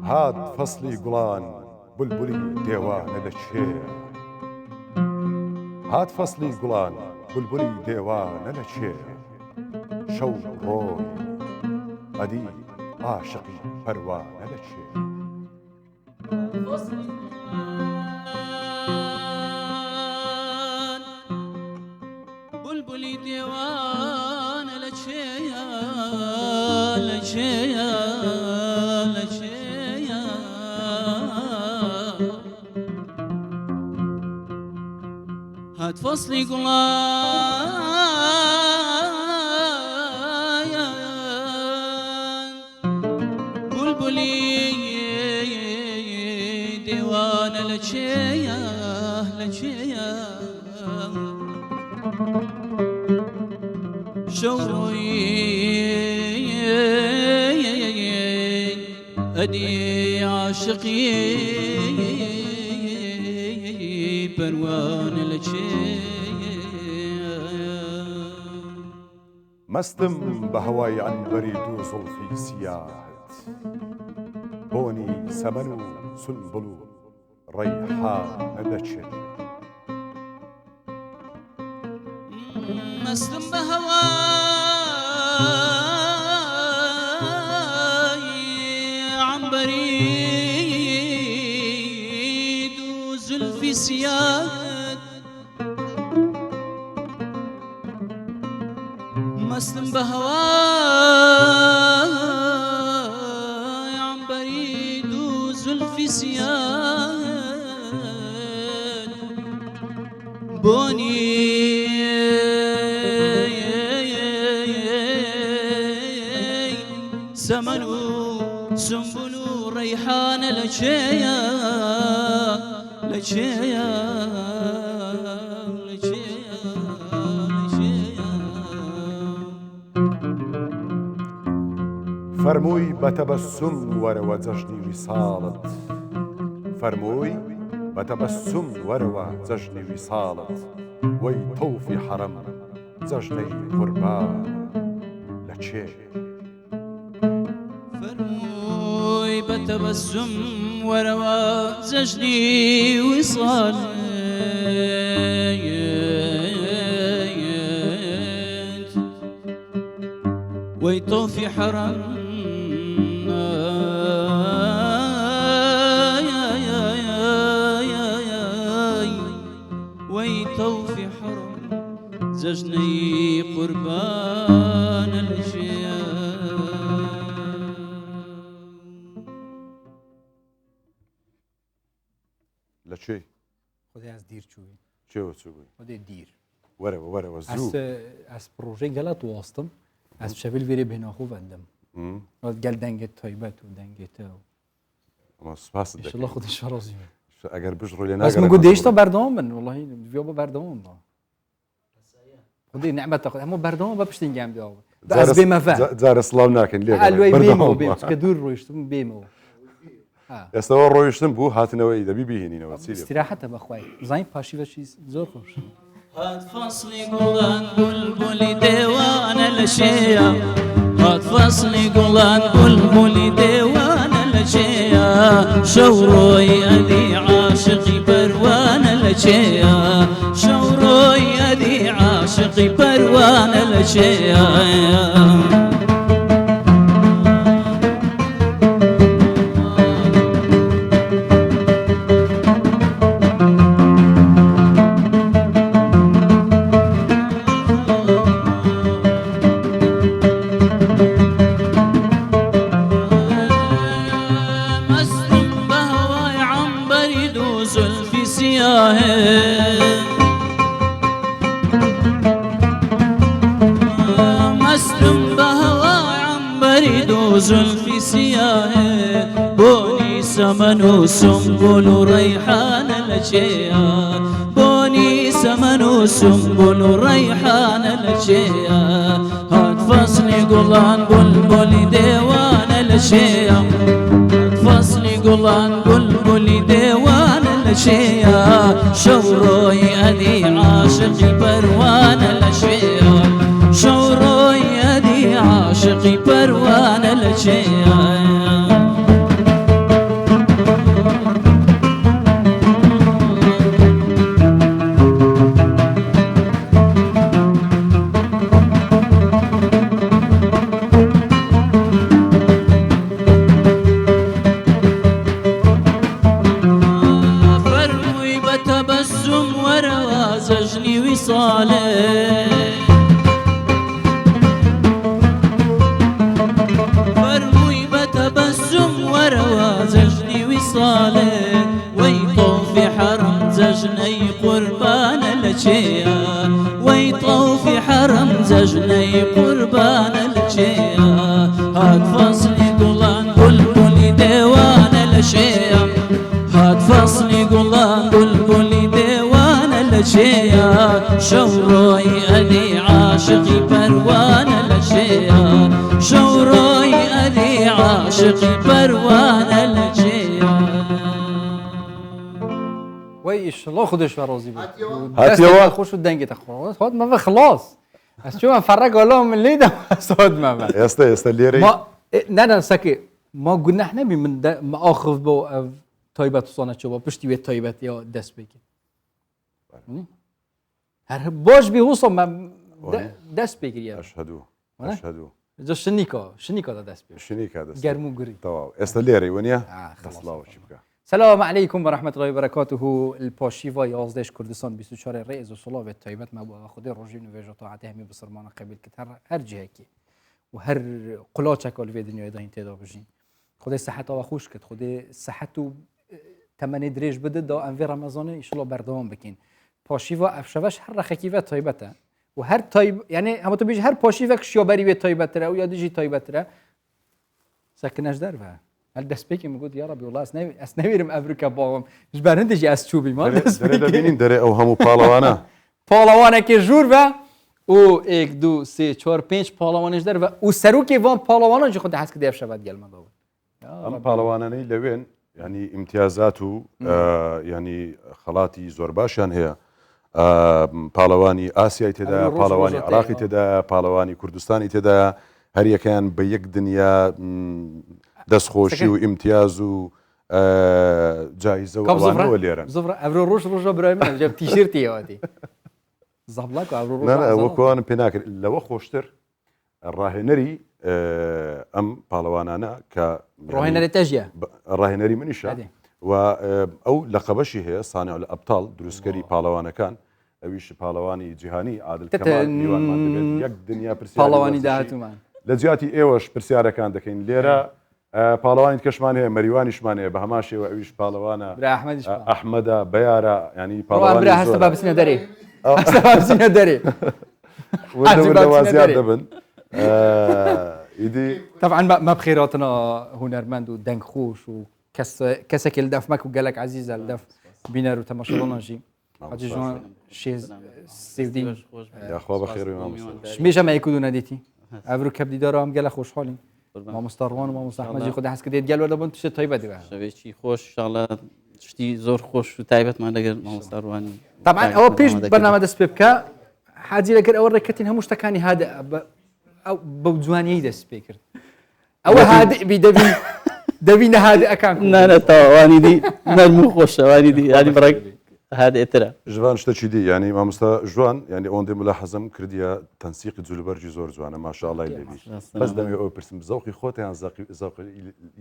هات فەسڵی گوڵان بولبولی دێوانە لە چێە هات فەسڵی گوڵان بولبولی دێوانە لە چێە شەو ڕۆی ئەدی عاشقی پەروانە لە چێە بولبولی دێوانە لە چێە لە چێە لە چێە هات فەسڵی گوڵان بولبولی دێوانە لە چێە لە چێە شوڕۆی ئەدی عاشقی پەروانە لە چێە مەستم بە هەوای عنبەری دوو زوڵفی سیاهت بۆنی سەمەن و سنبڵ و ڕەیحانە لە چێە مەستم بە هەوای عنبەری دوو زولفی سیاهت مەستم بە هەوای عنبەری دوو زولفی سیاهت بۆنی سەمەن و سنبول و ڕەیحانە لە چێە لە چێە لە چێە لە چێە فەرمووی بە تەبەسسوم وەرەوە جەژنی ویساڵت فەرمووی بە تەبەسسوم وەرەوە جەژنی ویساڵت وەی تەوفی حەرەم جەژنەی قوربان لە چێ فەرمووی بە تەبەسسوم وەرەوە جەژنی ویساڵت وەی تەوفی حەرەم وەی تەوفی حەرەم جەژنەی قوربانە لە چێە لە چێ خودی از دیر چووی چێوە چوو بووی خودی دیر وەرەوە وەرەوە زوو از پروژه گەلات واستم از شەویل وێرێ بێناخۆ بەندم گەل دەنگێت تایبەت و دەنگێتەوە ئەمە سوپاست ئینشەڵڵا خودی شەڕازی ئەگەر بژڕۆی لێ بس من قد ايش بردوام من والله فيو بردوام با خدي نعمة تاخذ هم بردوام بپشتین گم بیا بس بما فا جار سلااو ناکەن لێ الوي بيمو بيمو كدور رويشتم بيمو ئێستاەوە ڕۆیشتن بوو هاتنەوەی دەبی بهێنینەوە چی استراحة بخوای زين پاشی و چیز زۆر خوش هات فەسڵی گوڵان بولبولی دێوانە لە چێە هات فەسڵی گوڵان بولبولی دێوانە لە چێە شەو ڕۆی ئەدی عاشقی پەروانە لە چێە شەو ڕۆی ئەدی عاشقی پەروانە لە چێە مستم بهوای عنبری دو زلفی سیاه بونی سمن و سنبل و ریحان لچیا بونی سمن و سنبل و ریحان لچیا هات فصل گلان بلبل دیوان لچیا فصل گلان بلبل دیوان لچیا شوروی ادی عاشقی پروان لچیا شوروی ادی عاشقی پروان لچیا وروا زجني وصاله ويطوف حرم زجني قربان لشيا ويطوف حرم زجني قربان لشيا هاد فصلي قلان بلبلي ديوان لشيا هاد فصلي قلان بلبلي ديوان لشيا شوروي أدي عاشقي پروان لشيا شوروي أدي عاشقي پروان لشيا ويش الله خودش راضي بك هاتيوا. خوش دنگت خلاص هاد ما خلاص بس شو فرق ولا من ليدا صاد ما ئێستا لێرەی ما نه سكي ما قلنا احنا من ما اخذ بو تايبات صانه شو بشتي بيت تايبات يا دست بگیر هر باش بي وصل ما دست بگیر يا ئەشهدو جو شنيكا دا دست بگیر شنیکا دەست گرمو گري تەواو ئێستا لێرەی وەنیە خلاص. دەسڵاوەکی بکە السلام عليكم ورحمة الله وبركاته الباشيفا 11 كردستان 24 رئيس وصلاة الطيبات ما بقى خدي الرجيم نفيجا طاعته همي بصرمانة قبيل كتر هر جهكي وهر قلاتشك اللي في الدنيا ده انتدا بجين خدي صحته وخوش كت خدي صحته تمني دريج بده دا انفي رمضان ان شاء الله بردوام بكين باشيفا افشواش هر رخكيفه طيبته وهر طيب يعني هم تو بيجي هر باشيفك شيابري به طيبته او يادجي طيبته سكنش دربه هل دست بيكي موجود يا ربي والله اسنويرم افريكا باوم مش برندجي اسچوبي ما دست دەرێ دەبینین دەرێ ئەو هەموو پاڵەوانە پالوانه که جور و او 1 2 3 4 5 پالوانش در و او سروکی وان پالوانه جو خود حس که دیف شود گل من داود ئەم پاڵەوانانەی لەوێن ینی ئیمتیازات و ینی خەڵاتی زۆر باشیان هەیە پاڵەوانی ئاسیای تێدا پاڵەوانی عراقی تێدا پاڵەوانی کوردستانی تێدا هەریەکەیان بە یەک دنیا دەستخۆشی و ئیمتیاز و جایزە و ئەوانەوە لێرەن زفرة افرو روش روش ابراهيم جاب تيشيرتي يا ودي زبلك افرو روش وەکوانم پێ ناکرد لەوە خۆشتر ڕاهێنەری ئەم پاڵەوانانە کە روحنا لتجيا ڕاهێنەری منیشە و ئەو لەقەبەشی هەیە سانێ لە ئەبتاڵ دروستکەری پاڵەوانەکان ئەویش پاڵەوانی جیهانی عادل کەمال دەبێت یەک دنیا پرسیاری پالوانی داهاتومان لە جیاتی ئێوەش پرسیارەکان دەکەین لێرە پاڵەوانی کەشمان هەیە مەریوانیشمان هەیە بە هەمان شێوە ئەویش پاڵەوانە برا احمد ئەحمەدە بەیارە ینی برا پاڵەوانی هسه بابسنا دري هسه بابسنا دري زیاد دەبن ئیدی طبعا ما بخيراتنا هنرمند ودنك خوش وكسك الدف ماكو قالك عزيزه الدف بينار وتماشلونا جي حاجي جوان شيز سيفدي یاخوا بەخێر شميجا ما يكونوا ناديتي افرو كبدي دارهم قال خوش حالين ما مستروان وما مستحمد خود حس كده قال ولا بنت شي طيبه دي شوێکی خۆش شڵە شتی زۆر خۆش و تایبەتمان لەگەر مامۆستاڕوانی طبعا هو بيش برنامج دس بيبكا حاجي لكن اول ركتين همش تكاني هذا او بوجواني دس بيكر او هادئ بدبي دبينا هادئ كان نانە تاوانی دی نەرم و خۆشەوانی دی ینی بڕێک هادئێترە ژوان شتێکی دی ینی مامۆستا ژوان ینی ئەوەندەی ملاحەزەم کردیە تەنسیقی جولبەرجی زۆر جوانە ماشاءڵڵای لێبی بەس دەمێ ئەوە پرسم زەوقی خۆتیان زەوقی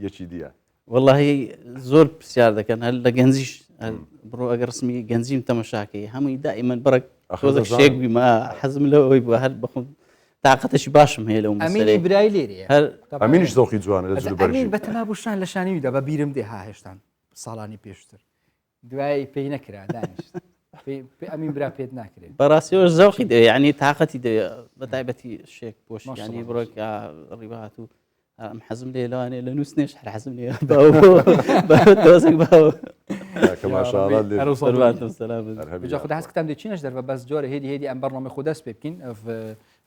یەکی دیە والله زۆر پرسیار دەکەن هەر لە گەنجیش بڕۆ ئەگەر ڕسمی گەنجیم تەمەشاکەی هەمووی دائیمەن بڕێک تۆزێک شێک بیمە حەزم لەوەی بووە هەر بخۆم تااقەتەشی باشم هەیە لەو امين برايلي هەر ئەمینیش زەوقی جوانە لە امين جولبەرجی بتما بوشان لشاني دا ببيرم دي ها هشتان صالاني بيشتر دواي بي نكرا دانش بي امين برا بيد نكرا بەڕاستیەوە زەوقی دەوێت ینی تااقەتی دەوێت بە تایبەتی شێک بۆش ینی بڕۆک ڕیبات و ئەم حەزم لێ لەوانێ لە نووسێش هەر حەزم لێ دۆزێک باوە کە ماشاءڵڵا لێ بجا خود حس كتام دي تشينش در بس جور هيدي ام برنامج خود اس بيبكين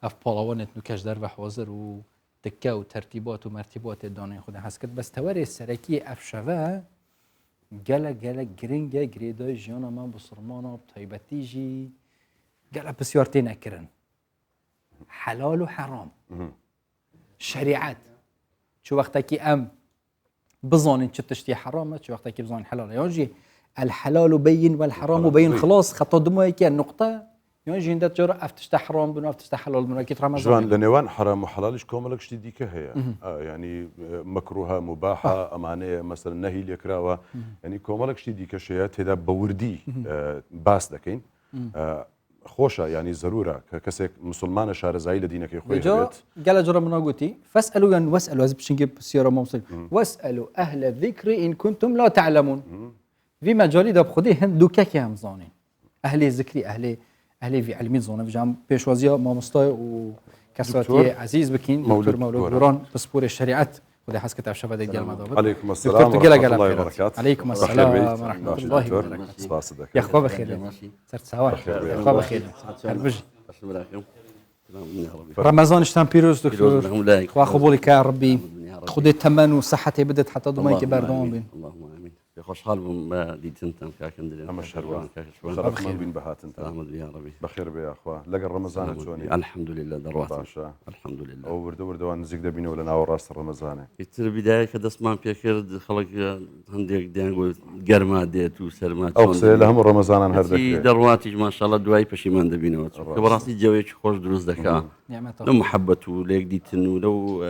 اف بالاوانت نوكاش در حاضر و تكا وترتيبات ومرتبات دانه خود حس كت بس تواري السركي افشوا گله گرینگه گریدای جیانا من بسرمانا بطیبتیجی گله بسیارتی نکرن حلال و حرام شریعت چو وقتا کی ام بظانین چه تشتی حرامه چو وقتا کی بظانین حلاله یعنی الحلال بين والحرام بين خلاص خطا دمو که نقطه یعنی جنده جرا افتشت حرام بنو افتشت حلال بنو کی رمضان جوان لە نێوان حرام و حەڵالیش کۆمەڵک شتی دیکە هەیە ینی مەکروهە مباحە ئەمانەیە مەسەلەن نەهی لێکراوە ینی کۆمەڵک شتی دیکەش هەیە تێدا بەوردی باس دەکەین خۆشە ینی زەرورە کە کەسێک مسلمانە شارەزایی لە دینەکەی خۆی جا هەبێت قال جرى مناقوتي فاسألوا أن واسألوا هذا بشنجي بسيارة موصل واسألوا أهل الذكر إن كنتم لا تعلمون في مجالي داب خدي هم دوكاكي هم زانين أهل الذكر أهل في علمي زانين في جام بيشوازيا ما مستوى وكساتي عزيز بكين دكتور مولود دوران بسبور الشريعة خدي حس كتاب شفا ديك جالما دابا عليكم السلام ورحمة الله وبركاته عليكم السلام ورحمة الله وبركاته يا أخوة بخير صرت سوا يا أخوة بخير هربجي رمضان اشتان بيروز دكتور خوا قبولك يا ربي خدي التمن وصحتي بدت حتى ضميتي باردون بين اللهم امين خوش حال بم ديتنتم كاكن دلين أما الشهر شرف من بين بهات انت الحمد يا ربي بخير بيا اخوة لقى رمضان جوني الحمد لله دروات باشا الحمد لله او وردوان نزيق دبيني ولا ناو راس رمضان يتر بداية كدسمان بيكرد خلق هنديك ديانغو جرما ديت وسرمات او قصي لهم رمضان هردك درواتي ما شاء الله دواي بشيمان دبينوت كبراسي جويك خوش دروز دكا لو محبته ليك ديتنو لو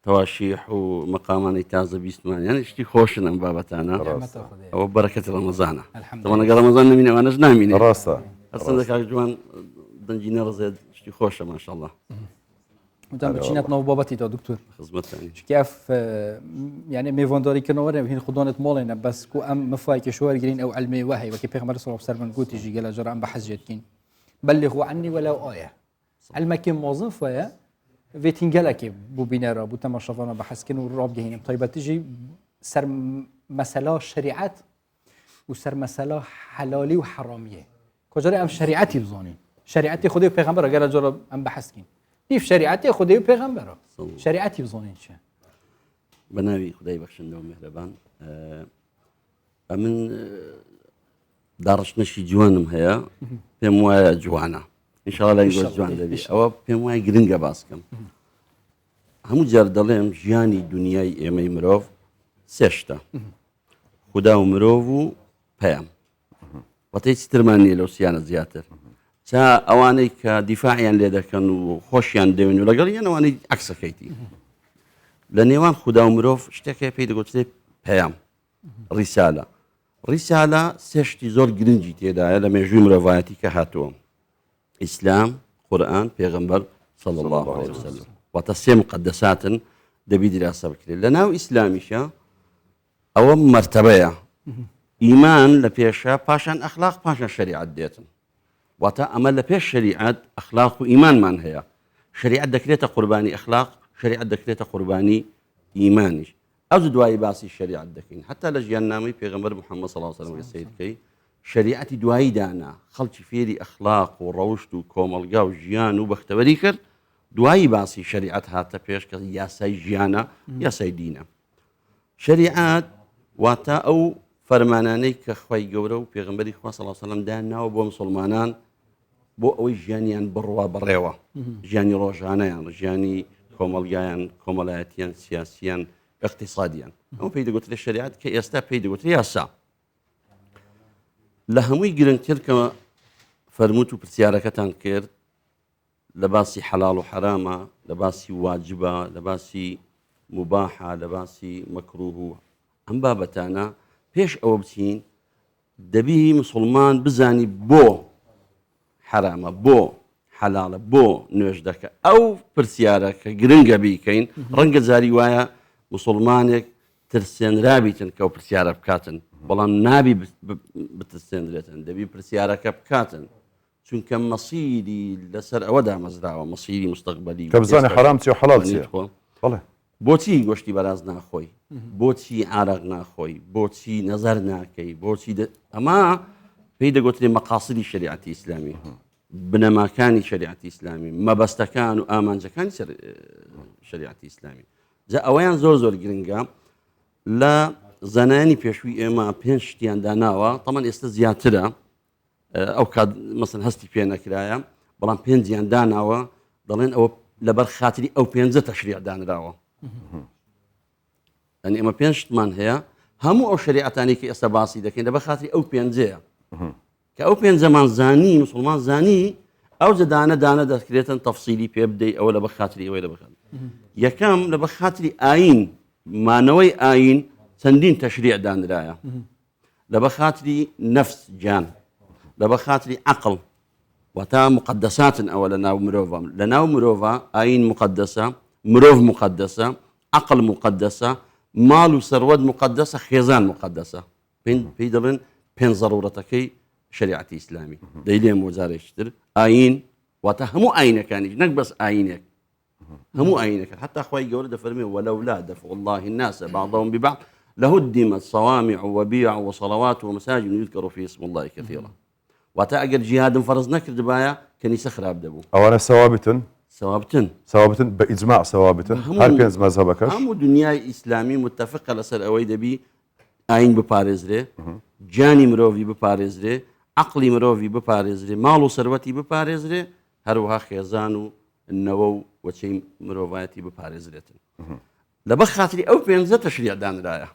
تواشيح ومقامان تازة بيسمان يعني اشتي خوشنا بابتانا او بركة رمضان طبعا قال رمضان من وانا جنامين راسا اصلا ذاك جوان دنجينا رزيد اشتي خوشه ما شاء الله ودام بتشينات نو بابتي تا دكتور خدمت ثاني كيف يعني ميفونداري كانوا ورا هين خدانة مالنا بس كو ام مفايك شوار جرين او علمي وهي وكي بيغمبر صلى الله عليه وسلم قلت يجي قال جرى ام بحجتين بلغوا عني ولو آية علمك موظف ويا فيتنجلكي بو بينارا بو تماشافانا بحسكن والراب جهينم طيب تجي سر مسألة شريعات وسر مسألة حلالي وحرامية كجري ام شريعتي بزانين شريعتي خدي بيغمبر قال جرى ام بحسكن كيف شريعتي خدي بيغمبر شريعتي بزانين شو بناوي خداي بخشن دوم مهربان من دارش نشي جوانم هيا بموايا جوانا إن شاء الله لا يقول جوان دبي أو بموايا جرينجا باسكم هم جار دلهم جياني دنياي إمي مروف سشتا خدا ومروفو بيام وتيجي ترماني لو سيانة زياتر سا أواني كدفاعيا لذا كانوا خوشيان دين ولا قال أواني عكس كيتي لنيوان خدا ومروف اشتكى في دقوت لي بيام رسالة سشتي زور جرينجي تيدا لما يجي مروفاتي كهاتوم إسلام قرآن پیغمبر صلى الله عليه وسلم وتسمى مقدسات دبي دراسة بكري لنا إسلامي شا أو مرتبة إيمان لبيشا باشان أخلاق باشان شريعة ديتن وتا أمل لبيش شريعة أخلاق وإيمان من هي شريعة دكريتا قرباني أخلاق شريعة دكريتا قرباني إيماني أزد واي باسي الشريعة دكين حتى لجيان نامي پیغمبر محمد صلى الله عليه وسلم السيد كي شريعتي دوایی دانا خەڵکی فێری ئەخلاق و ڕەوشت و کۆمەڵگا و ژیان و بەختەوەری کرد دوایی باسی شریعت هاتە پێش کە یاسای ژیانە یاسای دینە شریعت واتە ئەو فەرمانانەی کە خوای گەورە و پێغەمبەری خوا صلی الله علیه و سلم داناوە بۆ مسلمانان بۆ ئەوەی ژیانیان بڕوا بڕێوە ژیانی ڕۆژانەیان ژیانی کۆمەڵگایان کۆمەڵایەتیان سیاسیان اقتصادیان ئەو پێی دەگوترێت شریعت کە ئێستا پێی دەگوترێت یاسا لە هەمووی گرنگتر کە فەرمووت و پرسیارەکەتان کرد لە باسی حەڵاڵ و حەرامە لە باسی واجبە لە باسی مباحە لە باسی مەکروه و ئەم بابەتانە پێش ئەوە بچین دەبی مسلمان بزانی بۆ حەرامە بۆ حەلاڵە بۆ نوێژ دەکە ئەو پرسیارە کە گرنگە بیکەین ڕەنگە جاری وایە مسلمانێک ترسێنرابیتن کە ئەو پرسیارە بکاتن بەڵام نابی بترسێنرێتن دەبی پرسیارەکە بکاتن چونکە مەسیری لەسەر ئەوەدا مەزراوە مەسیری مستەقبەلی کە بزانێ حرام چی و حەڵال چییە بەڵێ بۆچی گۆشتی بەراز ناخۆی بۆچی ئارەق ناخۆی بۆچی نەزەر ناکەی بۆچی ئەمە پێی دەگوترێ مەقاسیدی شریعەتی ئیسلامی بنەماکانی شریعەتی ئیسلامی مەبەستەکان و ئامانجەکانی شریعەتی ئیسلامی جا ئەوەیان زۆر گرنگە لە زانانی پێشووی ئێمە پێنج شتیان داناوە تەمان ئێستا زیاترە ئەو کات مەسەن هەستی پێ نەکرایە بەڵام پێنجیان داناوە دەڵێن ئەوە لەبەر خاتری ئەو پێنجە تەشریع دانراوە ئەنی ئەمە پێنج شتمان هەیە هەموو ئەو شریعەتانی کە ئێستا باسی دەکەین لەبەر خاتری ئەو پێنجەیە کە ئەو پێنجەمان زانی مسلمان زانی ئەو دانە دەکرێتن تەفسیلی پێ بدەی ئەوە لەبەر خاتری ئەوەی لەبەر یەکەم لەبەر خاتری ئاین مانەوەی ئاین چەندین تەشریع دانرایە لەبەر خاتری نەفس جان لەبەر خاتری عەقڵ وتا مقدسات أو لناو مروفا لناو مروفا أين مقدسة مروف مقدسة عقل مقدسة مال وثروة مقدسة خيزان مقدسة في دلن بين ضرورتك شريعة إسلامي دليل وزارة يشتر أين وتا همو أينك يعني نقبس أينك همو أينك حتى أخوي يقول فرمي ولولا دفع الله الناس بعضهم ببعض لهدمت صوامع وبيع وصلوات ومساجد يذكر فيه اسم الله كثيرا وتأجر جهاد فرض نكر دبايا كنيسة خراب دبو أولا ثوابتن بإجماع ثوابتن هل بينز مذهبك هم دنيا إسلامي متفقة لسر أوي دبي أين بباريزري جاني مروفي بباريزري عقلي مروفي بباريزري مالو ثروتي بباريزري هروها خيزانو النوو وشي مروفاتي بباريزريتن لبخاتري أو بينزة تشريع دان رايا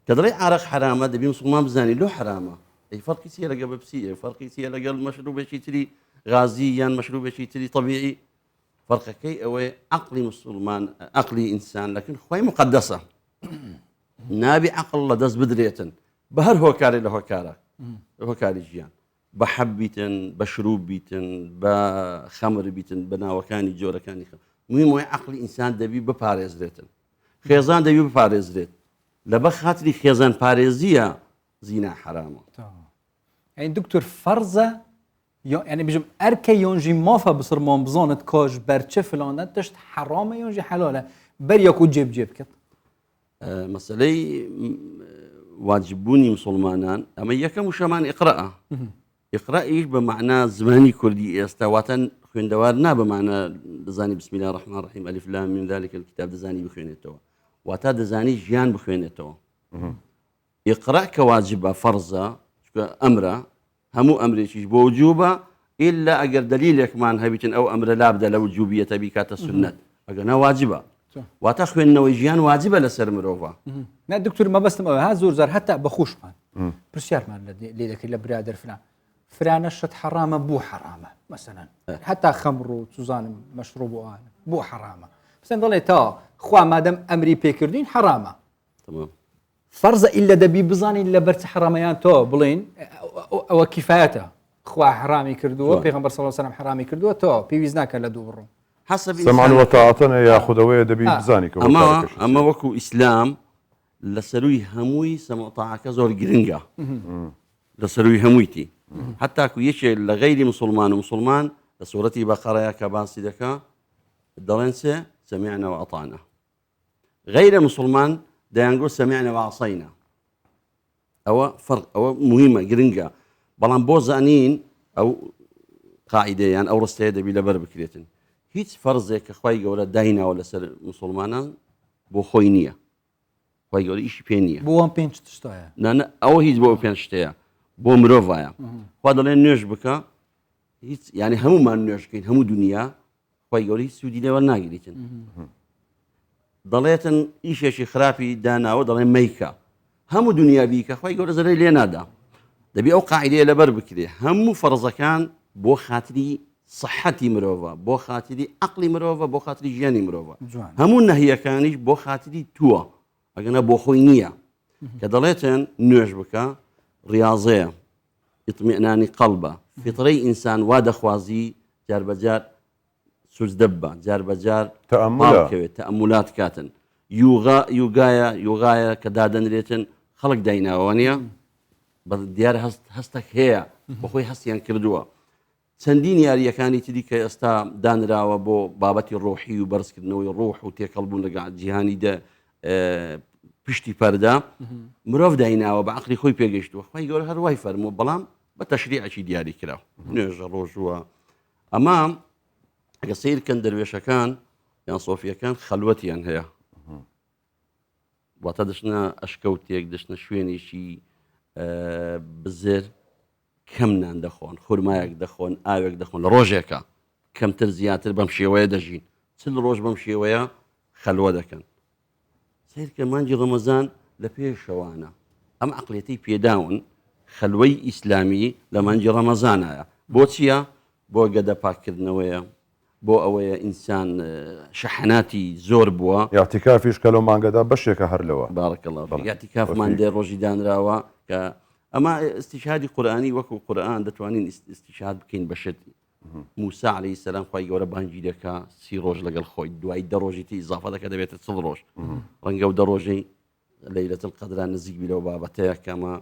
كدري عرق حرامة دبي مسلمان بزاني لو حرامة أي فرق يصير لقى بيبسي أي فرق يصير لقى المشروب شيء تري غازيا مشروب شيء تري طبيعي فرق كي أو عقلي مسلمان عقلي إنسان لكن خوي مقدسة نابي عقل الله دز بدريتن بهر هو كاري له كارك هو كاري جيان بحب بيتن بشروب بيتن بخمر بيتن بناوكاني جورا كاني مهم هو عقلي إنسان دبي بباريز ريتن خيزان دبي بباريز ريت لبخاتري خيزان باريزية زينة حرامة يعني دكتور فرزة يعني بيجم أركي يونجي مافا بصر بزونت كاج برچه فلانة تشت حرامة يونجي حلالة برياكو جيب كت مسألة واجبوني مسلمانان أما يكم شمان إقرأ إيش بمعنى زماني كردي استواتن خوين دوارنا بمعنى دزاني بسم الله الرحمن الرحيم ألف لام من ذلك الكتاب دزاني بخوينته واتا دزاني جيان بخوينته إقرأ كواجبة فرزة أمره همو أمري شيء بوجوبة إلا أجر دليلك مان هبيتن أو أمر لابد لوجوبية تبيكات السنة أجرنا واجبة واتخوي إنه يجيان واجبة لسر مروفا لا دكتور ما بس ها زور زار حتى بخوش مان برسيار مان اللي ذاك اللي برادر فلان الشط حرامة بو حرامة مثلا حتى خمر وتوزان مشروب وآن بو حرامة بس نضل تا خوا ما دام أمري بيكردين حرامة تمام فرض إلا دبي بزاني إلا برت حراميان تو بلين أو كفايته خوا حرامي كردوه بيغمبر صلى الله عليه وسلم حرامي كردوه تو بيوزناك لا دورو حسب سمعا وطاعتنا يا خدوية دبي بزاني أما وكو إسلام لسروي هموي سمع طاعك زور جرينجا لسروي همويتي حتى كو يشي لغير مسلمان لسورتي بقرة كباسي دكا الدلنسة سمعنا وأطعنا غير مسلمان ديانجو سمعنا وعصينا أو فرق أو مهمة جرينجا بلان بوزانين أو قاعدة يعني أو رستيدة بلا بربكريتن هيت فرزك خوي ولا داينا ولا سر مسلمانا بو خوينية خوي ولا إيش بينية بو بينش تشتايا لا أو هيت بو بينش تيا بو مروفايا هذا لين نيش بكا هيت يعني همو ما نيش كين همو دنيا خوي ولا سودي لا ولا ناقليتن ضليتن إيش خرافي دانا وضلين ميكا همو دنيا بيكا خوي ولا زري لينادا دبي أو قاعدة لبر بكري همو فرز كان بو خاطري صحتي مروفا بو خاطري عقلي مروفا بو خاطري جياني مروفا همو النهي كانش بو خاطري توا أجنا بو خوينية كدليتن نوش بكا رياضية اطمئناني قلبه فطري إنسان واد خوازي جار بجار سوز دبا جار بجار تأملات كاتن يوغايا كدادن ريتن خلق داينا وانيا ديار هستك هي بخوي هستيان كردوا سندين ياري كاني تديك استا دانرا وبو بابتي الروحي وبرز كدنوي الروح وتيقلبون لقاع جهاني ده بشتي فردا مروف داينا وبعقلي خوي بيجشتو خوي يقول هرواي فرمو بلام بتشريع شي دياري كراو نيجا روجوا امام قصير كان درويشه كان يعني صوفيا كان خلوتي يعني هي وتدشنا اشكوتيك دشنا شويني شي بزر كمنا دخون خرمايك دخون آوك دخون لروجيكا كم ترزياتر بمشيوية دجين سل روج بمشيوية خلوة دكن سير كمان جي رمضان لبيش شوانا أم عقليتي بيداون خلوي إسلامي لما نجي رمضان بوتيا بو قدا باكرنوية بو أويا إنسان شحناتي زور بوا اعتكافيش كلو ما قدا بشيك هرلوا بارك الله فيك اعتكاف ما ندير روجي دان راوا ئەمە استیشادی قورآانی وەکو قورآن دەتوانین استیشاد بکەین بەشت موسى عليه السلام خی گەورە بانگی دەکا 30 ڕۆژ لەگەڵ خۆی دوای 10 ڕۆژی ئیزافە دەکە دەبێتە 100 ڕۆژ ڕەنگە و 10 ڕۆژەی لەیلەتە القەدرا نزیک بیلەوە بابەتەیە کەمە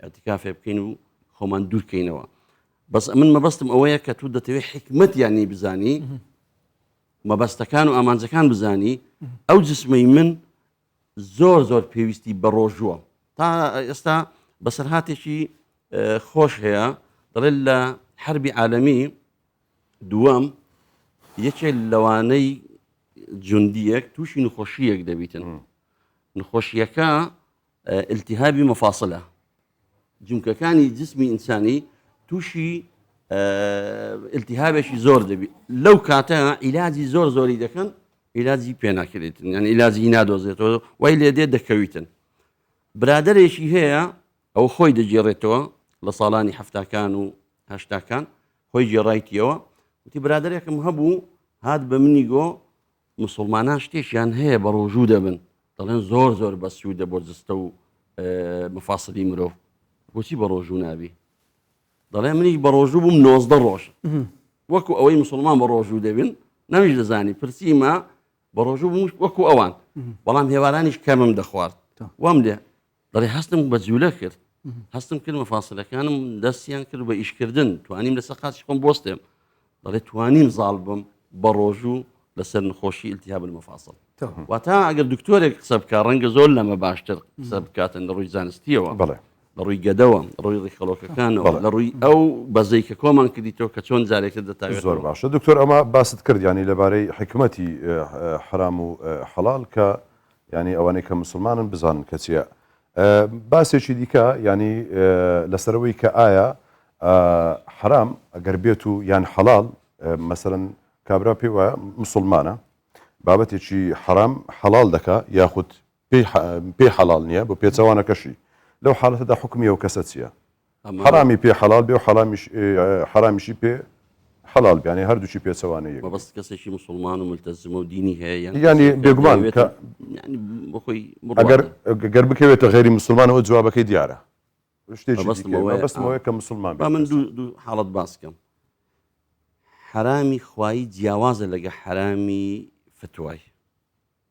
ئەتیکافێ بکەین و خۆمان دوورکەینەوە بەس من مەبەستم ئەوەیە کە تو دەتەوێت حکمەتیانی بزانی مەبەستەکان و ئامانجەکان بزانی ئەو جسمەی من زۆر پێویستی بە ڕۆژووە تا ئێستا بەسەرهاتێکی خۆش هەیە دەڵێت لە حربی عالەمی دووەم یەکێک لەوانەی جوندیەک تووشی نخۆشیەک دەبیتن نخۆشیەکە التهابی مەفاسڵە جومکەکانی جسمی ئینسانی تووشی التهابێکی زۆر دەبی لەو کاتە عیلاجی زۆری دەکەن عیلاجی پێناکرێتن یعنی عیلاجی نادۆزێتەوە وای لێدێ دەکەویتن برادەرێکی هەیە ئەو خۆی دەجێڕێتەوە لە ساڵانی هەفتاکان و هەشتاکان خۆی جێڕایتیەوە وتی برادێکم هەبوو هات بە منی گۆ مسلمانان شتێکیان هەیە بە ڕۆژوو دەبن دەڵێن زۆر بەسوودە بۆ جستە و مەفاسڵی مرۆڤ بۆچی بە ڕۆژوو نابی دەڵێ منیش بە ڕۆژوو بووم 90 ڕۆژ وەکو ئەوەی مسلمان بە ڕۆژوو دەبن نەویش دەزانی پرسیمە بە ڕۆژوو بووم وەکو ئەوان بەڵام هێوارانیش کەمم دەخوارد وام لێ دەڵێ هەستم بە جوولە کرد هەستم کرد مەفاسڵەکانم دەستیان کرد بە ئیشکردن توانیم لە سەقاتی خۆم بۆستێم دەڵێ توانیم زاڵ بم بە ڕۆژوو لەسەر نخۆشی التهاب المەفاسڵ واتە ئەگەر دکتۆرێک قسە بکە ڕەنگە زۆر لەمە باشتر قسە بکاتن لە ڕووی زانستیەوە لە ڕووی گەدەوە ڕووی ڕێکخەڵۆکەکانەوە لە ڕووی ئەو بەزەی کە کۆمان کردیتەوە کە چۆن جارێکتر دەتاوێت زۆر باشە دکتۆر ئەمە باست کرد ینی لەبارەی حکمەتی حرام و حەڵال کە ینی ئەوانەی کە مسلمانن بزانن کە چیە باسێکی دیکە ینی لەسەرەوەی کە ئایا حرام ئەگەر بێت و یان حەڵال مەسەرەن کابرا پێی وایە مسلمانە بابەتێکی حرام حەڵال دەکا یاخود پێی حەڵال نییە بۆ پێچەوانەکەشی لەو حالەتەدا حکمی ئەو کەسە چییە حرامی پێ حەڵال بێ و حرامیشی پێ حەڵال بیانێ هەردووچی پێچەوانەیە بەست کەسێکی مسلمان و ملتەزم و دینی هەیە ینی بێگومان بۆخۆی گەر بکەوێتە غێری مسلمان ئەو جوابەکەی دیارە شتێکبەستمەوەی کە مسلمان من دوو حاڵەت باسکەم حرامی خوایی جیاوازە لەگە حرامی فتوای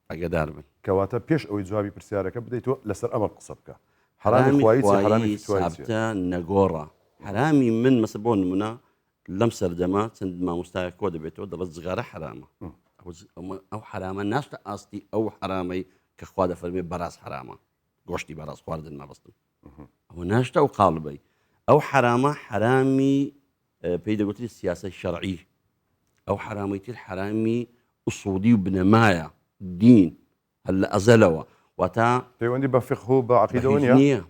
ئەگەدار بن کەواتە پێش ئەوەی جوابی پرسیارەکە بدەیتەوە لەسەر ئەمە قسە بکە حرامی خوایی سابتە نەگۆڕە حرامی من مەسە بۆ نمونە لەم سەردەما چەند مامۆستایە کۆ دەبێتەوە دەڵێت جغارە حرامە ئەو حرامە ناشتە ئاستی ئەو حرامەی کە خوا دەفەرمێ بەراز حرامە گۆشتی بەراز خواردن مەبەستم ئەوە ناشتە ئەو قاڵبەی ئەو حرامە حرامی پێی دەگوتری سیاسەی شەرعی ئەو حرامەی تر حرامی ئوسوڵی و بنەمایە دین هەل لە ئەزەلەوە واتە پەیوەندی بە فقه و بە عەقیدەوە نییە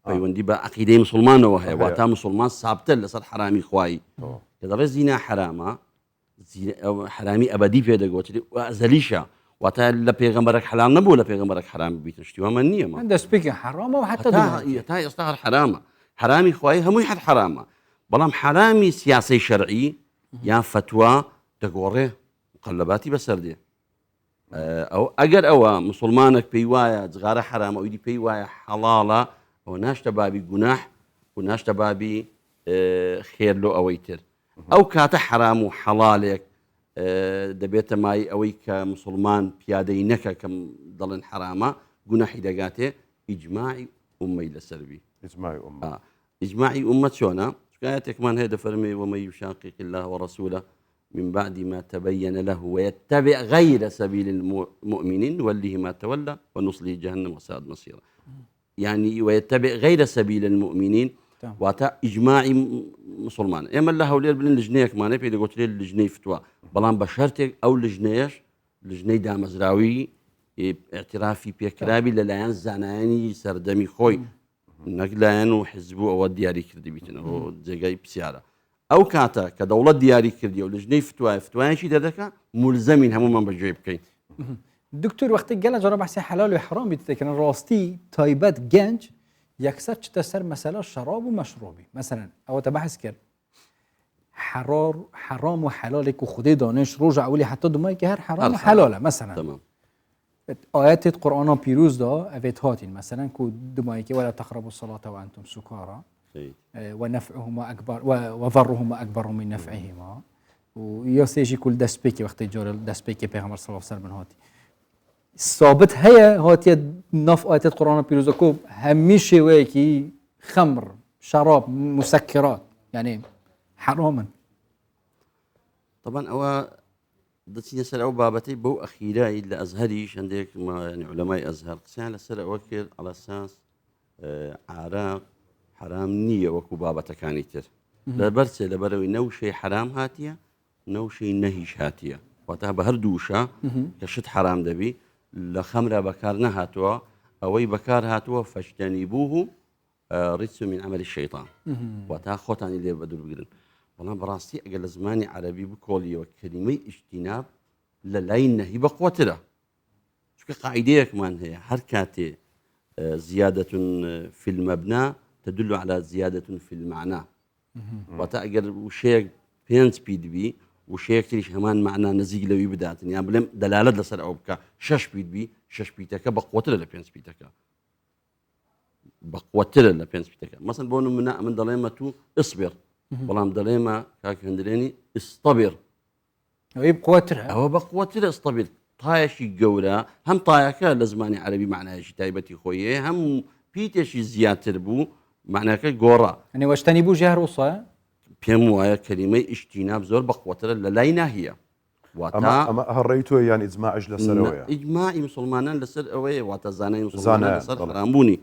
پەیوەندی بە عەقیدەی مسلمانەوە هەیە واتە مسلمان سابتە لەسەر حرامی خوایی کە دەڵێ زینا حرامە حرامی ئەبەدی پێ دەگوتری ئەزەلیشە واتە لە پێغەمبەرێک حەلال نەبوو لە پێغەمبەرێک حرام بیتن شتیوەمە نییە من دەستپێکی حرامە و حتا تا ئێستا هەر حرامە حرامی خوایی هەمووی حد حرامە بەڵام حرامی سیاسەی شەرعی یان فتوا دەگۆڕێ مقەلەباتی بەسەر دێ ئەو ئەگەر ئەوە مسلمانێک پێی وایە جغارە حرامە ئەویدی پێی وایە حەڵاڵە ئەوە ناشتە بابی گوناح و ناشتە بابی خێر لۆ ئەوەی تر ئەو کاتە حرام و حەڵالێک دەبێتە مای ئەوەی کە مسلمان پیادەی نەکە کەم دەڵێن حرامە گوناحی دەگاتێ ئیجماعی ئومەی لەسەربی ئیجماعی ئومە چۆنە شکایەتێکمان هەیە دەفەرمێ ومن يشاقق الله ورسوله من بعد ما تبين له ويتبع غير سبيل المؤمنين نوله ما تولى ونصله جهنم وساءت مصيره يعني ويتبع غير سبيل المؤمنين واتا إجماعي مسلمان إما الله وليل بلين لجنيك ما نبي إذا قلت لي لجني فتوى بلان بشرتك أو لجنيش لجني دامزراوي اعترافي بيكرابي للايان زاناني سردمي خوي نقلان وحزبو أو دياري كردي بيتنا أو جاي بسيارة أو كاتا كدولة دياري كردي أو لجني فتوى شي دردكا ملزمين هموما بجيب كين دكتور وقتی گله جرا بحث حلال و حرام بیت که راستی تایبت گنج یکسر چه سر مسئله شراب و مشروبی مثلا او تبحث کرد حرام و حلال که خودی دانش روز اولی حتی دمایی که هر حرام و حلاله مثلا تمام آيات القرآن بيروز دا أفيت هاتين مثلا كو دمائك ولا تقربوا الصلاة وأنتم سكارى ونفعهما أكبر وضرهما أكبر من نفعهما ويسيجي كل دسبيكي وقت جور دسبيكي بيغمبر صلى الله عليه وسلم هاتي ثابت هي هاتي نف آيات القرآن بيروز كو هميشي ويكي خمر شراب مسكرات يعني حراما طبعا أو دتي سر أو بابتي بو أخيرا إلا أزهريش عندك ما يعني علماء أزهر قسان لسر أوكل على أساس عراق حرام نية وكو بابتا كانيتر لبرسه لبروي نو شيء حرام هاتية نو شيء نهيش هاتية واتها بهردوشا كشت حرام دبي لخمرة بكارنا هاتوا أوي بكار هاتوا فاجتنبوه رجس من عمل الشيطان واتها خوتان اللي بدو بقرن والله براستي أقل زماني عربي بكولي وكلمة اجتناب للاي النهي بقوتها شو قاعدة كمان هي حركات زيادة في المبنى تدل على زيادة في المعنى وتأجر وشيء بين سبيد بي وشيء كتير همان معنى نزيج لو يبدأت يعني بلم دلالة لسر أو بك شش بيد بي شش بيتك بقوتها لبين سبيتك بقوتها لبين سبيتك مثلا بقول من دليمة تو اصبر والله من دليمة كاك هندليني اصطبر بقوتها أو بقوتها اصطبر طايشي جولة هم طايك لازماني عربي معناها شي تايبتي خويه هم بيتشي زيادة بو معناها كجورا يعني واجتنبوا جهر وصا بيم ويا كلمة اجتناب زور بقوتها للاينا هي أما هالريتو يعني إجماع لسروية إجماعي مسلمان لسروية واتزاني مسلمان لسر حرامبوني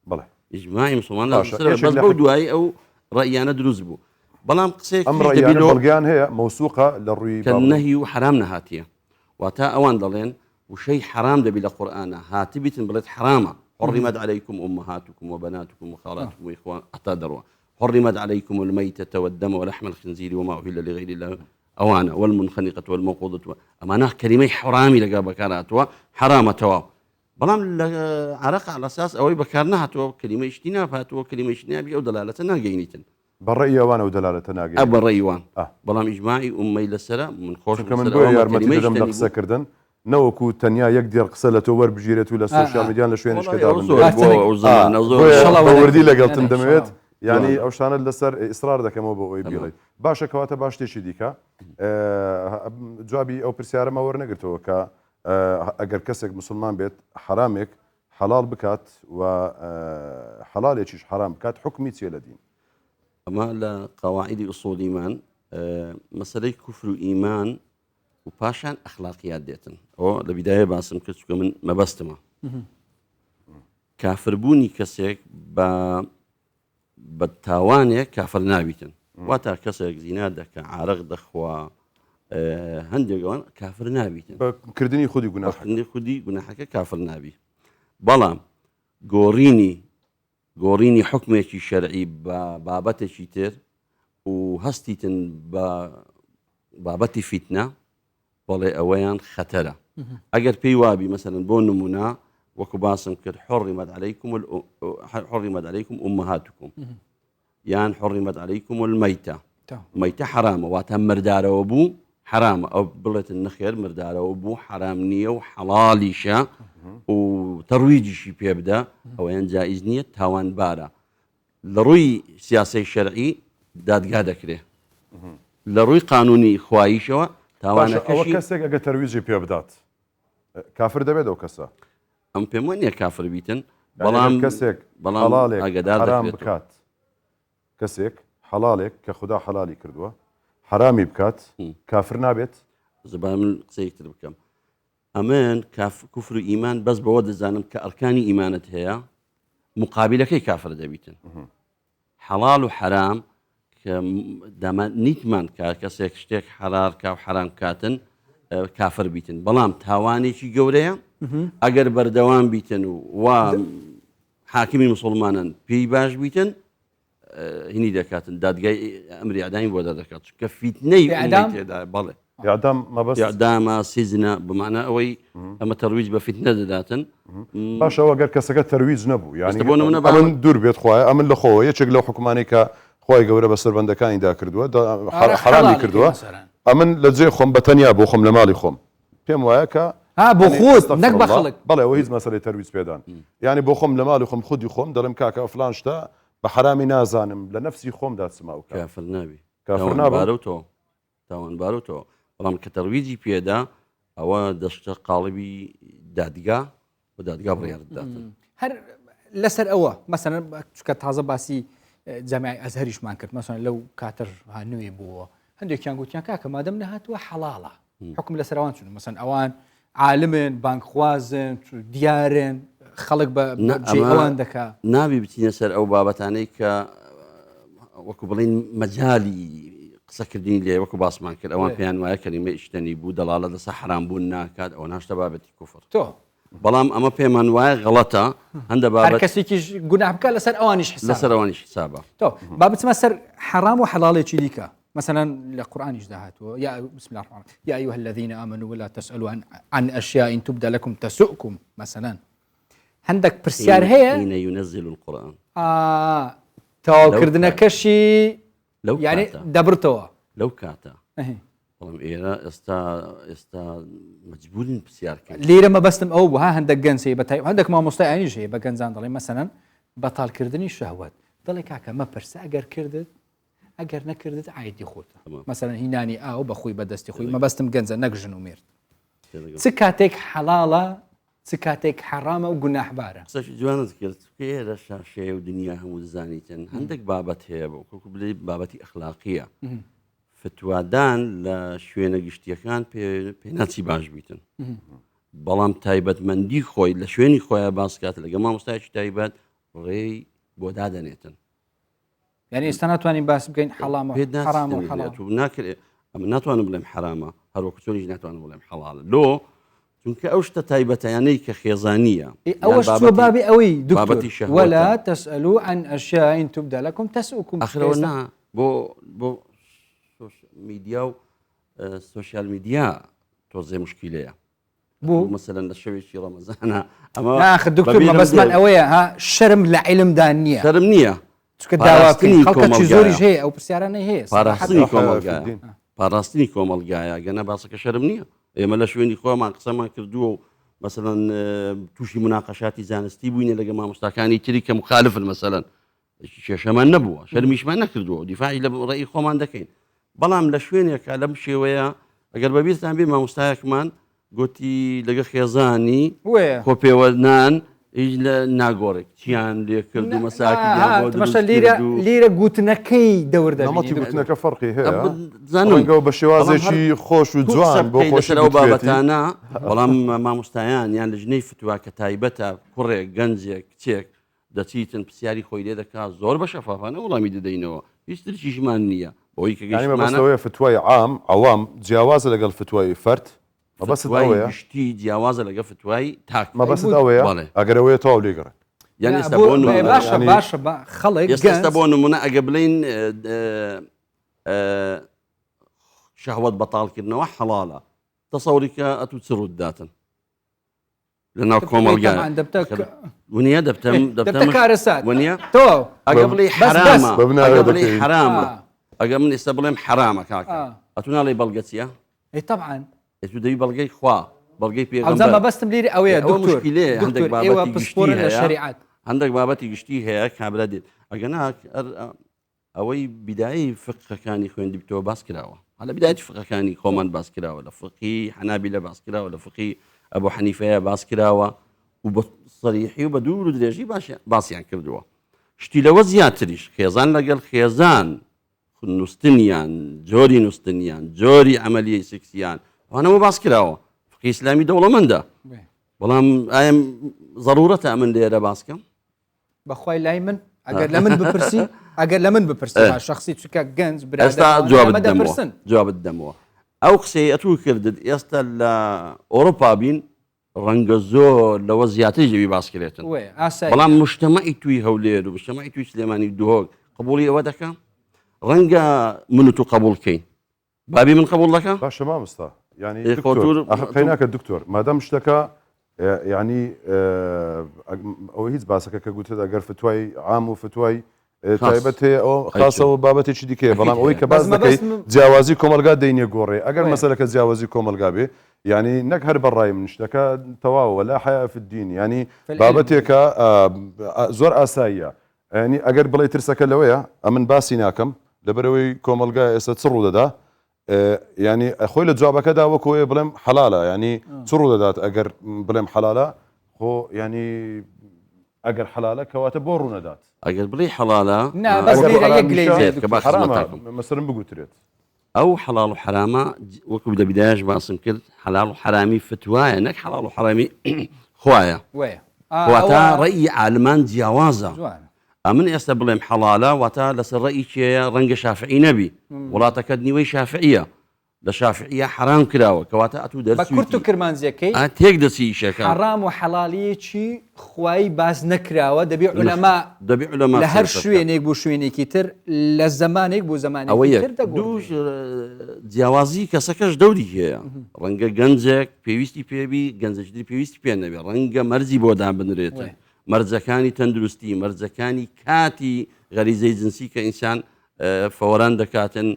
بله إجماعي مسلمان لسر بس بودواي أو رأينا دروز بو بلام قسيك أم رأينا بلغيان هي موثوقة للرؤي كالنهي حرام نهاتيه واتا أوان دلين وشيء حرام دبي للقرآن هاتبت بلد حرامة حرمت عليكم أمهاتكم وبناتكم وخالاتكم وإخوان أتادروا حرمت عليكم الميتة والدم ولحم الخنزير وما أهل لغير الله أوانا والمنخنقة والموقوضة أمانة كلمة حرامي لقى بكاراتوا حرامة توا بلام عرق على أساس أوي بكارناها توا كلمة اجتناب هاتوا كلمة اجتناب أو دلالة ناقينيتن بالرأي وانا ودلالة ناقي أبا الرأيوان بلام إجماعي أمي للسرة من خوش كمان بوي يارمتي دم لقصة كردن نوكو تنيا يقدر قصة تور بجيرته للسوشيال ميديا لشوين إيش كتاب وردي لقلت دميت يعني أو شان لسر إصرار ذاك مو بوي بيلي باشا كواتا باش تشي ديكا جوابي أو برسيارة ما ورنا قلتوا كا أجر كسك مسلمان بيت حرامك حلال بكات وحلال يشيش حرام بكات حكمي تيلدين أما لقواعد أصول إيمان مسألة كفر إيمان وباشان أخلاقيات ديتن أو لبداية باسم كتشكو من مبستمة كافر بوني كسيك بالتاوانية كافر نابيتن واتا كسيك زينادة كعرق دخوا هندي قوان كافر نابيتن كردني خدي قناحك كردني خدي قناحك كافر نابي بلام قوريني حكمێکی شەرعی بابەتێکی تر و هەستیتن بابەتی فیتنە بەڵێ ئەوەیان خەتەرە ئەگەر پێی وابی مەسەلەن بۆ نمونە وەکو باسم کرد حرمت عليكم أمهاتكم یان حرمت عليكم الميتة ميتة حرامە واتە مردارەوە بوو حرامە ئەو بڵێت نەخێر مردارەوە بوو حرام نییە و حەڵالیشە و تەڕویجیشی پێ بدە ئەوەیان جائز نییە تاوانبارە لە ڕووی سیاسەی شەرعی دادگا دەکرێت لە ڕووی قانونی خواییشەوە تاوانەکەشی کەسێک ئەگە تەرویجی پێ بدات کافر دەبێت ئەو کەسە ئەم پێم وانە کافر بیتن بەڵام کەسێک ئاگادار حرام بکات کەسێک حەڵالێک کە خوددا حەڵالی کردووە حرامی بکات کافر نابێت زبان من قسەیەکتر بکەم ئەمن کوفر و ئیمان بەس بەوە دەزانم کە ئەرکانی ئیمانت هەیە مقابلەکەی کافر دەبیتن حەڵال و حرام کە نیتمان کە کەسێک شتێک حەلال کا و حرام کاتن کافر بیتن بەڵام تاوانێکی گەورەیە ئەگەر بەردەوام بیتن و حاکمی مسلمانن پێی باش بیتن هینی دەکاتن دادگای ئەمری ئەدامی بۆ دەدەکات کە فیتنەی تێدا بەڵێ یادام مەبەست یادامە سیزنە بمانە ئەوەی ئەمە تەرویج بە فیتنە دەداتن باشەوە گەر کەسەکە تەرویج نەبوو یعنی ئەمن دوور بێت خوایە ئەمن لە خۆوە یەکێک لەو حکومانی کە خۆی گەورە بە سەربەندەکانیدا کردووە حرامی کردووە ئەمن لە جێ خۆم بە تەنیا بۆ خۆم لە ماڵی خۆم پێم وایە کە بۆ خۆت نەک بە خەڵک بەڵێ ئەوە هیچ مەسەلەی تەرویز پێدان یعنی بۆ خۆم لە ماڵی خۆم خودی خۆم دەڵم کاکە فلان شتە بە حرامی نازانم لە نەفسی خۆمدا چما و کافر نابی کافر نابم تاوانبارەوتەوە تاوانبارەوتەوە بەڵام کە تەرویجی پێدا ئەوە دەشتە قاڵبی دادگا و دادگا بڕیاردداتن هەر لەسەر ئەوە مەسەن چکە تازە باسی جەمعی ئەزهریشمان کرد مەسەن لەو کاتر هانوێ بووە هەندێکیان گوتیان کاکە مادەم نەهاتووە حەڵاڵە حکم لەسەرەوان چون مەسەن ئەوان عالمن بانکخوازن دیارن خەڵک بە ئەوان دەکا نابی بچینە سەر ئەو بابەتانەی کە وەکو بڵین مەجای قسەکردنی لێ وەکو باسمان کرد ئەوان پێیان وایە کەریمە ئیشتنی بوو دەڵالە لەسەر حرام بوون ناکات ئەو ناشتە بابەتی کوفر تۆ بەڵام ئەمە پێمان وایە غەڵەتە هەندە بابەت کەسێکی گوناه بکە لەسەر ئەوانیش لەسەر ئەوانیش حسابە تۆ با بچمە سەر حرام و حەڵاڵێکی دیکە مثلا لقرآن هاتووە يا بسم الله الرحمن الرحيم يا أيها الذين آمنوا ولا تسألوا عن أشياء تبدى لكم تسؤكم مثلا عندك برسيار هي حين ينزل القرآن تاوكردنا كشي لو يعني كاتا. دبرتوا لو كاتا بەڵام ئێرە ئێستا مجبورین پرسیارکەین لێرە مەبەستم ئەو بوو ها هەندێک گەنجی بەتای هەندێک مامۆستای ئاینیش هەیە بە گەنجان دەڵێ مەسەنەن بەتاڵکردنی شەهوەت دەڵێ کاکە مەپرسە ئەگەر کردت ئەگەر نەکردت ئایدی خۆتە مەسەنەن هینانی ئاو بەخۆی بەدەستی خۆی مەبەستم گەنجە نەکژن و مێرد چ کاتێک حەڵاڵە چ کاتێک حەرامە و گوناحبارە قسەشی جوانت کرد ئێرە شاشەیە و دنیا هەموو دەزانیتن هەندێک بابەت هەیە بۆ کۆکو بڵێ بابەتی ئەخلاقیە فتوادان لە شوێنە گشتیەکان پێ ناچی باش بیتن بەڵام تایبەتمەندی خۆی لە شوێنی خۆیان باسکات لەگە مامۆستایکی تایبەت ڕێی بۆ دادەنێتن یعنی ئێستا ناتوانین باس بگەین حەڵامە حرام و حەڵال ناکرێت ئەمە ناتوانم بڵێم حرامە هەروەکو چۆنیش ناتوانم بڵێم حەڵالە لۆ چونکە ئەو شتە تایبەتیانەی کە خێزانیە ئەوەش تۆ بابی ئەوەی بابەتی دکتۆر ولا تسألوا عن أشياء تبدى لكم تسؤكم ئەخرەوە نا بۆ میدیا و سوۆسیال میدیا تۆزێ مشکیلەیە بوو مەسەلەن لە شەوێکی ڕەمەزانە ئەمە ناخ دکتۆر مەبەستمان ئەوەیە ها شەرم لە عیلمدا نییە شەرم نییە چکە داواکەی خەڵکەی زۆریش هەیە ئەو پرسیارانەی هەیە پاراستنی کۆمەلگایە پاراستنی کۆمەلگایە گەنە باسەکە شەرم نییە ئێمە لە شوێنی خۆمان قسەمان کردووە و مەسەلەن تووشی مناقەشاتی زانستی بووینە لەگە مامۆستاکانی تری کە مخالفن مەسەلەن کێشەمان نەبووە شەرمیشمان نەکردووە دیفاعی لە ڕێی خۆمان دەکەین بەڵام لە شوێنێکە لەم شێوەیە ئەگەر بەبیستان بێ مامۆستایەکمان گوتی لەگە خێزانی خۆپێوە نان لە ناگۆڕێک چیان لێ کرد و مەساکی لیرە گوتنەکەی دەوردەمەتی گوتنەکە فەرقی هەیە زانگە بە شێوازێکی خۆش و جوان بۆ خۆشەوە بابەتانە بەڵام مامۆستایان یان لە ژنەی فتووا کە تایبەتە کوڕێک گەنجێک کچێک دەچیتن پرسیاری خۆی لێ دەکات زۆر بە شەفافانە وەڵامی دەدەینەوە هیچ ترکیشمان نییە بۆی کەمەوەی فتوای عام ئەوام جیاوازە لەگەڵ فتوای فرد مەبەست ئەوەیە گشتی جیاوازە لەگە فتوای تاک مەبەست ئەوەیە ئەگەر ئەوەیە تەواو لێگەڕێت یعنی باشە خەڵک ئێستا بۆ نمونە ئەگە بڵین شەهوەت بەتاڵکردنەوە حەڵالە تەسەوریکە ئەتوو چڕوت داتن لەناو کۆمەڵگان ونیە دەبتە کارەسات ونیە تۆ ئەگە بڵێ حرامە ئەگە من ئێستا بڵێم حرامە کاکە ئەتو ناڵێ بەڵگە چیە؟ طبعا ئێتو دەوی بەڵگەی خوا بەڵگەی پێغەمبەر مەبەستم لێرە ئەوەیە مشکلێ هەندێک بابەتی گشتی هەیە شریعەت هەندێک بابەتی گشتی هەیە کابرا دێت ئەگە ناک ئەوەی بیدایی فقەکانی خوێندی بتەوە باس کراوە هەڵە بیدایەتی فقەکانی خۆمان باس کراوە لە فقی حەنابیلە باس کراوە لە فقی ئەبوو حەنیفەیە باس کراوە و بە سەریحی و بە دوور و درێژی باسییان کردووە شتی لەوە زیاتریش خێزان لەگەڵ خێزان نووسنیان جۆری نووسنیان جۆری ئەمەلیە سکسیان وانەوە باس کراوە فقی ئیسلامی دەوڵەمەندە بەڵام ئایا ضرورەتە ئەمن لێرە باسکەم بەخوای لای من ئەگەر لە من بپرسی ئەگەر لە من بپرسی شخصی چکە گەنج ئێستا جوابت دەمەوە ئەو قسەی ئەتوو کردت ئێستا لە ئەوروپا بین ڕەنگە زۆر لەوە زیاتری جەوی باسکرێتن بەڵام مشتەمەی توی هەولێر و مشتەمەی توی سلێمانی دوهۆک قبولی ئەوە دەکەم ڕەنگە من و تو قبولکەین بابی من قبول دەکەم باشە مامۆستا ینی قەیناکە دکتۆر مادام شتەکە ینی ئەوە هیچ باسەکە کە گوتت ئەگەر فتوای عام و فتوای تایبەت هەیە ئەو خاصەوە بابەتێکی دیکەیە بەڵام ئەوەی کە باز دەکەیت جیاوازی کۆمەلگا دەینێ گۆڕێ ئەگەر مەسەلەکە جیاوازی کۆمەلگا بێ يعني انك هرب الراي من شتك تواو ولا حياء في الدين يعني فالعلم. بابتك زور اسايا يعني اگر بلي ترسك لويا امن باسي ناكم لبروي كوملغا استصروا دا يعني اخوي لجوابك دا وكو بلم حلاله يعني تصروا دات اگر بلم حلاله خو يعني اگر حلاله كواتب بورنا دات اگر بلي حلاله نا بس أجر ليرة حرام يقلي مشان زي كبا حرام خدمتكم. مثلا بقول تريد او حلال وحرامه وكو بدا بدايش باسم كل حلال وحرامي فتوايا انك حلال وحرامي خوايا ويا واتا رأي عالمان جیاوازە جوان من ئێستا بڵێم حەڵالە واتە لەسەر ڕێی کێیە ڕەنگە شافعی نەبی وڵاتەکەت نیوەی شافعیە لە شافعیە حرام کراوە کەواتە ئەتوو بە کورت و دەرسویتی کرمانزیەکەی تێک دەچی شەکە حرام و حەڵالیەکی خوای باز نەکراوە دەبێ عولەما دەبێ لەمە لە هەر شوێنێک بۆ شوێنێکی تر لە زمانێک بۆ ئەوە زمانێکی تر یەک دەگوت دووش جیاوازی کەسەکەش دەوری هەیە ڕەنگە گەنجێک پێویستی پێبی گەنجەشتری پێویستی پێ نەبێ ڕەنگە مەرجی بۆ دان بنرێتن مەرجەکانی تەندروستی مەرجەکانی کاتی غەریزەی جنسی کە ئینسان فەوەران دەکاتن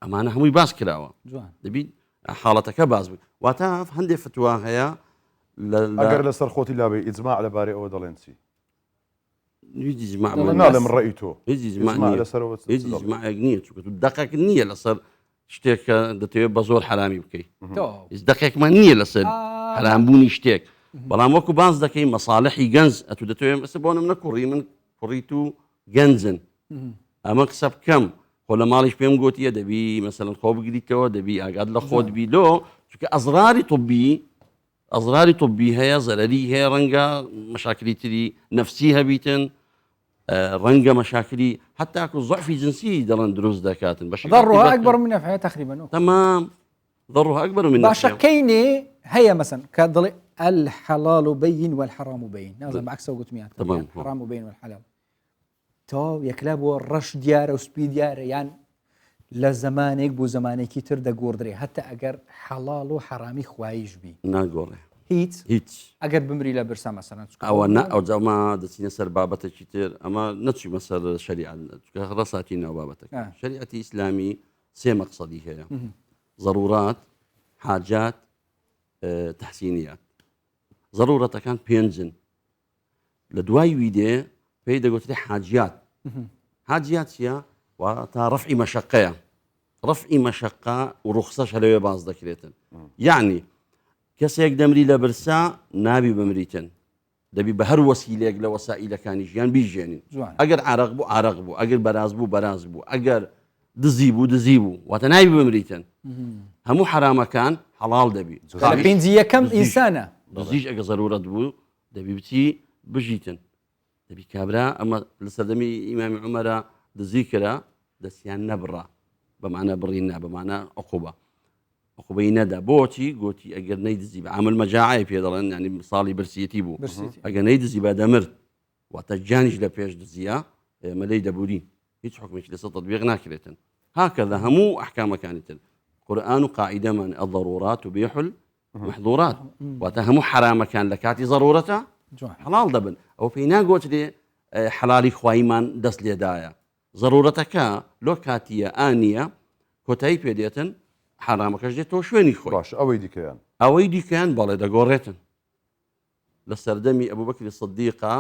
ئەمانە هەمووی باس کراوە جوان دەبیت حاڵەتەکە باز بوو واتە هەندێک فتووا هەیە اگر لسر خوتي لابي اجماع على باري او دلنسي هیچ جماع نعلم من رايي تو هیچ اجماع جماع على سر هیچ جماعێک نییە چونکە دقێک نییە لەسەر شتێکە دەتەوێت بە زۆر حرامی بکەیت هیچ دقێکمان نییە لەسەر حرامبوونی شتێک بەڵام وەکو باز دەکەی مەساڵحی گەنج ئەتو دەتەوێت ئەسە بۆ نم نەکوڕی من کوڕیت و گەنجن ئەمە قسە بکەم خۆ لە ماڵیش پێم گوتیە دەبی مەسەلەن خۆ بگریتەوە دەبی ئاگات لە خۆت بی لۆ چونکە ئەزراری طبی هەیە زەرەری هەیە ڕەنگە مەشاکلی تری نەفسی هەبیتن ڕەنگە مەشاکلی حتاکو ضعفی جنسی دەڵێن دروست دەکاتن ضرها أكبر من نفعها تقريبا تمام ضرها أكبر من باشا نفعها كيني هي مثلا كضل الحلال بين والحرام بين نازل بعكس قلت ميات تمام. الحرام بين والحلال تو يكلاب والرش دياره وسبي دياره يعني لا زمانك بو زمانك تر دا قوردري حتى اگر حلال وحرامي خوايش بي ناگۆڕێ هيت هیچ اگر بمري لا برسا مثلا ئەوە ئەو جاما دەچینە سەر بابەتێکی تر ئەمە نەچوومە سەر شریعەت ڕەساتی ناو بابەتەکە شریعەتی ئیسلامی سێ مەقسەدی هەیە ضرورات حاجات تحسینیات ضرورەتەکان پێنجن لە دوای ویدێ پێی دەگوترێ حاجیات حاجیات چیە تا ڕەفعی مەشەقەیە ڕەفعی مەشەقە و ڕوخسەش هەلەوێ باز دەکرێتن یعنی کەسێک دەمری لە برسا نابی بمریتن دەبی بە هەر وەسیلێک لە وەسائیلەکانی ژیان بیژێنین ئەگەر عرق بوو عرق بوو ئەگەر بەراز بوو بەراز بوو ئەگەر دزی بوو واتە نابی بمریتن هەموو حرامەکان حەڵاڵ دەبی بنزيكم إنسانة دزیش ئەگە ضرورەت بوو دەبی بچی بژیتن دەبی کابرا ئەمە لە سەردەمی ئیمامی عومەرە دزی کرا دەستیان نەبڕا بەمانە بڕینا بەمانە عقوبەی نەدا بۆچی گوتی ئەگەر نەیدزی بە عامل مەجاعی پێ دەڵێن ینی ساڵی برسیەتی بوو ئەگەر نەیدزی بە دەمرد واتە جانیش لە پێش دزیە ئێمە لەی دەبوورین هیچ حکمێکی لەسەر تەطبیق ناکرێتن هاکەذا هەموو ئەحکامەکانی تر قورئان و قاعیدەمان الضرورات تبيح المحظورات واتە هەموو حرامەکان لە کاتی ضرورەتە حەڵاڵ دەبن ئەو پێی ناگوترێ حەلالی خوایمان دەست لێدایە ضرورەتەکە لۆ کاتیە ئانیە کۆتایی پێدێتن حرامەکەش دێتەوە شوێنی خۆی باش ئەوەی دیکەیان ئەوەی دیکەیان بەڵێ دەگۆڕێتن لە سەردەمی ئەبوو بەکری سەدیقا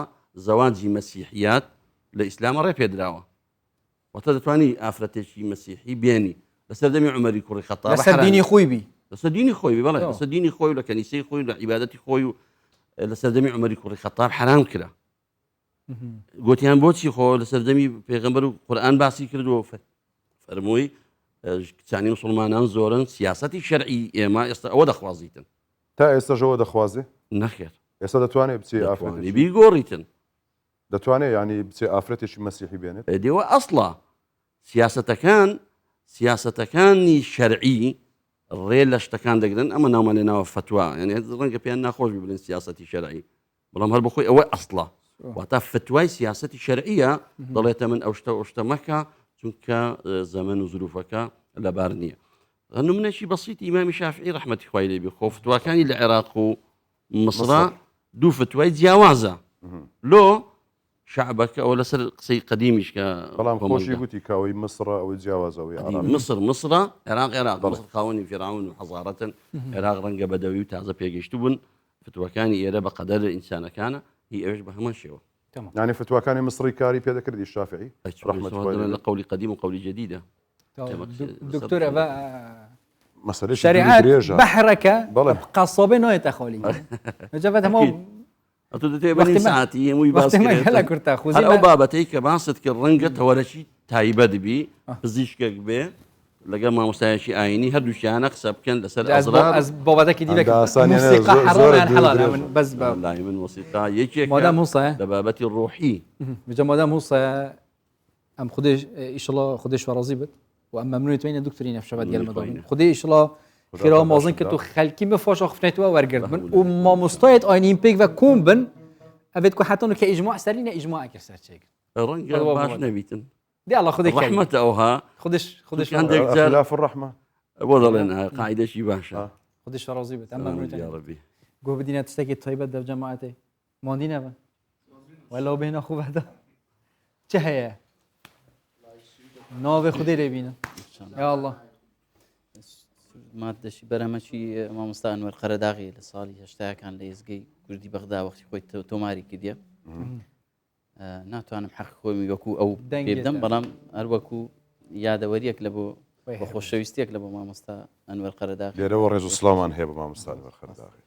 زەواجی مەسیحیات لە ئیسلامە ڕێ پێدراوە واتە دەتوانی ئافرەتێکی مەسیحی بێنی لە سەردەمی عومەری کوڕی خەتاب لەسەر دینی خۆی بی لەسەر دینی خۆی بەڵێ لەسەر دینی خۆی و لە کەنیسەی خۆی لە عیبادەتی خۆی و لە سەردەمی عومەری کوڕی خەتاب حرام کرا گوتیان بۆچی خۆ لە سەردەمی پێغەمبەر و قورئان باسی کردووە فەرمووی کچانی مسلمانان زۆرن سیاسەتی شەرعی ئێمە ئێستا ئەوە دەخوازیتن تا ئێستاژەوە دەخوازێ نەخێر ئێستا دەتوانێت بچێ ئافرەتی بیگۆڕیتن دەتوانێت ینی بچێ ئافرەتێکی مەسیحی بێنێت دێوە ئەسڵا سیاسەتەکانی شەرعی ڕێ لە شتەکان دەگرن ئەمە ناومە لێناوە فتووا یعنی ڕەنگە پێیان ناخۆش ببن سیاسەتی شەرعی بەڵام هەر بخۆی ئەوە ئەسڵا واتە فتوای سیاسەتی شەرعیە دەڵێتە من ئەو شتە مەکە چونکە زەمن و زروفەکە لەبار نییە نمونەشی بەسیط ئیمامی شافعی ڕەحمەتی خوای لێبی خۆ فتواکانی لە عێراق و مەسڕ دوو فتوای جیاوازە لۆ شعبك أو لسر قصي قديمش بەڵام خۆشی گوتی کاوەی مصر ئەوەی جیاوازەوەی عراق مصر عراق مصر خاوني فرعون وحضارة عراق رنگ بدوي وتازە پێگەشتو بوون فتوەکانی ئێرە بەقەدەر ئینسانەکانە هی ئەوش بە هەمان شێوە يعني فتواکانی مصری کاری پێدەکردی الشافعي رحمة قولي قديم وقولي جديدة دكتور مسألة شريعات درێژە بحركة بەڵێ قصابين نويت أخولي جابت همو أتو دتي ساعتي موي باس ما هلا كرتا هل خوزي أو بابتي كباست كالرنجة ولا شيء تايبة دبي بزيشك بيه لقى ما مستعشي عيني هردوشانا قسب كان لسر أزرار از بابتك دي لك أصلاً يعني موسيقى حرام زور عن حلال دريجة. من بس باب والله من موسيقى يجيك مادام موسى دبابتي الروحي بجا مادام موسى ام خديش ان شاء الله خديش ورازيبت واما ممنوع توين دكتورين في شباب ديال المدام خدي ان شاء الله خير مازن كتو خلكي مفاش خفنيتوا ورقرد من وما مستويت اولمبيك وكون بن ابيتكو حتى انه كاجماع سرينا اجماع كسر شيء الرنجة باش نبيتن دي الله خدي رحمة أوها خديش عندك خلاف الرحمة وضلنا قاعدة شي باشا خديش ورازيبت اما ممنوع يا ربي قو بدينا تستكي طيبة دف جماعتي ماندينا با ولا بهنا خوب هذا چه ناوي خدي لبينا يا الله مادەشی بەرەمەچی مامۆستا ئەنوەر قەرەداغی لە ساڵی هەشتا کان لە ئێزگەی کوردی بەغدا وەختی خۆی تۆماری کردیە ناتوانم حەق خۆمی وەکو ئەو پێ بدەم بەڵام هەر وەکو یادەوەریەک لە بۆ بە خۆشەویستێک لە بۆ مامۆستا ئەنوەر قەرەداغی لێرەوە ڕێز و سڵامان هەیە بە مامۆستا ئەنوەر قەرەداغی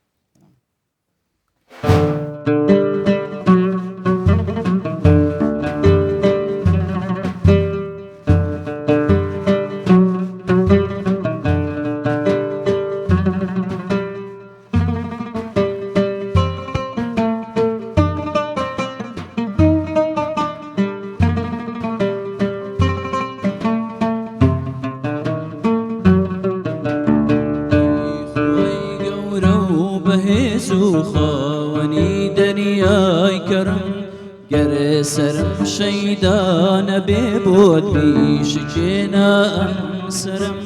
سرم شيدان ببود بيشكينا أمسرم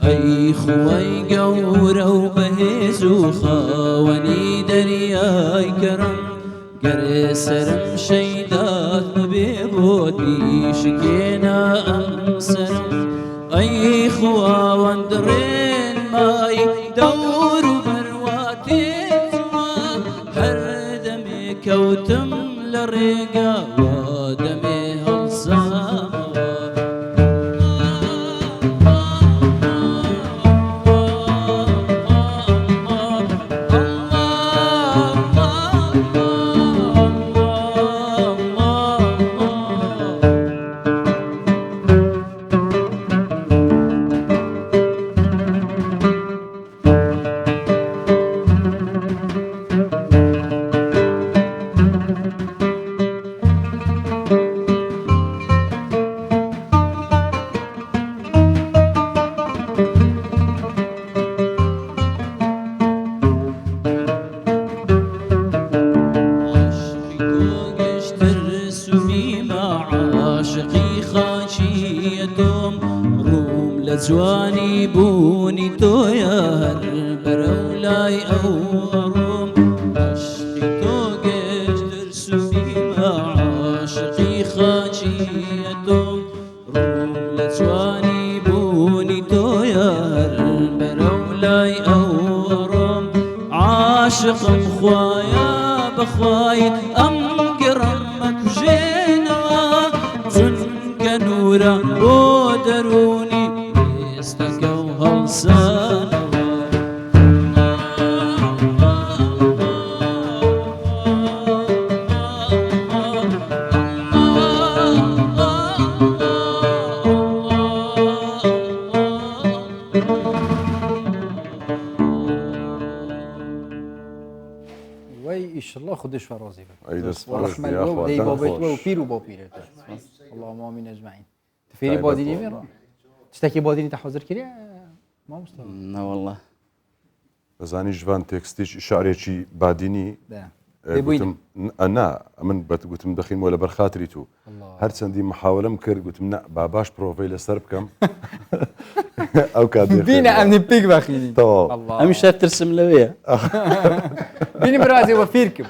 أي خوي قورو بهزو خاوني درياي كرم قر سرم شيدان ببود بيشكينا أمسرم أي خوا واندرين ماي دور برواتي زوا هردمي كوتم لرقا ودمي هالصام جواني بوني تو يا هالبرولاي أو أروم عشقي توقش درسوني مع عاشقي خاشيتهم روم لجواني بوني تو يا هالبرولاي أو أروم عاشق مخوايا بخواي أم قرمك جينا جنك نورا بودروني استقوا هالسان وي ان شاء الله خدش فرازي أي دست ورحمة يا الله أخوة ودي دم بابيت خوش. وبيرو بابيرو اللهم امين اجمعين تفيري طيب باديني أخوة. ميرا تشتكي باديني تحوزر كريا ما مستوى نەوەڵڵە دەزانی ژوان تێکستیش شعرێکی بادینی ده گوتم ئەنا من گوتم دەخینەوە لە بەرخاتری تو هەرچەندی محاولم کرد گوتم نە باباش پرۆڤەی لەسەر بکەم ئەو کات بينا امني بيك باخيني تەواو الله ئەمیشە ترسم لەوەیە بيني برازي وفيركم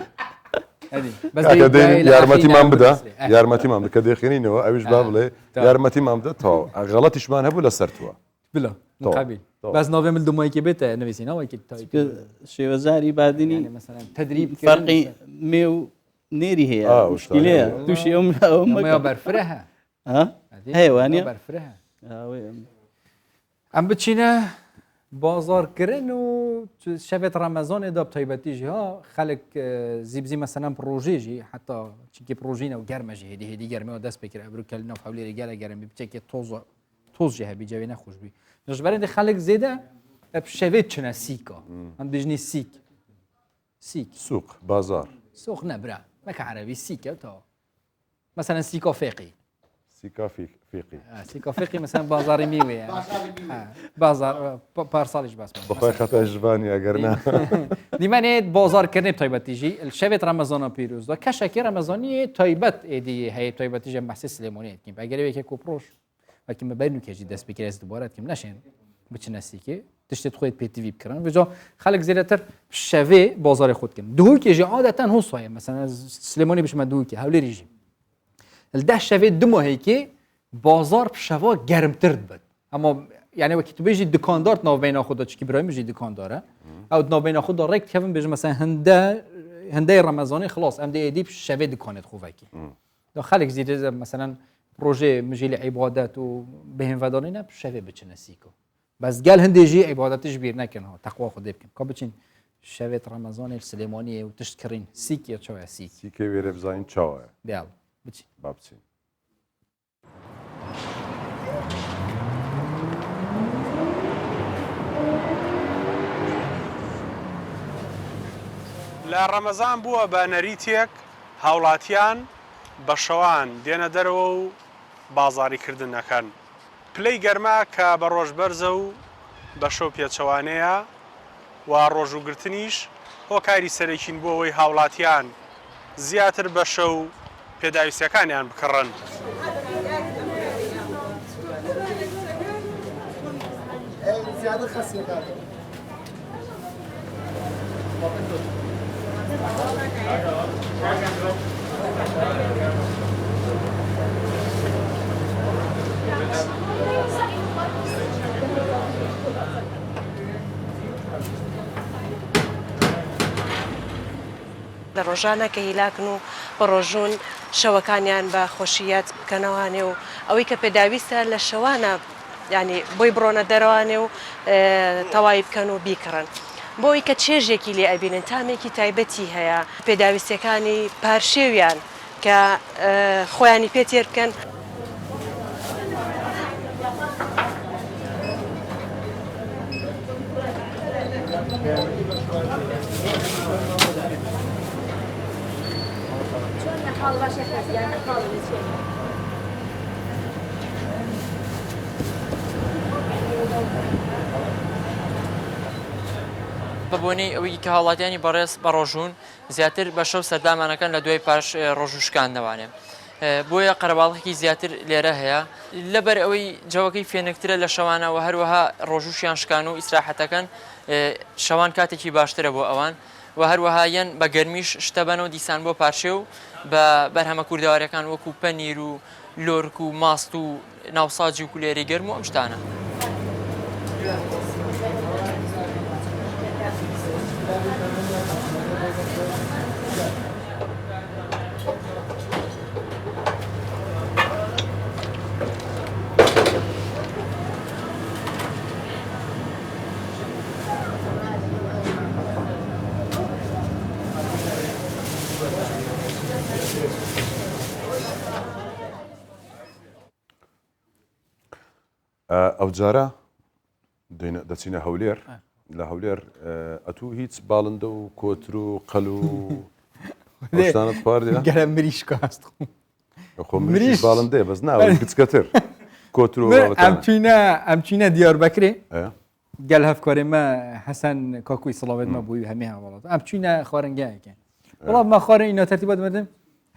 کاکە دەیرین یارمەتیمان بدە یارمەتیمان بکە دەخێنینەوە ئەویش با بڵێ یارمەتیمان بدە تەواو غەڵەتیشمان هەبوو لەسەر تووە بلا مقابل بس ناوێ من دومایکی بێتە نوویسینەوەیکی شێوەزاری بادنی مثلا تدریب فەرقی مێ و نێری هەیە مشکلەیە تووشی ئەو بەرفرەها هەیەوانە بەرفرەها ئەم بچینە بازارکردن و شەوێت ڕەمەزانێدا تایبەتیژی ها خەڵک زیبزی مەسەلەن پرۆژێژی حتا چیکی پرۆژینە و گەرمەژی هێدی گەرمەوە دەست پێکرد ئەبروکەل ناو هەولێری گەلە گەرمی بچێکی تۆزی هەبی جەوێ نەخۆشبی ژبەرێنی خەڵک زێدە شەوێت چنە سیکە ئەم بژنی سیک سوق بازار سوق نەبرا مەکە عەرەبی سیکە تەواو مەسەلەن سیکا فێقی سیکا فیقی سیکا فێقی مەسەلەن بازاری میوەیە بازار پارساڵیش باس بەخۆی خەتە ژبانی ئەگەرنا دیمانێت بازارکردنی تایبەتیژی شەوێت ڕەمەزانە پیرۆزدا کەشێکی ڕەمەزانی تایبەت ئێدی هەیە تایبەتیژە مەحسی سلێمونێتکیم ئەگەرەوێکی کۆپڕۆژ وەکیم بەبەر نوکێژی دەست بکرێت دوبارەتکیم نەشێن بچنە سیکێ تشتێت خۆیت پێتیوی بکردن بجا خەڵک زیاتر شەوێ بازاری خۆتکەن دووکێژی عادەتەن هوسایە مەسەلەن سلێمانی بشمە دووکێ هەولێریژی الده شەوێ دمۆهەیەکی بازار شەوا گەرمتر بێت ئەمە یعنی وەکی تو بێژی دکاندار ناوبەینا خۆدا چکی برایم بژی دکاندارە ئەو ناوبەینا خۆدا ڕێک کەون بێژ مەسەلەن هەندەی ڕەمەزانی خلاص ئەم دەیەدی شەوێ دکانێت خوڤەکی دا خەڵک زیاتر مەسەلەن پرۆژێ مژیلی عیبادەت و بەهێنڤەدانینە شەوێ بچنە سیکۆ بەس گەل هەندێژی عیبادەتیش بیر نەکەنەوە تەقوا خۆ دێ بکەن کا بچین شەوێت ڕەمەزانی سلێمانیە و تشت کڕین سیکیە چاوە سیکێ وێرە بزانین چاوەیە دیاڵ بچین با بچین لە ڕەمەزان بووە بە نەریتێک هاوڵاتیان بە شەوان دێنە دەرەوە و بازاریکردن نەکەن پلەی گەرما کە بە ڕۆژبەرزە و بە شەو پێچەوانەیە و ڕۆژوگرتنیش هۆکاری سەرەکین بۆ ئەوەی هاوڵاتیان زیاتر بە شەو پێداویستەکانیان بکڕن. لە ڕۆژانە کە هیلاکن و بەڕۆژوون شەوەکانیان بە خۆشیەت بکەنەوانێ و ئەوەی کە پێداویستە لە شەوانە ینی بۆی بڕۆنە دەرەوانێ و تەواوی بکەن و بیکڕن بۆی کە چێژێکی لێ ئەبینن تامێکی تایبەتی هەیە پێداویستەکانی پارشێویان کە خۆیانی پێتێر بکەن. بەبوونی ئەوەی کە هاوڵاتیانی بەڕێز بە ڕۆژوون زیاتر بە شەو سەردامانەکەن لە دوای پاش ڕۆژوشکاندنەوانێ بۆیە قەرەباڵێکی زیاتر لێرە هەیە لەبەر ئەوەی جەوەکەی فێنکترە لە شەوانەوە هەروەها ڕۆژوشیان شکان و ئیسراحەتەکەن شەوان کاتێکی باشترە بۆ ئەوان و هەروەها یەن بە گەرمیش شتەبەنەوە دیسان بۆ پارچێ و بە بەرهەمە کوردەوارەکان وەکو پەنیر و لۆرک و ماست و ناوساجی و کولێری گەرم و ئەم شتانە. ئەو جارە دەچینە هەولێر لە هەولێر ئەتوو هیچ باڵندە و کۆتر و قەل و شتانت خواردە گەرە مریشکە هەست خۆ مریش باڵندەیە بەس ناوە کچکەتر کۆتر و ئەم چینە دیاربەکرێ گەل هەفکارێمە حەسەن کاکوی سڵاوێتمە بووی هەمێ هەواڵات ئەم چینە خواردنگایەکە وڵات مە خوارە ئینە تەرتیبات مردم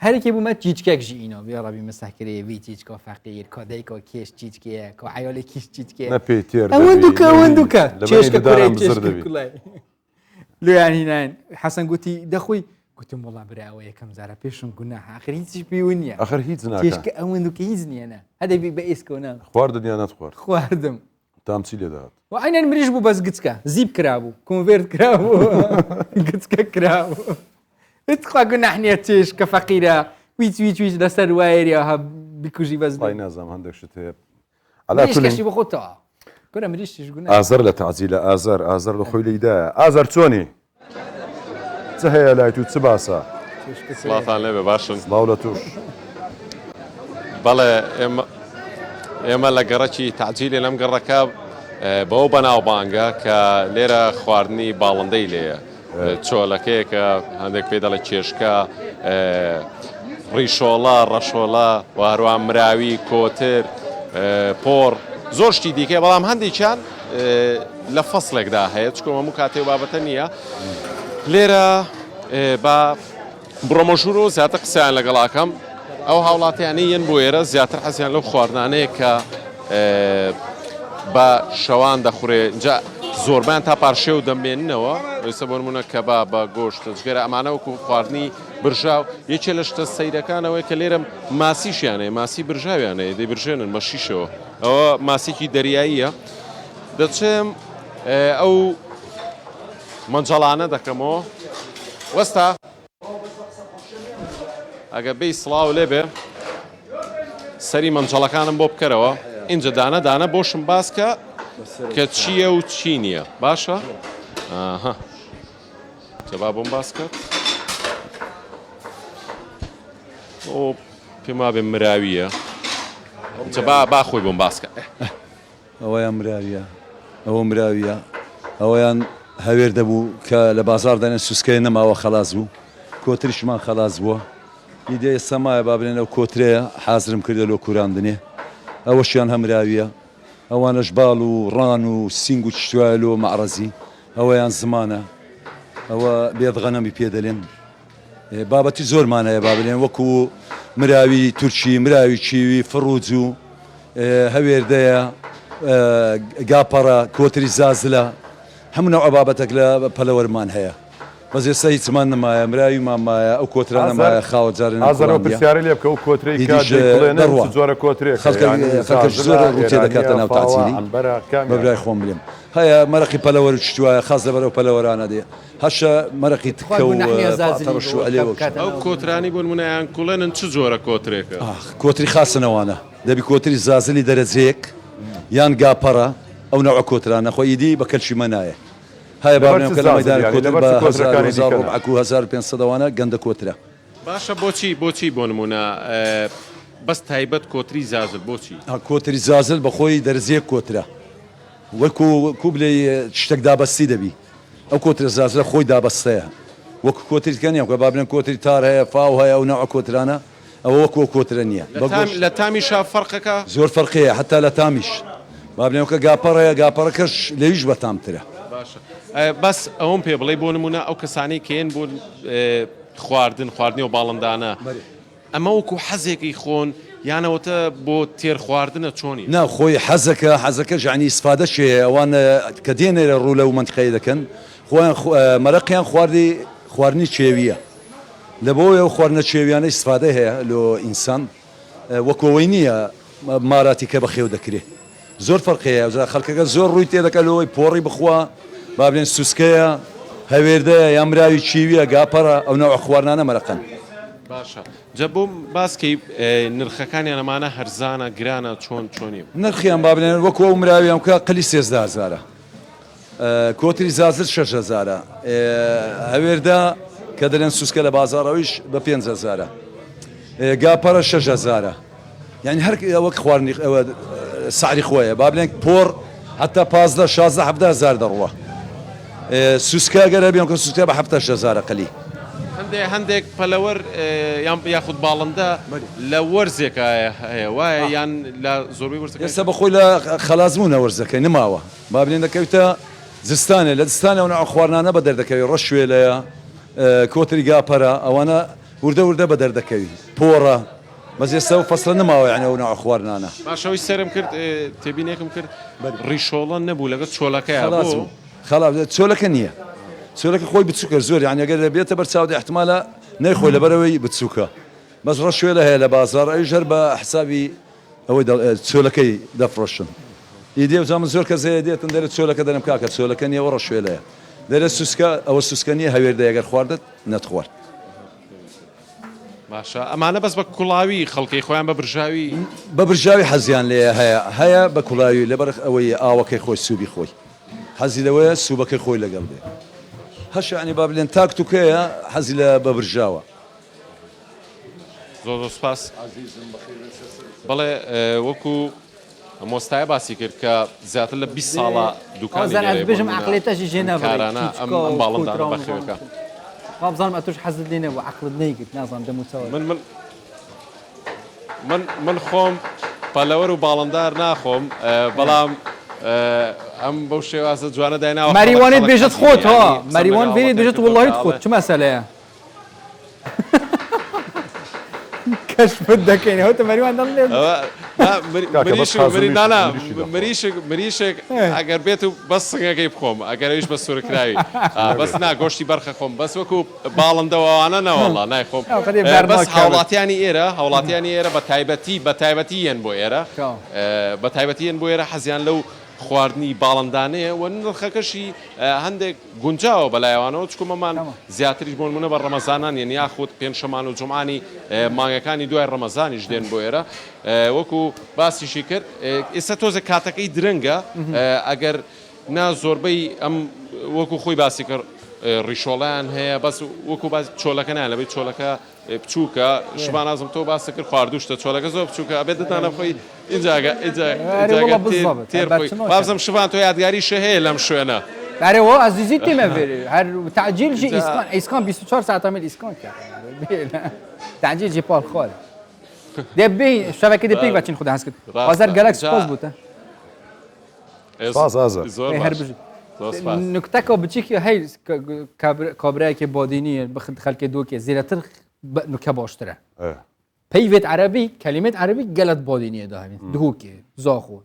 هەرێکی بوومە چیچکێکژی ئینە بیا ڕەبی مەسەحکرێ وی چیچکۆ فەقیر کۆدەیکۆ کێش چیچکەیە کۆ عیالی کیش چیچکێ نەپێی تێر ئەوەن دووکە چێشکە کوڵای لێیان هینان حەسەن گوتی دەخۆی گوتم وڵا براوە یەکەم زارە پێشم گوناح آخر هیچی پێوە نییە ئەخر هیچ ناکە تێشکە ئەوەندوکە هیچ نییەنە هەدەبی بە ئێسکۆنا خواردن یان نەتخوارد خواردم تامچی لێدات و ئەینەن مریش بوو بەس گچکە زیب کرابوو کۆڤێرت کرابوو گچکە کرابوو خوا گوناح نییە تێشکە فەقیرە ویچ لەسەر وایەریەوە بیکوژی بەس ئای نازام هەندێک شت هەیە مریشکەشی بە خۆتەوە گۆرە مریشتیش گوناح ئازەر لە تەعجیلە ئازەر لە خۆی لەیدایە ئازەر چۆنی چ هەیە لای تو چ باسە سڵاتان لێبێ باشن سڵاو لە توش بەڵێ ئێمە لە گەڕەکی تەعجیلی لەم گەڕەکە بەو بەناوبانگە کە لێرە خواردنی باڵندەی لێیە چۆلەکەیەکە هەندێک پێ دەڵێ کێشکە ڕیشۆڵە ڕەشۆڵە و هەروە مراوی کۆتر پۆڕ زۆر شتی دیکە بەڵام هەندێکیان لە فەسڵێکدا هەیە چکۆ هەموو کاتێ بابەتە نییە لێرە بە بڕۆمەژور و زیاتر قسەیان لەگەڵاکەم ئەو هاوڵاتیانی یەن بۆ ئێرە زیاتر حەزیان لەو خواردانەیە کە بە شەوان دەخورێ جا زۆربیان تا پارشێ و دەمێننەوە ئێستا بۆ نمونە کەباب بە گۆشت جگەرە ئەمانە وەکو خواردنی برژاو یەکێ لە شتە سەیرەکانەوەی کە لێرە ماسیشیانەیە ماسی برژاویانەیە دەیبرژێنن بە شیشەوە ئەوە ماسێکی دەریاییە دەچێم ئەو مەنجەڵانە دەکەمەوە وەستا ئەگە بێی سڵاو لێبێ سەری مەنجەڵەکانم بۆ بکەرەوە اینجا دانە بۆشم باسکە کە چییە و چی نییە باشە؟ ئاها جەبا بۆم باس کرد ئەو پێما بێ مراویە جەبا باخۆی بۆم باسکە ئەوەیان مراویە ئەوە مراویە ئەوەیان هەوێر دەبوو کە لە بازار دەنێن سوسکەی نەماوە خەلاص بوو کۆتریشمان خەلاص بووە ئیدێ سەمایە با بڵێن ئەو کۆترەیە حازرم کردە لۆ کوراندنێ ئەوەشیان هەمراویە ئەوانەش باڵ و ڕان و سینگ و چشتوایە لۆ مەعرەزی ئەوەیان زمانە ئەوە بێدغەنەمی پێ دەلێن بابەتی زۆرمانەیە با بڵێن وەکو مراوی تورکی مراوی چیوی فڕوج و هەوێردەیە گاپەڕە کۆتری زازلە هەموو نەوع بابەتێک لە پەلەوەرمان هەیە بەس ئێستا هیچمان نەمایە مراویمان مایە ئەو کۆترانە مایە خاوە جارن ئازەرەوە پرسیارە لێ بکە و کۆترەی کاتێک زۆرە کۆترێک خەڵکەش زۆر ڕوتێ دەکاتە ناو تاچیلی بەبرای خۆم بڵێم هەیە مەرەقی پەلەوەر و چتوایە خاص لەبەرەوە پەلەوەرانە دێ هەشە مەرەقی تکە و پاتەڕەش و ئەلێوە ئەو کۆترانی بۆ نمونەیان کوڵێنن چ جۆرە کۆترێکە کۆتری خاسنەوانە دەبی کۆتری زازلی دەرەجەیەک یان گاپەڕە ئەو نەوە کۆترانە خۆ ئیدی بە کەلشی مەنایە هەیە باڵێم کە لە مەدان کۆتر بە 1500وانە گەندە کۆترە باشە بۆچی بۆ نمونە بەس تایبەت کۆتری زازل بۆچی کۆتری زازل بەخۆی دەرزیەک کۆترە وەکو کوبلێ شتێک دابەستی دەبی ئەو کۆترە زازلە خۆی دابەستەیە وەکو کۆتریکەنیە کە بابنێن کۆتری تار هەیە فاو هەیە ئەو ناوە کۆترانە ئەوە وەکو کۆترە نییە لە تامیشا فەرقەکە زۆر فەرقەیە حتا لە تامیش بابنێن کە گاپەڕەیە گاپەڕەکەش لەویش بە تامترە بەس ئەوم پێ بڵێ بۆ نمونە ئەو کەسانی کێن بۆ خواردنی و باڵندانە ئەمە وەکو حەزێکی خۆن یانەوەتە بۆ تێر خواردنە چۆنی نا خۆی حەزەکە ژانی ئیسفادە شێ ئەوان کە دێنێرە ڕوو لە و منتقەی دەکەن خۆیان مەرەقیان خواردنی چێویە لە بۆیە و خواردنە چێویانە ئیسفادە هەیە لۆ ئینسان وەکەوەی نییە ماراتی کە بەخێو دەکرێت زۆر فەرقەیە خەڵکەکە زۆر ڕووی تێدەکە لەوەی پۆڕی بخوا با بڵێن سوسکەیە هەوێردەیە یا مراوی چیویە گاپەڕە ئەو نەوە خواردنانە مەرەقەن باشە جە بۆ باسکەی نرخەکانیان ئەمانە هەرزانە گرانە چۆنی نرخیان با بڵێن وەکو ئەو مراویان کە قەلی 13000 کۆتری زازل 6000 هەوێردە کە دەڵێن سوسکە لە بازاڕەویش بە 5000 گاپەڕە 6000 یعنی هەر وەک خواردنی سعری خۆیە با بڵێن پۆڕ حتا 15 16 17 دەڕوە سوسکە گەرە بێن کە سوسکە بە 7 قەلی هەندێک پەلەوەر یاخود باڵندە لە وەرزێکە هەیە وایە یان لە زۆربەی وەرزەکە ئێستا بەخۆی لە خەلازبوونە وەرزەکەی نماوە با بڵێن دەکەوێتە زستانێ لە دستانەوە ناو خواردنانە بە دەردەکەوی ڕەشوێ لەیە کۆتری گاپەرە ئەوانە وردە بە دەردەکەوی پۆڕە بەس ئێستا و فەسڵە نماوە یعنی ئەو ناو خواردنانە باشەوەی سەرم کرد تێبینێکم کرد ڕیشۆڵە نەبوو لەگەڵ چۆلەکەیە چۆلەکە نییە چۆلەکە خۆی بچووکە زۆر یعنی ئەگەر بێتە بەرچاودە احتمالە نەیخۆی لەبەرەوەی بچووکە بەس ڕەشوێلە هەیە لە بازار ئەوژەر بە حسابی ئەوەی چۆلەکەی دەفرۆشن ئیدێ من زۆر کەس دێتن دەرێت چۆلەکە دەرم کاکە چۆلەکە نیەوە ڕەشوێلەیە دەرێت سوسکە ئەوە سوسکە نیە هەوێردە ئەگەر خواردت نەتخوارد باشە ئەمانە بەس بە کوڵاوی خەڵکی خۆیان بە برژاوی بە برژاوی حەزیان لێ هەیە بە کوڵاوی لەبەر ئەوەی ئاوەکەی خۆی سووبی خۆی حەزی لەوەیە سووبەکەی خۆی لەگەڵ بێ هەش عنی با بلێن تاکتوکەیە حەزی لە بە برژاوە زۆر سپاس بەڵێ وەکو مۆستای باسی کرد کە زیاتر لە 20 ساڵە دوکانی بژم عقلێتەشی ژێنە کارانە ئەم باڵندانە بەخێوەکە بزانم ئەتوش حەزت لێنە و عقلت نەیگرت نازانم دەموچەوە من خۆم پەلەوەر و باڵندار ناخۆم بەڵام ئەم بەو شێوازە جوانە دایناوە مەریوانێت بێژت خۆت ها مەریوان بێنێت بێژێت وڵڵاهیت خۆت چ مەسەلەیە کەشفت دەکەین هەوتە مەریوان دەڵێ مریشێک ئەگەر بێت و بەس سنگەکەی بخۆم ئەگەرەویش بە سوورکراوی بەس گۆشتی بەرخە خۆم بەس وەکو باڵندەوەوانە نەوەڵا نایخۆم بەس هاوڵاتیانی ئێرە بە تایبەتیەن بۆ ئێرە بە تایبەتیەن بۆ ئێرە حەزیان لەو خواردنی باڵندانەیە و نرخەکەشی هەندێک گونجاوە بەلایەوانەوە چکومەمان زیاتریش بۆ نمونە بە ڕەمەزانان یعنی یاخود پێنجشەمان و جومعانی مانگەکانی دوای ڕەمەزانیش دێن بۆ ئێرە وەکو باسیشی کرد ئێستا تۆزە کاتەکەی درەنگە ئەگەر نا زۆربەی ئەم وەکو خۆی باسی کرد ڕیشۆڵیان هەیە بەس وەکو چۆلەکە نایە لەبێت چۆلەکە بچووکە شمان نازم تۆ باسە کرد خواردوشتە چۆلەکە زۆر بچووکە ئەبێت دەتانە بخۆی بازم شوان تۆ یادگاریشە هەیە لەم شوێنە ئەرێەوە ئازیزی تێمە بێ هەر تعجیلژی ئیسکان 24 ساعتەمە ئیسکان تعجیل پاڵ خۆر دەبێ شەوەکە دەپێک بچین خوددا هەست کرد بازار گەلەک سپاس بووتە نکتەکە بچیکی هەی کابراایەکی بادینیە بخت خەلکی دووکێ زیرەتر نکە باشترە پەیوێت عەربی کەلیمەت عەربی گەلت بادینیە داهێن دووکێ زاخۆ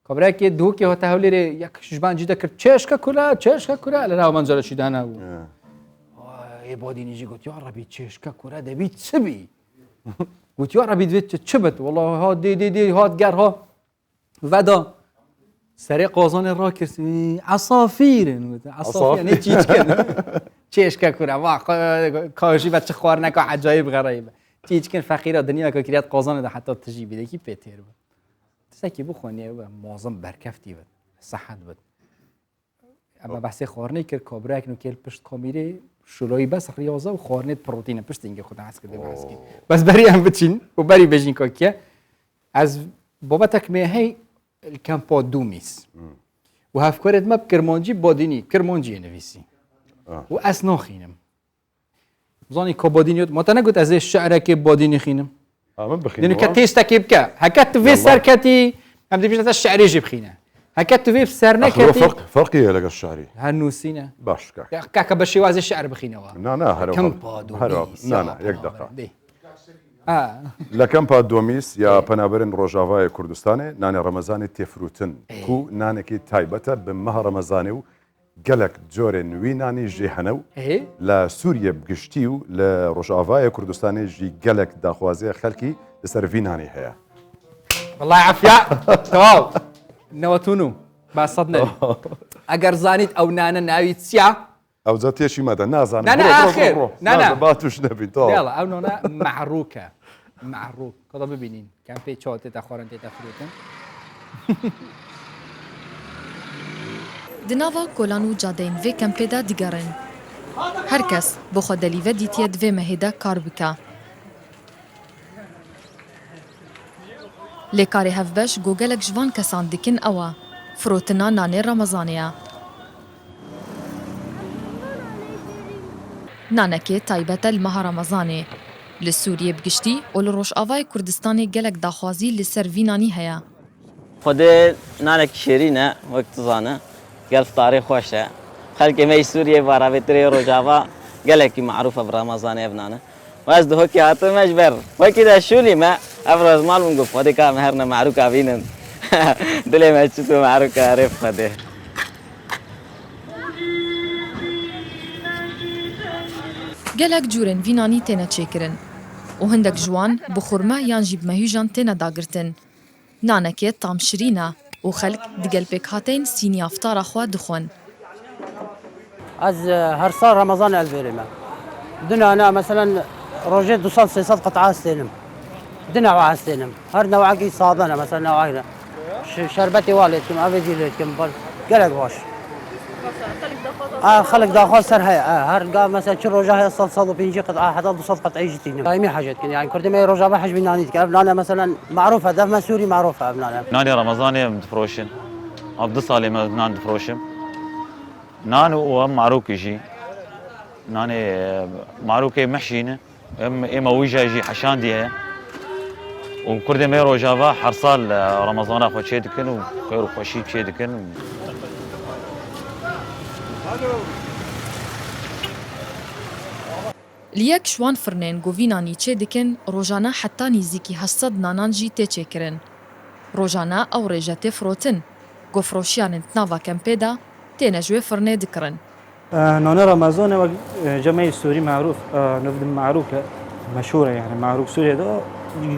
کابراایەکی دووکێ هەتا هەولێرێ یەک شژبانجی دەکرد چێشکە کورە لە ناو مەنجەرەشی دانا بوو بادینیژی گوت یا ڕەبی چێشکە کورە دەبیت چبی گوت یا ڕەبی دوێت چ بێت وەڵڵا هات دێ هات گەرها وەدا سەرێ قۆزانێ ڕاکردی عەسافیرن عەسافیرن چێشکە کورە وا کاژی بە چ خواردنەکە عەجایب غەرایبە تیچکن فەقیرە دنیاکە کریات قۆزانێدا حتا تژی بێدەکی پێتێر بە تسەکی بخۆنیە بە مۆزم بەرکەفتی بێت سەحەت بێت ئەمە بەسێ خواردنەی کرد کابراایەک نوکێل پشت کۆمیرێ شلۆی بەس ڕیاضە و خواردنێت پڕۆتینە پشتینگە خوددا هەست کردی باسکی بەس بەری ئەم بچین و بەری بێژین کۆکیە ئەز بابەتەکمێ هەی کەمپۆ دوومیس و هەفکۆرێت مە کرمۆنجی بۆدینی کرمۆنجیە نوویسی و ئەس ناخینم بزانی کۆبۆدینیۆت مۆتە نەگوت ئەزێ شعرەکێ بۆدینی خینم کە تێستەکێ بکە هەکە توێ سەرکەتی ئەم دەبێتە شعرێژی بخینە هەکە توێ سەر نەکەتی فەرقیە لەگەڵ شعری هەر نووسینە باش کاکە بە شێوازی شعر بخینەوە یەک دقا لە کەمپا دۆمیس یا پەنابەرن ڕۆژاوای کوردستانê نانê ڕەمەزانê تێفروتن و نانێکی تایبەتە bi meha Remezanê û gelek corên wî nanî jê hene û li Sûriye giştî û li Rojavayê Kurdistanê jî gelek daxwaziya xelkî li ser vî nanî heye. Wallahi efiya tewaw newetûnû based ne eger zanît ew nane navî çiya ew za têşî me de nazanim ba tuş nebîn ew nane mehrûk e mehrûk kada bibînîn kempê çawa tê te xwarin tê te firûtin Di nava kolan û cadeyên vê kempê de digerin. Her kes bi xwe delîve dîtiye di vê mehê de kar bike. Lêkarê hevbeş got gelek ji van kesan dikin ew e firotina nanê Remezanê ye. Nanekê taybet e li meha Remezanê. Li Sûriyê bigiştî û li Rojavayê Kurdistanê gelek daxwazî li ser vî nanî heye. Xwedê nanekî şêrîn e wek tu zane. Gel ftarê xweş e. Xelkê me Sûriyê baravêtirê Rojava gelekî meعروف ev Remezanê ev nan e. Ez di hokê hatime ji ber wekî de şûlî me ev rezmal bûn got Xwedê ka me her ne meعروka bînin. Dilê me çi tu meعروka erê Xwedê. gelek curên vînanî têne çêkirin û hindek ji wan bi xurme yan jî bi mehûjan têne dagirtin. Nanekê tam şirîn e û xelk di gelpêkhateyên sîniya iftara xwe dixwin. از هر سال رمضان الفيرما دنا انا مثلا روجيت 200 300 قطعه استلم دنا وعستلم هر نوعي صادنا مثلا نوعينا شربتي والدكم ابدي لكم قلق باش خلق داخل سر هي هر قا مثلا شو روجا هي صل وبينجي قطعه حتى 200 قطعه يجتيني هاي مي حاجات يعني كردي ما روجا ما حجب نانيت ابنانا مثلا معروفه دفما سوري معروفه ابنانا ناني رمضاني متفروشن عبد صالح نان تفروشم نان وهم معروك يجي ناني معروكة محشينة إما وجه يجي حشان ديها وكردي ميرو جافا حرصال رمضان أخو تشيدكن وخير وخشي تشيدكن لیەک شوان فرنên govînanî çê dikin rojane heta nîzîkî 800 nanan jî tê çêkirin. Rojane ew rêje tê firotin, gofroşiyanên nava kempê de têne ji wê firnê dikirin. نانه رمضان وجمعية سوري معروف نفذ معروكة مشهورة يعني معروك سوريا ده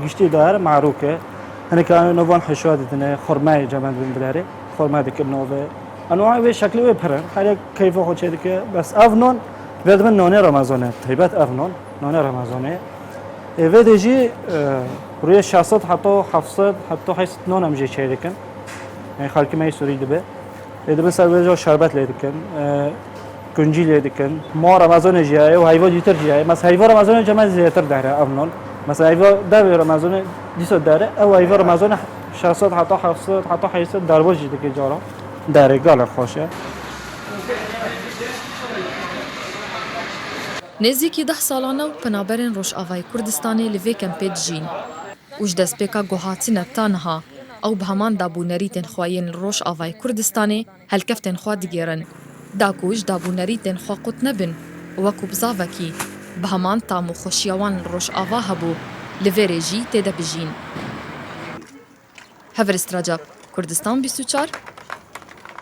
قشتي دائرة معروكة أنا كان نوفان حشوادتنا خرماي جمال بن بلاري خرماي دك بنوفا أنواع وشكل وبرن هذا كيف هو شيء دك بس أفنون بعد من نانه رمضان طيبات أفنون نانه رمضان ويدجي روي الشاصد حطوا حفصد حطوا حيث نون أمجي شيء دكن يعني خالك ما يسوري دبه إذا بس أرجع شربت ليدكن کنجی لیدکن ما رمضان جیای و هیوا دیتر جیای مثلا هیوا رمضان جمع زیاتر داره افنون مثلا هیوا دو رمضان دیسو داره او هیوا رمضان 600 حتی 700 حتی 800 درباج جیده که جارا داره گال خوشه نزیکی 10 سالانه و پنابرین Rojavayê Kurdistanê li vê kempê dijîn û ji destpêka guhatîna tanha ew bi heman dabûnerîtên xwe yên li Rojavayê Kurdistanê helkeftên xwe digêrin. داکو ji dabûnerîtên xwe qut nebin û wekû bizavekî bi heman tam û xweşiya wan li Rojava hebû li vêrê jî têde bijîn. Heverist Recep, Kurdistan 24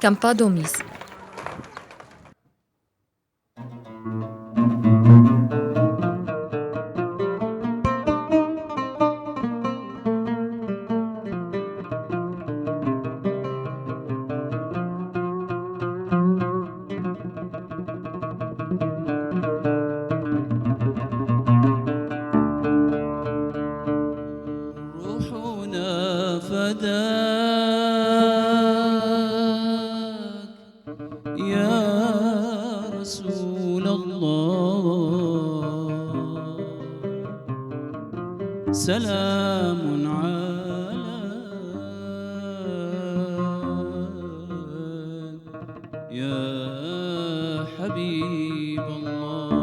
Kempa Domîz. سلام عليك يا حبيب الله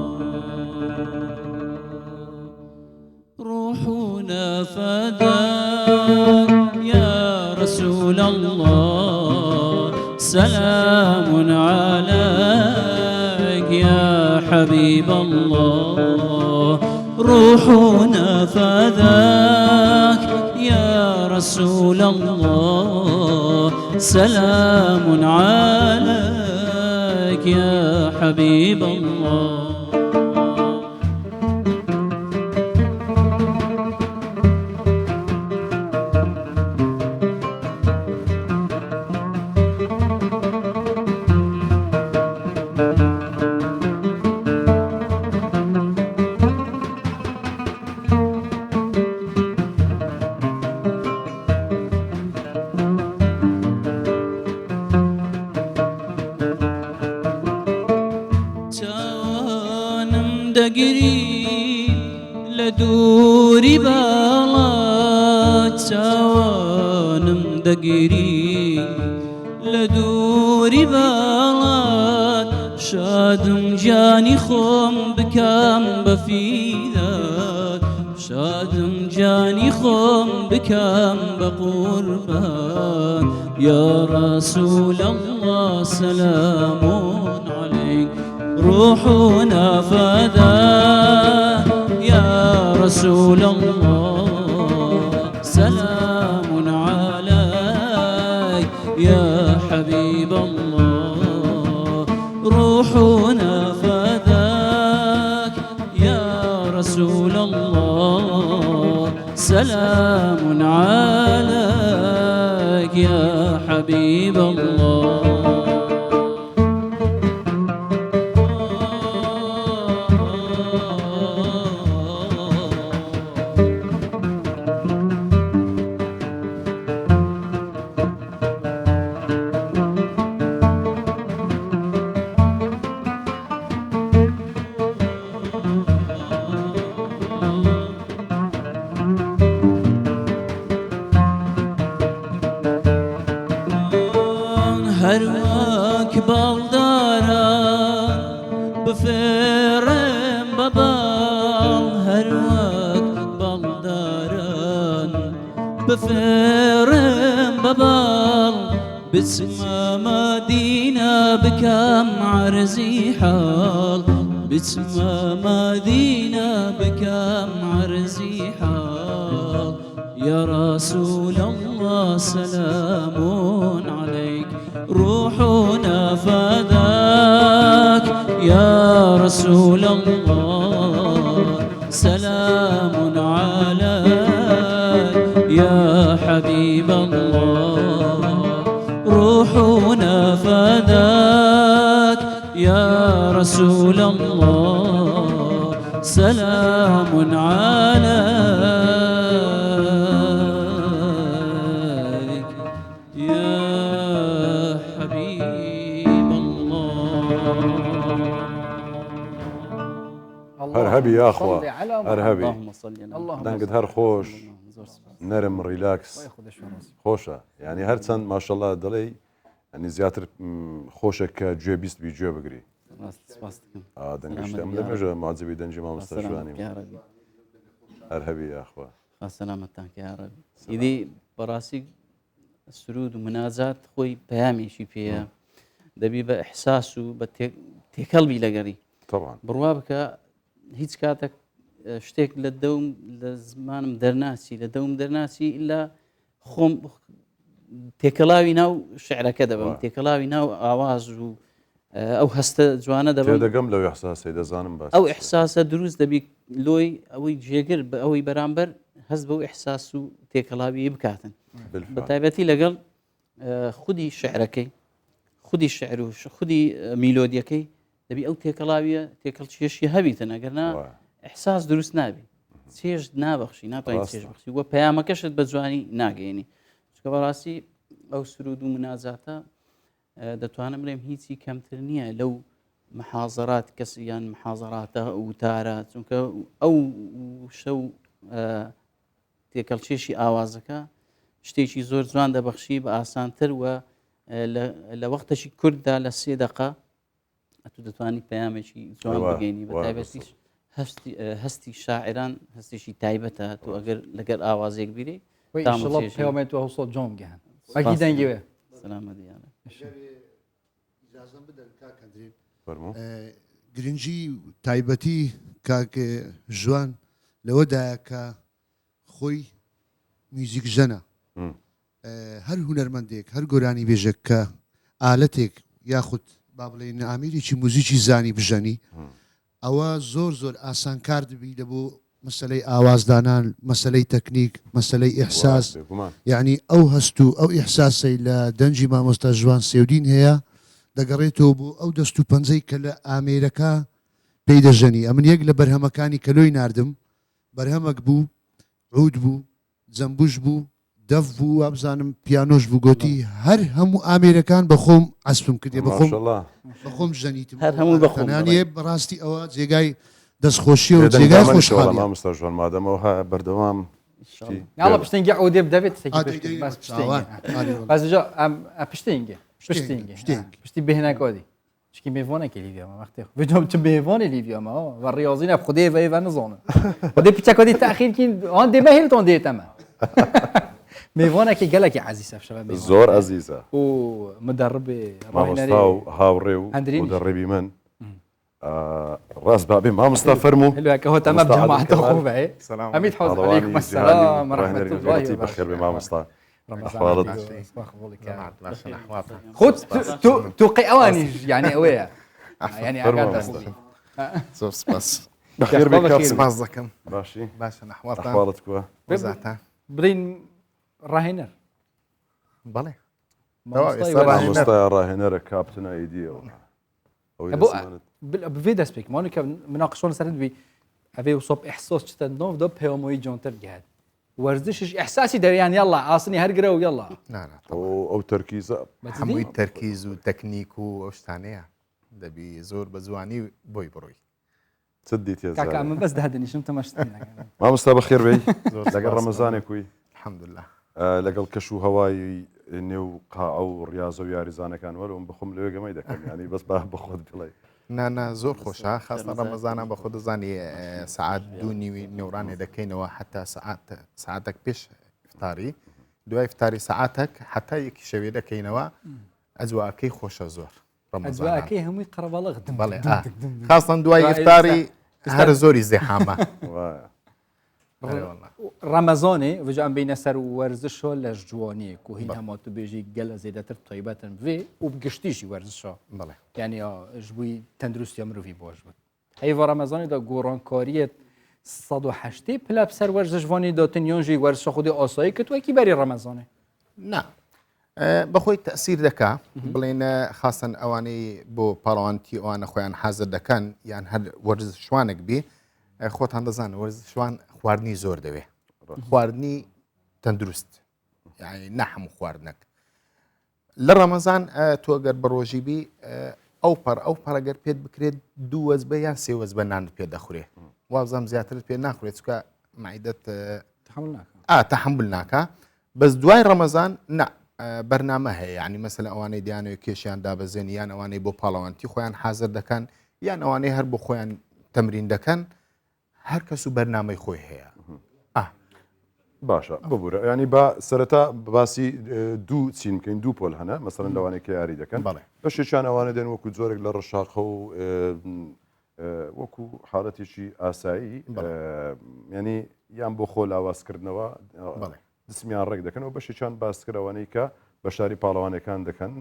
روحنا فداك يا رسول الله سلام عليك يا حبيب الله روحنا فداك يا رسول الله سلام عليك يا حبيب الله دقري لدوري بالا توانم دقري لدوري بالا شادم جاني خوم بكام بفيدات شادم جاني خوم بكام بقربان يا رسول الله سلام عليك روحنا فداك يا رسول الله سلام عليك يا حبيب الله روحنا فداك سلام عليك يا حبيب الله. هرواك بالداران بفرم ببال، هرواك بالداران بفرم ببال، باسم مدينة بكم عرزي حال، باسم مدينة بكم عرزي حال. يا رسول الله سلام عليك روحنا فداك، يا رسول الله سلام عليك يا حبيب الله. روحنا فداك يا رسول الله سلام عليك يا حبيب الله. هرهبي يا اخوة، هرهبي اللهم صل على محمد. دنقد هر خوش نرم ريلاكس خوشة يعني هرچەند ماشەڵڵا دەڵێ يعني زیاتر خۆشە کە گوێ بیست بی گوێ بگری. دەنگشتە ئەم لەمێژە ماجبی دەنجی مامۆستا شوانی هەرهەبی یاخوا سەلامەتان کە یا ڕەبی. ئیدی بەڕاستی سرود و مناجات خۆی پەیامێکی پێیە، دەبی بە ئیحساس و بە تێکەڵبی لەگەڕی بڕوا بکە هیچ کاتێک شتێک لە دەوم لە زمانم دەرناچی لە دەوم دەرناچی ئللا خۆم تێکەڵاوی ناو شعرەکە دەبم، تێکەڵاوی ناو ئاواز و ئەو هەستە جوانە دەبم دەگەم لەو ئیحساسی دەزانم باس ئەو ئیحساسە دروست دەبی لۆی ئەوەی جێگر بە ئەوەی بەرامبەر هەست بەو ئیحساس و تێکەڵاوی بکاتن بە تایبەتی لەگەڵ خودی شعرەکەی خودی شعر و خودی میلۆدیەکەی دەبی ئەو تێکەڵاویە تێکەڵچێشی هەبیتن ئەگەرنا ئیحساس دروست نابی چێژ نابەخشی ناتوانین چێژ بەخشی وە پەیامەکەشت بە جوانی ناگەێنی چکە بەڕاستی ئەو سرود و مناجاتە دەتوانم بڵێم هیچی کەمتر نییە لەو محازەرات کەسیان محازەراتە وتارە چونکە ئەو شەو تێکەڵچێشی ئاوازەکە شتێکی زۆر جوان دەبەخشی بە ئاسانتر وە لە وەختەشی کورددا لە 3 دقە ئەتو دەتوانی پەیامێکی جوان بگەینی بە تایبەتی هەستی شاعران هەستێکی تایبەتە تۆ ئەگەر لەگەر ئاوازێک بیرێ پەیامێت هەوسڵ جۆم گەهن باقی دەنگیوێ سلامە دیانە گرنگی تایبەتی کاکە ژوان لەوەدایە کە خۆی میوزیک ژەنە هەر هونەرمەندێک هەر گۆرانی بێژێک کە ئالەتێک یاخود با بڵێن ئامیرێکی موزیکی زانی بژەنی ئەوە زۆر زۆر ئاسانکار دەبی لە بۆ مەسلەی ئاوازدانان مەسلەی تەکنیک مەسلەی ئیحساس یعنی ئەو هەست و ئەو ئیحساسی لە دەنجی مامۆستا ژوان سێودین هەیە دەگەڕێتەوە بۆ ئەو دەست و پەنجەی کە لە ئامێرەکە پێی دەژەنی ئەمن یەک لە بەرهەمەکانی کەلۆی ناردم بەرهەمەک بوو عود بوو جەمبوش بوو دەف بوو وابزانم پیانۆش بوو گوتی هەر هەموو ئامێرەکان بە خۆم ئەسپم کردێ بە خۆم ژەنیتم هەر هەموو بەخۆنانیە بەڕاستی ئەوە جێگای دەستخۆشی و جێگای خۆشحاڵی مامۆستا ژوان مادەمەوە بەردەوام ناڵە پشتنگی ئەودێ دەبێت بەسجا پشتنگە پشتی بهێنەکۆدی چکی میوانێکی لیڤیامە وەختی بجام چ میوانی لیڤیامە و ڕیاضی نە خودێ وێ و نزانم خودێ پیچەکۆدی تاخیرکین ئەوان دێ بەهێنتۆن دێتەمە میوانێکی گەلێکی عەزیزە شەوە زۆر عەزیزە و مدربێ مامۆستا و هاوڕێ و مدربی من ڕاست بابێ مامۆستا فەرموو هلوکە هۆتەمە جەماعەتە خوبە ئەمید حەوز عەلەیکم السەلام ورحمة الله بەخێر بێ مامۆستا خود توقي اواني يعني اويا يعني زۆر سپاس بخير بك سپاس دەکەم باشی باشە نەحواتان ئەحواڵت کووە وەزاتان برین ڕاهێنەر بەڵێ مامۆستای ڕاهێنەرە کاپتنە ئیدیەوە بێ دەست پێکمانی کە مناقشۆن سەر دوی ئەبێ و سۆپ ئەحسۆس چتە نۆ دۆ پەیوەمەوەی جۆنتر گات وەرزشش ئەحساسی دەریان یاڵا ئاسنی هەرگرە و یاڵا ئەو تەرکیزە هەمووی تەرکیز و تەکنیک و ئەو شتانەیە دەبی زۆر بە جوانی بۆی بڕۆی چ دیتێ کاکە من بەس دادنیشم تەماشتن مامۆستا بەخێر بێی لەگەڵ ڕەمەزانێکوی الحەمدولله لەگەڵ کەش و هەوای نێو قاع و ڕاضە و یاریزانەکان وەرەوە بخۆم لەوێ گەمەی دەکەم ینی بەس بخۆت بڵێ نانا زۆر خۆشە خاستە ڕەمەزانان بە خۆ دەزانی سعات دوو نیوی نێورانێ دەکەینەوە حتا سعاتێک پێش ئفتاری دوای ئفتاری سعاتێک حتا یەکی شەوێ دەکەینەوە ئەجواکەی خۆشە زۆر ئەجواکەی هەمووی قەرەباڵغ بەڵێ خاستن دوای ئفتاری هەر زۆری زێحامە ڕەمەزانێ وجان بینە سەر وەرزشۆ لە جوانیە و هین هەمات و بێژی گەلە زێدەتر تایبەتن وێ و گشتیشی وەرزشە بڵێ یعنی ژبووی تەندروستی مرۆڤی بۆش بوو هەیڤ ڕەمەزانێدا گۆڕانکاریەت 180 پلاب سەر وەرزشوانی داتنیۆنژی وەرزشە خودی ئاسایی کە توەکی بەری ڕەمەزانێ نا بەخۆی تەسیر دەکا بڵێنە خاستن ئەوانەی بۆ پاڵەوانتی ئەوانە خۆیان حازر دەکەن یان هەر وەرزشوانێک بێ خۆتان دەزانن وەرزشوان خواردنی زۆر دەوێ خواردنی تەندروست یعنی نەحموو خواردنەک لە ڕەمەزان تۆ گەر بە ڕۆژی بی ئەو پەڕەگەر پێت بکرێت دوو وەزبە یان سێ وەزبە نانت پێ دەخورێ وازام زیاترت پێ ناخورێت چکە معیدەت تەحمل ناکە بەس دوای ڕەمەزان نا بەرنامە هەیە یعنی مەسەلەن ئەوانەی دیانەوە کێشیان دابەزێن یان ئەوانەی بۆ پاڵەوانتی خۆیان حازر دەکەن یان ئەوانەی هەر بۆ خۆیان تەمرین دەکەن هەر کەس و بەرنامەی خۆی هەیە باشە ببوورە ینی با سەرەتا باسی دوو چین بکەین دوو پۆل هەنە مەسەرەن لەوانەیە کە یاری دەکەن بەشێکیان ئەوانە دێن وەکو جۆرێک لە ڕەشاقە و وەکو حاڵەتێکی ئاسایی ینی یان بۆ خۆ لاوازکردنەوە دسمیان ڕێک دەکەن و بەشێکیان باسکردەوەی کە بە شاری پاڵەوانەکان دەکەن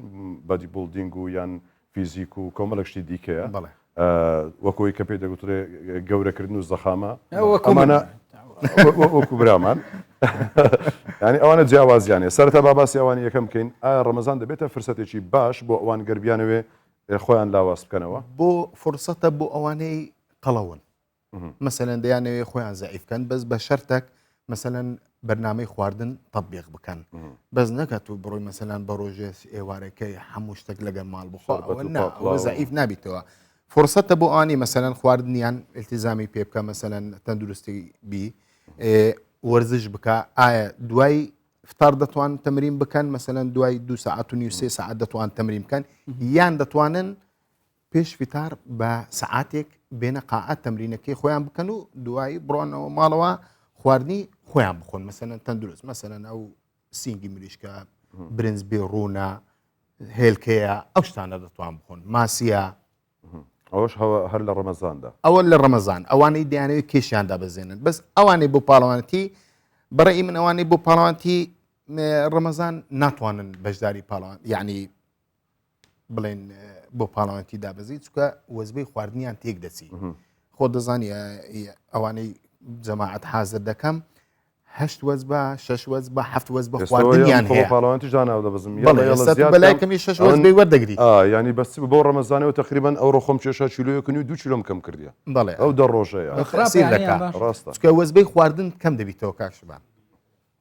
بەدی بولدینگ و یان فیزیک و کۆمەڵێکشتی دیکەیە وەکوی کە پێی دەگوترێ گەورەکردن و زەخامە ئەمانە وەکو برامان ینی ئەوانە جیاوازیانێ سەرەتا باباسی ئەوانی یەکەم بکەین ئایا ڕەمەزان دەبێتە فرسەتێکی باش بۆ ئەوان گەربیانەوێ خۆیان لاواز بکەنەوە بۆ فرسەتە بۆ ئەوانەی قەڵەون مەسەلەن دەیانەوێ خۆیان زەعیفکەن بەس بە شەرتێک مەسەلەن بەرنامەی خواردن تەطبیق بکەن بەس نەکات و بڕۆی مەسەلەن بە ڕۆژێ ئێوارەکەی هەموو شتێک لەگەڵ ماڵ بخۆ زەعیف نابیتەوە فرصەتە بۆ ئانی مەسەلەن خواردنیان التیزامی پێ بکە مەسەلەن تەندروستی بی وەرزش بکە ئایا دوای فتار دەتوان تەمرین بکەن مەسەلەن دوای 2 ساعت و نیو 3 ساعت دەتوان تەمرین بکەن یان دەتوانن پێش فتار بە سعاتێک بێنە قاعات تەمرینەکەی خۆیان بکەن و دوای بڕۆنەوە ماڵەوە خواردنی خۆیان بخۆن مەسەلەن تەندروست مەسەلەن ئەو سینگی مریشکە برنج بێ ڕوونە هێلکەیە ئەو شتانە دەتوان بخۆن ماسیە ئەوش هەر لە ڕەمەزاندا ئەوە لە ڕەمەزان ئەوانەی دەیانەوێت کێشیاندا بەزێنن بەس ئەوانەی بۆ پاڵەوانەتی بەڕێی من ئەوانەی بۆ پاڵەوانتی ڕەمەزان ناتوانن بەشداری پاڵەوان یعنی بڵێن بۆ پاڵەوانتی دابەزی چکە وەزبەی خواردنیان تێک دەچی خۆ دەزانی ئەوانەی جەماعەت حازر دەکەم 8 وەزبە 6 وەزبە 7 وەزبە خواردنیان هەیە پاڵەوانتی جاناو دەبەزم بەلایکەمی 6 وەزبەی وەردەگری ینی بەس بۆ ڕەمەزانەوە تقریبان ئەو ڕۆخۆم کێشە چیلۆیەکنی 2 کیلۆم کەم کردیە بەڵێ ئەو دە ڕۆژەیە ڕاستە چکە وەزبەی خواردن کەم دەبیتەوە کاکشبان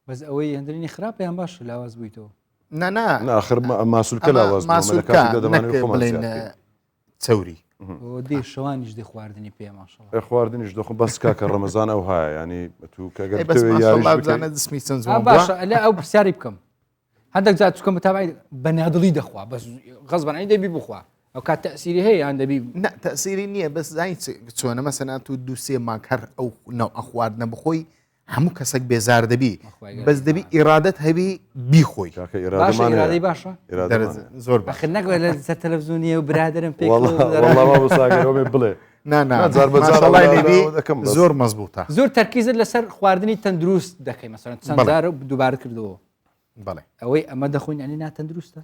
بەس ئەوەی هەندرینی خراپیان باش لاواز بوویتەوە ناخر ماسوولکە لاواز بڵێن چەوری دێ شەوانیش دێ خواردنی پێ ماشەڵڵا خواردنیش دەخۆ بەس کاکە ڕەمەزان ئەو هایە ینی تو کەگەرزانە دسمی چەند باشە لە ئەو پرسیاری بکەم هەندێک جات چکەم بەتابعی بەنادڵی دەخوا بەس غەزبانانی دەبی بخوا ئەو کات تەسیری هەیە یان دەبی تەسیری نییە بەس زای چۆنە مەسەلەن تو 2-3 مانگ هەر ئەو ناو ئەخواردنە بخۆی هەموو کەسێک بێزار دەبی بەس دەبی ئیرادەت هەبی بیخۆی ئیرادەی باشە زۆر نەگوێت لە سەر تەلەڤیزیۆنیە و برادرم پێ بڵێ زۆر مەزبوطە زۆر تەرکیزت لەسەر خواردنی تەندروست دەکەی مەسەلەن چەند جارە دووبارە کردەوە بەڵێ ئەوەی ئەمە دەخۆین ئەنی ناتەندروستە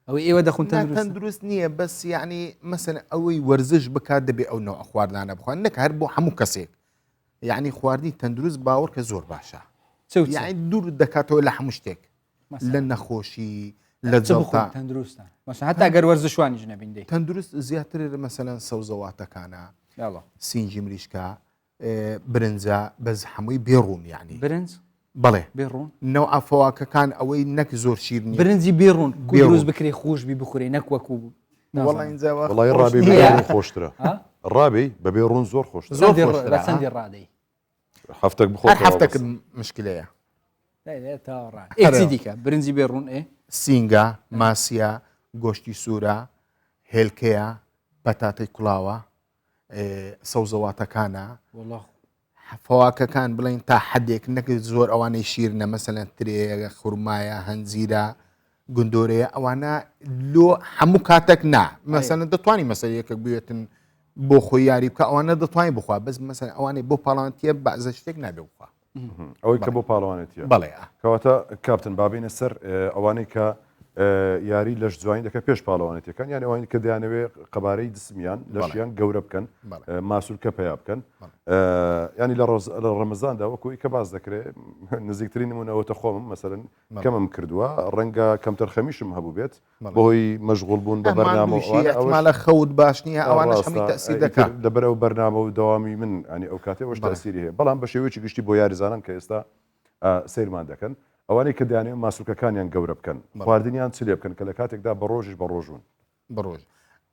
ئەوەی ئێوە دەخۆن تەندروست نییە بەس یعنی مەسەن ئەوەی وەرزش بکات دەبێ ئەو نەوە خواردانە بخوان نەک هەر بۆ هەموو کەسێک یعنی خواردنی تەندروست باوەڕ کە زۆر باشە یعنی دوور دەکاتەوە لە هەموو شتێک لە نەخۆشی لە جەڵتا تەندروستە هەتا گەر وەرزشوانی ژنەبین دەی تەندروست زیاتر مەسەلەن سەوزەواتەکانە سینجی مریشکە برنجە بەس هەمووی بێڕوون یعنی برنج بەڵێ بێڕوون نەو ئافەواکەکان ئەوەی نەک زۆر شیر نیە برنجی بێڕوون دروست بکرێ خۆش بی بخورێ نەک وەکو وڵی ڕابی بێ خۆشترە ڕابی بەبێ ڕوون زۆر خۆش چەندی ڕادەی هەفتێک بخۆ هەفتێک مشکلەیە دیکە برنجی بێڕوون سینگە ماسیە گۆشتی سوورە هێلکەیە بەتاتەی کوڵاوە سەوزەواتەکانە فەواکەکان بڵین تا حدێک نەکرد زۆر ئەوانەی شیرنە مەسەلەن ترێ خورمایە هەنجیرە گندۆرەیە ئەوانە لۆ هەموو کاتێک نا مەسەلەن دەتوانانی مەسەلەیەکە بێتن بۆ خۆی یاری بکە ئەوانە دەتوانین بخوا بەس مەسەلەن ئەوانەی بۆ پاڵانتیە بەعزە شتێک نابێ بخوا ئەوەی کە بۆ پاڵەوانێتیە بەڵێ کەواتە کاپتن بابینە سەر ئەوانەی کە یاری لەش جوین دەکە پێش پاڵەوانێتەکان یان ئەوانی کە دەیانەوێت قەبارەی دسمیان لەشیان گەورە بکەن ماسوولکە پیا بکەن ینی لە ڕەمەزاندا وەکوی کە باز دەکرێت نزیکترین نمونەوەتە خۆمم مەسەرن کەمم کردووە ڕەنگە کەمتر خەمیشم هەبوو بێت بۆی مەشغوڵ بوون بە بەرنامە خەوت باش نییە ئەوانش هەمی تەسیر دەکات لەبەر ئەو بەرنامە و دەوامی من ئەنی ئەو کاتێ وەش تەسیری هەیە بەڵام بە شێوەیەکی گشتی بۆ یاریزانان کە ئێستا سیرمان دەکەن ئەوانەی کە دەیانێت ماسوولکەکانیان گەورە بکەن خواردنیان چ لێ بکەن کە لە کاتێکدا بە ڕۆژش بە ڕۆژون بەڕۆژ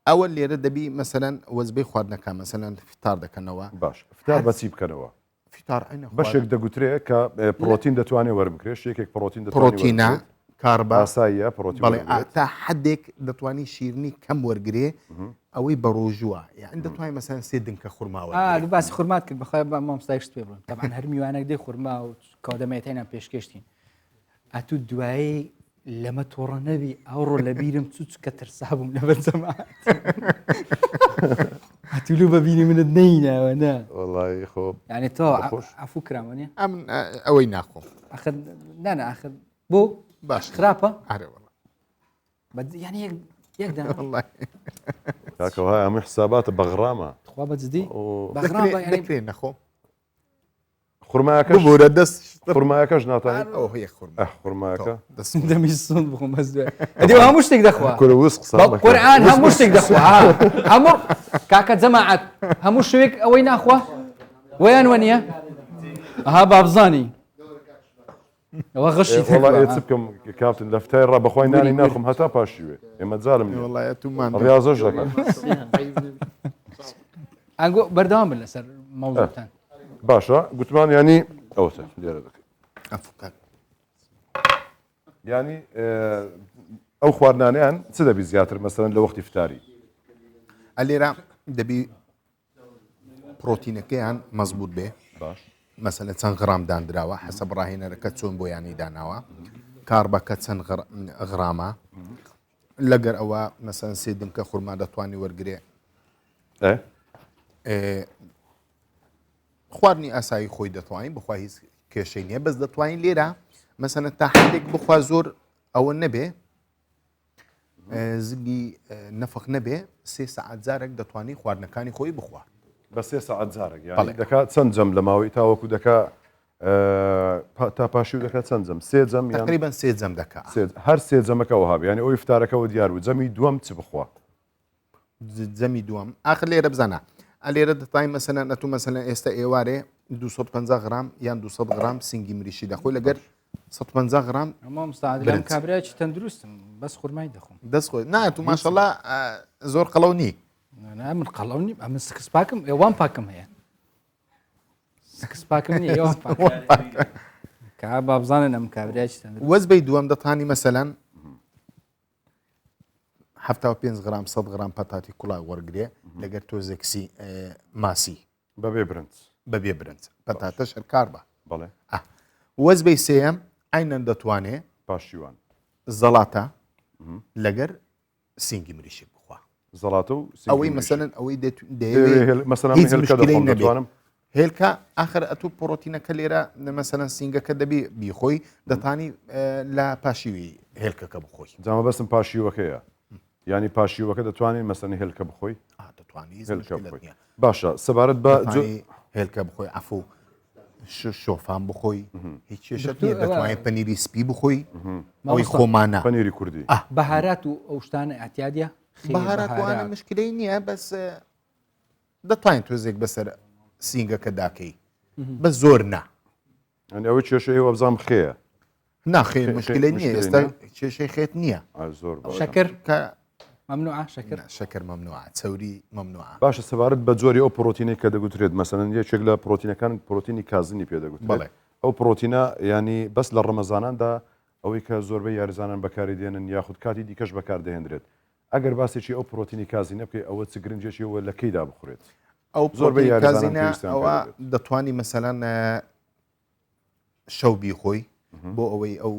ئەوە لێرە دەبی مەسەلەن وەزبەی خواردنەکە مەسەلەن فتار دەکەنەوە باش فتار بەچی بکەنەوە بەشێک دەگوترێت کە پرۆتین دەتوانێت وەربکرێت شتێکێک پرۆتینە کارباساییە پرۆتین تا حدێک دەتوانی شیرنی کەم وەرگێ ئەوەی بە ڕۆژووە یان دەتوانین مەسەن سێ دنکە خورماوە باسی خورمات کرد بەخوای بە مامۆستایش پێ بڵێن تەمان هەر میوانێک دێ خورما و کادەمێتێنە پێشکەشتین ئەتو دوایی لەمە تۆڕە نەبی ئەوڕۆ لە بیرم چوچ کە ترسابووم لە بەرجەمات ئەتولو بەبینی منت نەینەوە نە وڵی خۆ یعنی تۆ ئەفو کرامەنێ ئەم ئەوەی ناخۆم ئەخر نانە ئاخر بۆ باش خراپە ینی یەکدا کاکەوە هەموو حساباتە بەغرامە خوا بەجددی بەغرامێ نەخۆم خورماکە بۆرە دەست خورماکەش ناتوانێت ئەو هەیە خورماکە دەمیسون بخۆم بەس دوێ ئەدی هەموو شتێک دەخوا کورەوس قورئان هەموو شتێک دەخوا هەموو کاکە جەماعەت هەموو شوێک ئەوەی ناخوا وەیان وەنیە ئەها بابزانی ئەوە غەشی وڵی بکەم کاپتن لە فتای ڕا بەخوای نانی ناخم هەتا پاشیوێ ئێمە جارم ڕاضەش دەکەن ئەنگۆ بەردەوام بن لەسەر مەوزوعتان باشە گوتمان ینی ئەوتە لێرە دەکەن ینی ئەو خواردانیان چ دەبی زیاتر مەسەرەن لە وەختی فتاری ئەلێرە دەبی پرۆتینەکەیان مەزبوط بێ باش مەسەلە چەند غرام دانراوە حەسەب ڕاهێنەرەکە چۆن بۆ ینی داناوە کاربەکە چەند غرامە لەگەر ئەوە مەسەن سێ دمکە خورما دەتوانی وەرگێ خواردنی ئاسایی خۆی دەتوانین بخوا هیچ کێشەی نییە بەس دەتوانین لێرە مەسەنە تا حدێک بخوا زۆر ئەوە نەبێ زگی نەفق نەبێ سێ سەعات جارێک دەتوانین خواردنەکانی خۆی بخوا بە سێ سەعات جارێک دەکات چەند جەم لە ماوەی تاوەکو دەکا تا پاشی و دەکات چەند جەم سێ جەم تقریبان سێ جەم دەکات هەر سێ جەمەکەەوە هەبێ ینی ئەوی فتارەکەەوە دیار و جەمی دووەم چ بخوا جەمی دووەم ئاخر لێرە بزانە ئەلێرە دەتای مەسەلەن ئەتو مەسەلەن ئێستا ئێوارێ 250 غرام یان 200 غرام سنگی مریشی دەخۆی لەگەر 150 غرام ئەمام کابراایکی تەندروستم بەس خورمای دەخۆم دەست خۆی ناتو ماشەڵا زۆر قەڵەو نی من قەڵەو نیم ئەمە سکس پاکم ئێوان پاکم هەیە سکس پاکم نیە ئێوان کا با بزانن ئەم کابراایکی تەندروست وەزبەی دووەم دەتانی مەسەلەن 75 غرام 100 غرام پەتاتی کوڵای وەرگێ لەگەر تۆزێکسی ماسی بەبێ برنج بەبێ برنج پەتاتەش هەر کار بە بەڵێ وەزبەی سێەم ئاینەن دەتوانێت پاشیوان زەڵاتە لەگەر سینگی مریشی بخوا زەڵاتە و ئەوەی مەسەلەن ئەوەی مەسەلەن دەتوانم هێلکە ئاخر ئەتو پرۆتینەکە لێرە مەسەرەن سینگەکە دەبێ بیخۆی دەتانی لە پاشیوی هێلکەکە بخۆی جامە بەستم پاشیوەکەیە ینی پاشیوەکە دەتوانین مەسەنی هێلکە بخۆی دەتوانانی باشە سەبارەت بە هێلکە بخۆی ئەفو شۆفان بخۆی هیچ کێشت نیە دەتوانێت پەنیری سپی بخۆی ئەوی خۆمانە پەنیری کوردی بەهارات و ئەو شتانە ئەتیادە بەهاراتوانە مشکلەی نییە بەس دەتوانین تۆزێک بەسەر سینگەکە داکەی بە زۆر نا ئەوە کێشەی وەبزام خەیە ناخێ مشکلەی نییە ئێستا کێشەی خێت نییە زۆر شەکر ممنوع شەکر شەکر ممنوع چەوری ممنوع باشە سەبارەت بە جۆری ئەو پرۆتینەی کە دەگوترێت مەسەن یەکێک لە پرۆتینەکان پرۆتینی کازنی پێدەگوت ئەو پرۆتینە ینی بەس لە ڕەمەزاناندا ئەوەی کە زۆربەی یاریزانان بەکاری دێنن یاخود کاتی دیکەش بەکاردەهێنرێت ئەگەر باسێکی ئەو پرۆتینی کازینە بکەی ئەوە چ گرنجێکیەوە لە کەیدا بخورێت ئەو زۆربەی یاریزانە ئەوە دەتوانی مەسەلەن شەو بیخۆی بۆ ئەوەی ئەو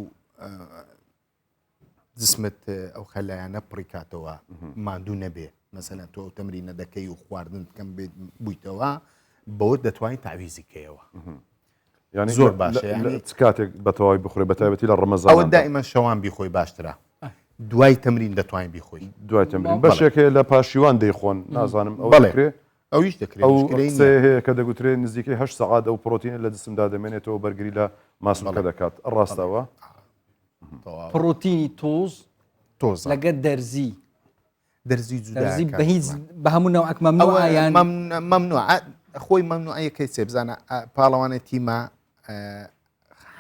جسمت ئەو خەلایانە پڕیکاتەوە ماندوو نەبێ مەسەلەن تۆ تەمرینە دەکەی و خواردن بکەم بێت بوویتەوە بەوە دەتوانین تعویزی کەیەوە زۆر باشە کاتێک بەتەواوی بخورێ بەتایبەتی لە ڕەمەزان ئەوە دائیمە شەوان بیخۆی باشترە دوای تەمرین دەتوانین بیخۆی دوای تەمرین بەشێکێ لە پاشیوان دەیخۆن نازانم ئەو دەکرێت ئەویش دەکرێت هەیە کە دەگوترێت نزیکەی 8 سەعات ئەو پرۆتینە لە جسمدا دەمێنێتەوە بەرگری لە ماسوولەکە دەکات ڕاستەوە پرۆتینی تۆز لەگە دەرزی بە هیچ بە هەموو ناوعک ممنوع خۆی ممنوعەکەی چێ بزانە پاڵەوانێت تیمە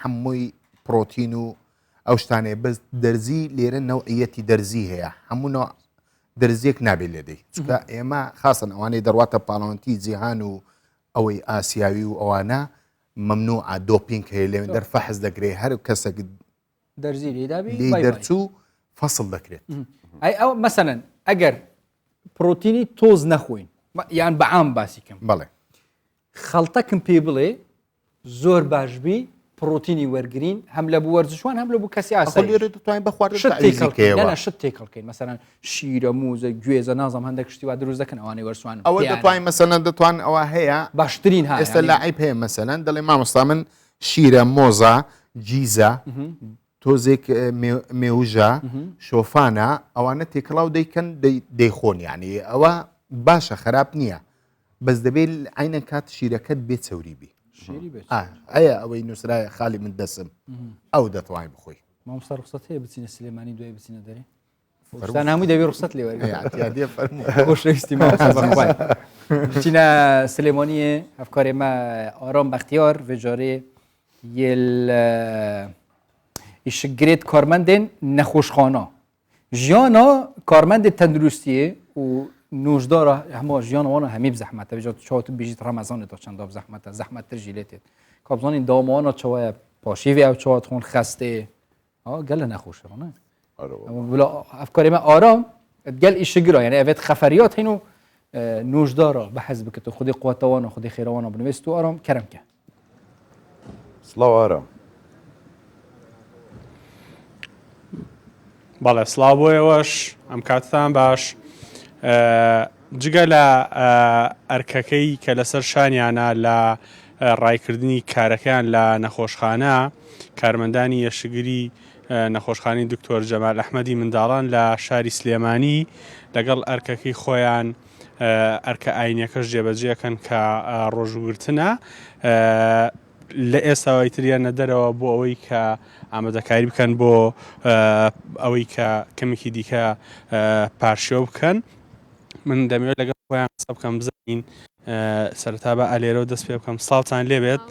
هەمووی پرۆتین و ئەو شتانەیە بەس دەرزی لێرە نەوعەتی دەرزی هەیە هەموو دەرزیەک نابێت لێدەی چکە ئێمە خاصن ئەوانەی دەڕواتە پاڵەوانتی جیهان و ئەوەی ئاسیاوی و ئەوانە ممنوع دۆپینگ هەیە لێ دەرفەحز دەگرێت هەر کەسێک دەرزی لێ دەرچوو فەسڵ دەکرێت ئەو مەسەنەن ئەگەر پرۆتینی تۆز نەخۆین یان بەعام باسیکەم بەڵێ خەڵتەکم پێ بڵێ زۆر باشبی پرۆتینی وەرگین هەم لە بوو وەرزشوان هەم لە بوو کەسی ئاسایی شت تێکەڵکەین مەسەرەن شیرە موزە گوێزە نازم هەندێک شتی وا دروست دەکەن ئەوانەی وەرسوان ئەوە دەتوانین مەسەلەن دەتوان ئەوە هەیە باشترین ها ئێستا لە عیب هەیە مەسەلەن دەڵێ مامۆستا من شیرە مۆزە جیزە تۆزێک مێوژە شۆفانە ئەوانە تێکڵاو دەیکەن دەیخۆن یعنی ئەوە باشە خراپ نییە بەس دەبێت عینە کات شیرەکەت بێت چەوری بی ئەیە ئەوەی نووسرایە خالی من دەسم ئەو دەتوانین بخۆی مامۆستا ڕوخسەت هەیە بچینە سلێمانی دوای بچینە دەرێ هەمووی دەبێ ڕوخسەت لێ خۆشەویستی بچینە سلێمانیە هەفکارێ مە ئارام بەختیار vêjarê yel îşgirêt karmendên nexweşxana jiyana karmendê tenduristiyê û nûjdara hema jiyana wan hemî bi zehmet e çawa tu bêjît remezanê da çanda bi zehmet e zehmettir jî lê tê kabzanî dawana çawa ye paşîvê ew çawa dixwin xestê gele nexweş ne bila efkarê me aram gel îşgira yani evet xeferiyat hîn û nûjdara behez bike tu xudê quwetawana xudê xêrawana binivês tu aram kerem ke سڵاو ئارام بەڵێ سڵاو بۆیەوەش ئەم کاتتان باش جگە لە ئەرکەکەی کە لەسەر شانیانە لە ڕایکردنی کارەکەیان لە نەخۆشخانە کارمەندانی یەشگری نەخۆشخانەی دکتۆر جەمال ئەحمەدی منداڵان لە شاری سلێمانی لەگەڵ ئەرکەکەی خۆیان ئەرکە ئاینیەکەش جێبەجێکەن کە ڕۆژوگرتنە لە ئێستاوای تریان نەدەرەوە بۆ ئەوەی کە ئامادەکاری بکەن بۆ ئەوەی کە کەمێکی دیکە پاشیۆ بکەن من دەمەوێت لەگەڵ خۆیان قسە بکەم بزانین سەرەتا بە ئالێرەوە دەست پێ بکەم ساڵتان لێبێت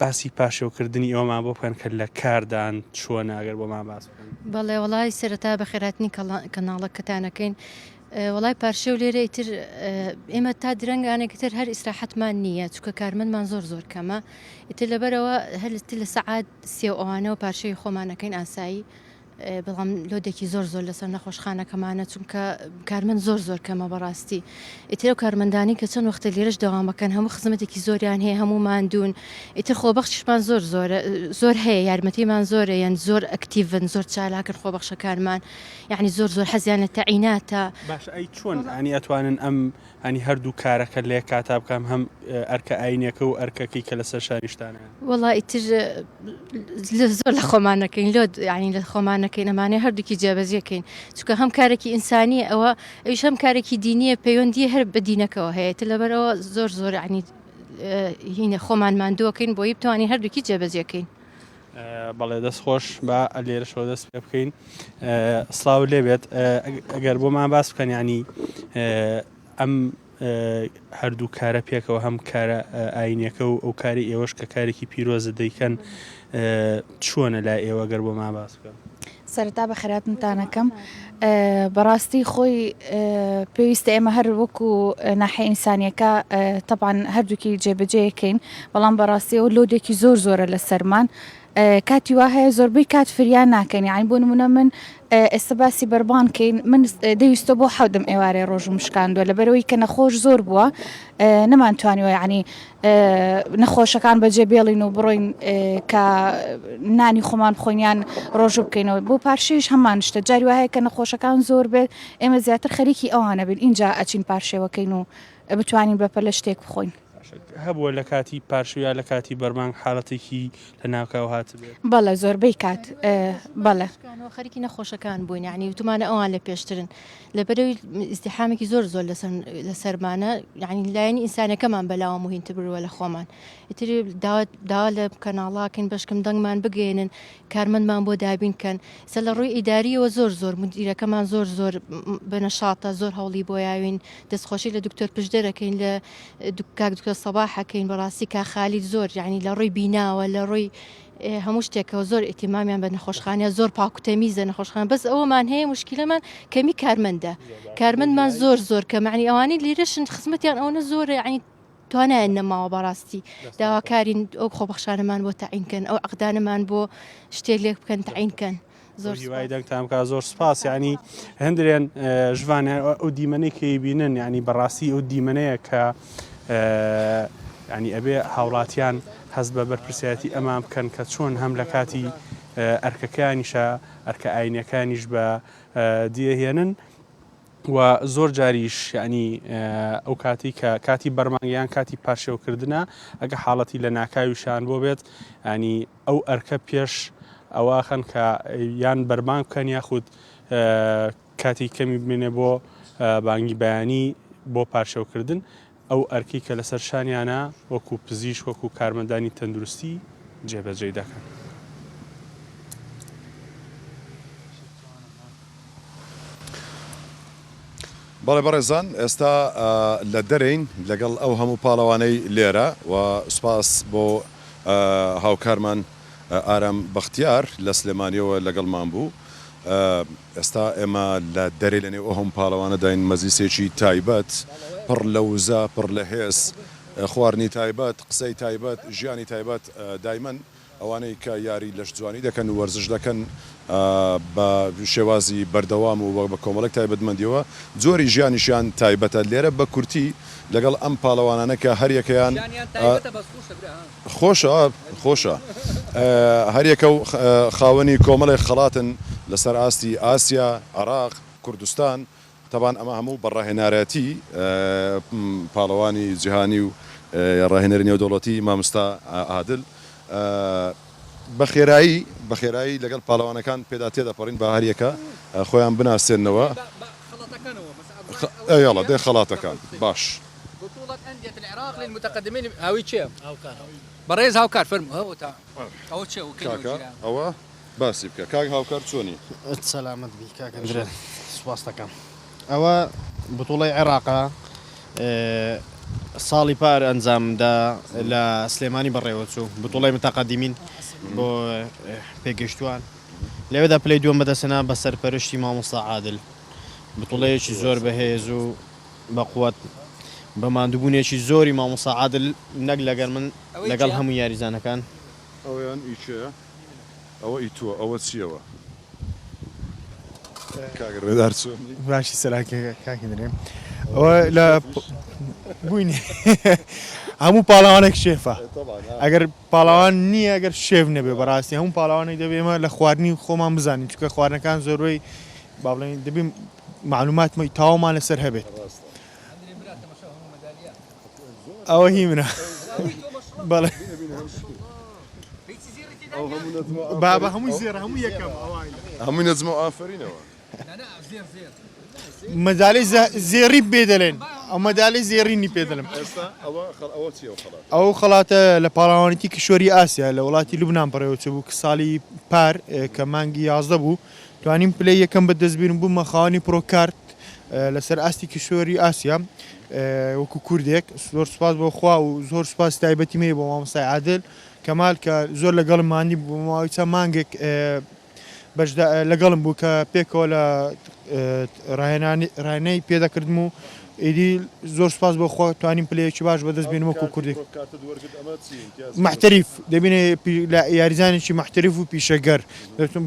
باسی پاشێوکردنی ئەومان بۆ بکەن کە لە کاردان چۆن ئەگەر بۆمان باس بکەن بەڵێ وڵای سەرەتا بە خێراتنی کەناڵەکەتانەکەین وڵای پارشێ و لێرە ئیتر ئێمە تا درەنگانێکتر هەر ئیسراحەتمان نییە چکە کارمەندمان زۆر کەمە ئیتر لەبەرەوە هەر لە سەعات سێ ئەوانەوە پارشەی خۆمانەکەین ئاسایی بەڵام لۆدێکی زۆر لەسەر نەخۆشخانەکەمانە چونکە کارمەند زۆر کەمە بەڕاستی ئیتر و کارمەندانی کە چەند وەختە لێرەش دەوامەکەن هەموو خزمەتێکی زۆریان هەیە هەموو ماندوون ئیتر خۆبەخشیشمان زۆر هەیە یارمەتیمان زۆرە یان زۆر ئەکتیڤن زۆر چالاکن خۆبەخشەکارمان یعنی زۆر حەزیان لە تەعیناتە باش ئەی چۆن ئەنی ئەتوانن ئەم ئەنی هەردوو کارەکە لێ کاتا بکەم هەم ئەرکە ئاینەکە و ئەرکەکەی کە لەسەر شاریشتانە وڵا ئیتر زۆر لە خۆمانەکەین لۆ ینی لە خۆمانەکەین ئەمانەیە هەردووکی جیابەجێکەین چونکە هەم کارێکی ئینسانیە ئەوە ئەویش هەم کارێکی دینیە پەیوەندی هەر بە دینەکەەوە هەیە لەبەرەوە زۆر ینی هینە خۆمان ماندووەکەین بۆی بتوانین هەردووکی جێبەجێکەین بەڵێ دەست خۆش بە لێرەشەوە دەست پێ بکەین سڵاو لێبێت ئەگەر بۆمان باس بکەن ینی ئەم هەردوو کارە پێکەوە هەم کارە ئاینەکە و ئەو کاری ئێوەش کە کارێکی پیرۆزە دەیکەن چۆنە لای ئێوە گەر بۆمان باس بکەن سەرەتا بە خێراتتانەکەم بەڕاستی خۆی پێویستە ئێمە هەر وەکو ناحیە ئینسانیەکە تەبان هەردووکی جێبەجێیەکەین بەڵام بەڕاستی ئەو لۆدێکی زۆرە لە سەرمان کاتی وا هەیە زۆربەی کات فریان ناکەین یعنی بۆ نمونە من ئێستا باسی بەربانکەین من دەویستە بۆ حەودم ئێوارێ ڕۆژم شکاندووە لەبەرەوەی کە نەخۆش زۆر بووە نەمانتوانیوە یعنی نەخۆشەکان بەجێ بێڵین و بڕۆین کە نانی خۆمان بخۆینیان ڕۆژ بکەینەوە بۆ پارشێش هەمان شتە جاری وایە کە نەخۆشەکان زۆر بێت ئێمە زیاتر خەریکی ئەوانە بین اینجا ئەچین پارشێوەکەین و بتوانین بەپە لە شتێک بخۆین هەبووە لە کاتی پارشویا لە کاتی بەرمانگ حاڵەتێکی لە ناوکاو هاتبێت بەڵێ زۆربەی کات بەڵێ خەریکی نەخۆشەکان بووین یعنی وتمانە ئەوان لە پێشترن لەبەرەوەی ئیزدیحامێکی زۆر لە سەرمانە یعنی لایەنی ئینسانەکەمان بەلاوە مهمتر برووە لە خۆمان ئیتر داوا لە کەناڵاکەین بەشکم دەنگمان بگەێنن کارمەندمان بۆ دابینکەن سە لە ڕووی ئیداریەوە زۆر مدیرەکەمان زۆر بەنەشاتە زۆر هەوڵی بۆ یاوین دەستخۆشی لە دکتۆر پشدەرەکەین لە کاک دکتۆر سەباحەکەین بەڕاستی کا خالیت زۆر یعنی لە ڕووی بیناوە لە ڕووی هەموو شتێکەوە زۆر ئیتیمامیان بە نەخۆشخانە زۆر پاکوتەمیزە نەخۆشخانە بەس ئەوەمان هەیە مشکلەمان کەمی کارمەندمان زۆر کە معنی ئەوانی لێرەشن خزمەتیان ئەوە زۆر یعنی توانایان نەماوە بەڕاستی داواکارین ئەو خۆبەخشانەمان بۆ تەعینکەن ئەو عەقدانەمان بۆ شتێک لێک بکەن تەعینکەن زۆر هیوای دەنگتان بکە زۆر سپاس یعنی هەندێن ژوانیان ئەو دیمەنەی کە بینن یعنی بەڕاستی ئەو دیمەنەیە کە ینی ئەبێ هاوڵاتیان هەست بە بەرپرسیاتی ئەمان بکەن کە چۆن هەم لە کاتی ئەرکەکانیشە ئەرکە ئاینەکانیش بە دیهێنن و زۆر جاریش ینی ئەو کاتی کە کاتی بەرمانگیان کاتی پاشێوکردنە ئەگە حاڵەتی لە ناکاویشان بۆ بێت ینی ئەو ئەرکە پێش ئەواخەن کە یان بەرمان بکەن یاخود کاتی کەمی بمێنێ بۆ بانگی بەیانی بۆ پاشێوکردن ئەو ئەرکی کە لەسەر شانیانە وەکو پزیش وەکو کارمەندانی تەندروستی جێبەجێ دەکەن. بەڵێ بەڕێزان ئێستا لە دەرین لەگەڵ ئەو هەموو پاڵەوانەی لێرە و سوپاس بۆ هاوکارمان ئارام بەختیار لە سلێمانیەوە لەگەڵمان بوو. ئێستا ئێمە لە دەرێ لەنێو ئەو هەم پاڵەوانە داین مەزیسێکی تایبەت پڕ لە وزە پڕ لە هێز خواردنی تایبەت قسەی تایبەت ژیانی تایبەت دایمەن ئەوانەی کە یاری لەش جوانی دەکەن و وەرزش دەکەن بە شێوازی بەردەوام و بە کۆمەڵک تایبەتمەندیەوە جۆری ژیانیشیان تایبەتە لێرە بە کورتی لەگەڵ ئەم پاڵەوانانە کە هەریەکەیان خۆشە هەریەکە و خاوەنی کۆمەڵی خەڵاتن لەسەر ئاستی ئاسیا عێراق کوردستان تەبان ئەمە هەموو بەڕاهێنارەتی پاڵەوانی جیهانی و ڕاهێنەری نێودەوڵەتی مامۆستا عادل بەخێرایی لەگەڵ پاڵەوانەکان پێدا تێدەپەڕین بە هەریەکە خۆیان بناسێنەوە يلا دێ خەڵاتەکان باش بطولة أندية العراق للمتقدمين هاوي تشيم بريز هاوكار فرم هو تا أو تشيو كاكا أو باسي بكا كاك هاوكار تشوني سلامت بي كاكا درين سواستكم أو بطولة عراق ساڵی پار ئەنجامدا لە سلێمانی بەڕێوەچوو بطوڵی متەقەدیمین بۆ پێگەشتووان لەوێدا پلەی دووەم بەدەستێنا بە سەرپەرشتی مامۆستا عادل بطوڵەیەکی زۆر بەهێز و بەقووەت بە ماندووبوونێکی زۆری مامۆستا عادل نەک لەگەڵ من لەگەڵ هەموو یاریزانەکان ئەویان ئیچەیە ئەوە ئیتووە ئەوە چیەوە کاگڕێدار چۆن باشی سەراکە کاکی دەرێم ئەوە لە بووینێ هەموو پاڵاوانێک شێفە ئەگەر پاڵاوان نییە ئەگەر شێف نەبێ بەڕاستی هەموو پاڵاوانێک دەبێ ئێمە لە خواردنی خۆمان بزانین چونکە خواردنەکان زۆربەی با بڵێن دەبێ معلوماتمەی تاوامان لەسەر هەبێت ئەوە هی منە بەڵێ بابە هەمووی زێرە هەموو یەکەم هەمووی نەجمە و ئافرینەوە مەدالی زێری پێ دەڵێن ئەو مەدالی زێڕینی پێ دەڵم ئەو خەڵاتە لە پاڵاوانێتی کشوەری ئاسیا لە وڵاتی لوبنان پڕێوەچە بوو کە ساڵی پار کە مانگی 11 بوو توانیم پلەی یەکەم بەدەستبێن بوو مەخاوانی پرۆکارت لەسەر ئاستی کشوەری ئاسیا وەکو کوردێک زۆر سوپاس بۆ خوا و زۆر سوپاس تایبەتی مێ بۆ مامۆستای عادل کەمال کە زۆر لەگەڵم ماندی بۆ ماوەی چەند مانگێک لەگەڵم بوو کە پێکەوە لە ڕاهێنەی پێدەکردم و ئیدی زۆر سوپاس بۆ خۆ توانیم پلەیەکی باش بەدەست بێنم وەکو کوردێک محتەریف دەبینێ لە یاریزانێکی محتەریف و پیشەگەر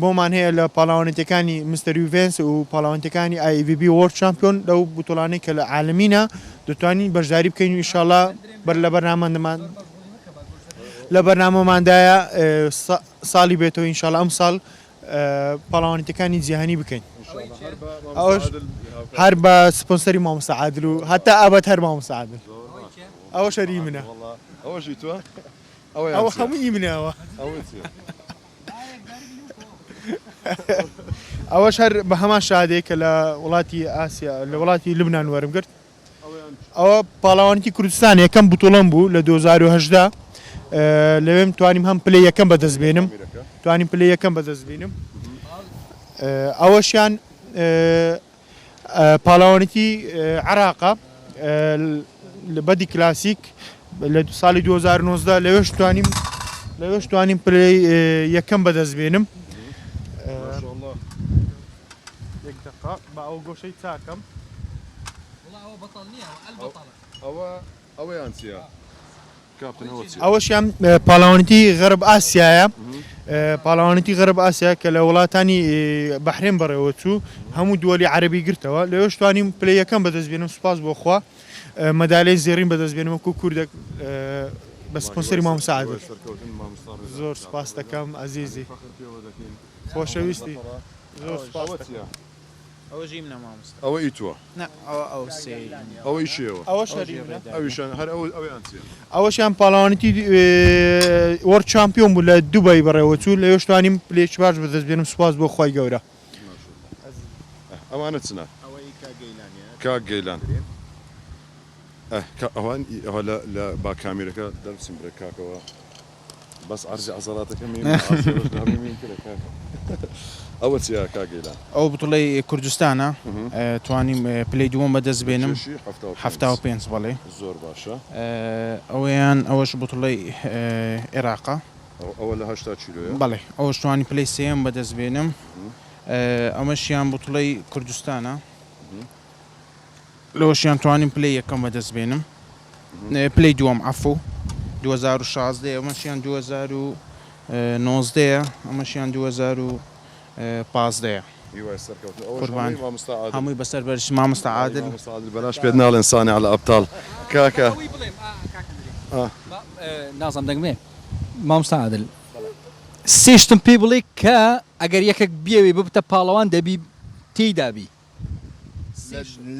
بۆمان هەیە لە پاڵاوانێتەکانی مستەر یوڤێنس و پاڵاوانێتەکانی IFBB وۆرلد چامپیۆن لەو بوتۆڵانەی کە لە عالەمینە دەتوانین بەشداری بکەین و ئینشاڵڵا لە بەرنامەمان لە بەرنامەماندایە ساڵی بێتەوە ئینشاڵڵا ئەم ساڵ پاڵاوانێتەکانی جیهانی بکەین ئەوش هەر بە سپۆنسەری مامۆستا عادل و هەتا ئابەت هەر مامۆستا عادل ئەوە شەری منە ئەوەشی تووە ئەوە هەمووی منەوە ئەوەش هەر بە هەمان شادەیە کە لە وڵاتی ئاسیا لە وڵاتی لوبنان وەرم گرت ئەوە پاڵاوانێتی کوردستان یەکەم بوتۆڵەم بوو لە 2010 لەوێم توانیم هەم پلەی یەکەم بەدەستبێنم توانیم پلەی یەکەم بەدەستبێنم ئەوەشیان پاڵاوانێتی عێراقا لە بەدی کلاسیک لە ساڵی 2019 لەوێش توانیم پلەی یەکەم بەدەستبێنم بە ئەو گۆشەی چاکەم ئەوەیان چیە ئەوەشیان پاڵاوانێتی غەرب ئاسیایە پاڵاوانێتی غەرب ئاسیا کە لە وڵاتانی بەحرێن بەڕێوەچوو هەموو دووەلی عەربی گرتەوە لەوێش توانیم پلەی یەکەم بەدەستبێنم سوپاس بۆ خوا مەدالەی زێڕین بەدەستبێنم وەکو کوردێک بە سپۆنسەری مامۆستا عادل زۆر سوپاس دەکەم عەزیزی خۆشەویستی زۆر سوپاس ئەوە ژی منە مامۆستا ئەوە ئیتووە ئەو سێ ئەوەی شێوە ئەوە شەری منە ئەویشان هەر ئەویان چیە ئەوەشیان پاڵاوانێتی وەرلد چامپیۆن بوو لە دووبای بەڕێوەچوو لەوێش توانیم پلێکی باش بەدەستبێنم سوپاس بۆ خوای گەورە ئەوانە چنە کاک گەیلان ئەوان ئەوە لە با کامێرەکە دەرچین برە کاکەوە بەس عەرزی عەزەڵاتەکە ئەوە چیە کاگەیلان ئەو بتڵی کوردستانە توانیم پلەی دووەم بەدەستبێنم 75 بەڵێ زۆر باشە ئەوەش بتڵی عێراقا ئەوە لە 80 کیلۆیە بەڵێ ئەوەش توانی پلەی سێم بەدەستبێنم ئەمەشیان بتڵی کوردستانە لەوەشیان توانیم پلەی یەکەم بەدەستبێنم پلەی دووەم عەفو 2016 ئەمەشیان 2019 ئەمەشیان 2015 هەمووی بەسەر بەرش مامۆستا عادل بەلاش پێت ناڵێن سانی على ئەبتاڵ کاکە نازم دەنگمێ مامۆستا عادل سێشتم پێ بڵێ کە ئەگەر یەکێک بیاوێ ببتە پاڵەوان دەبی تێیدابی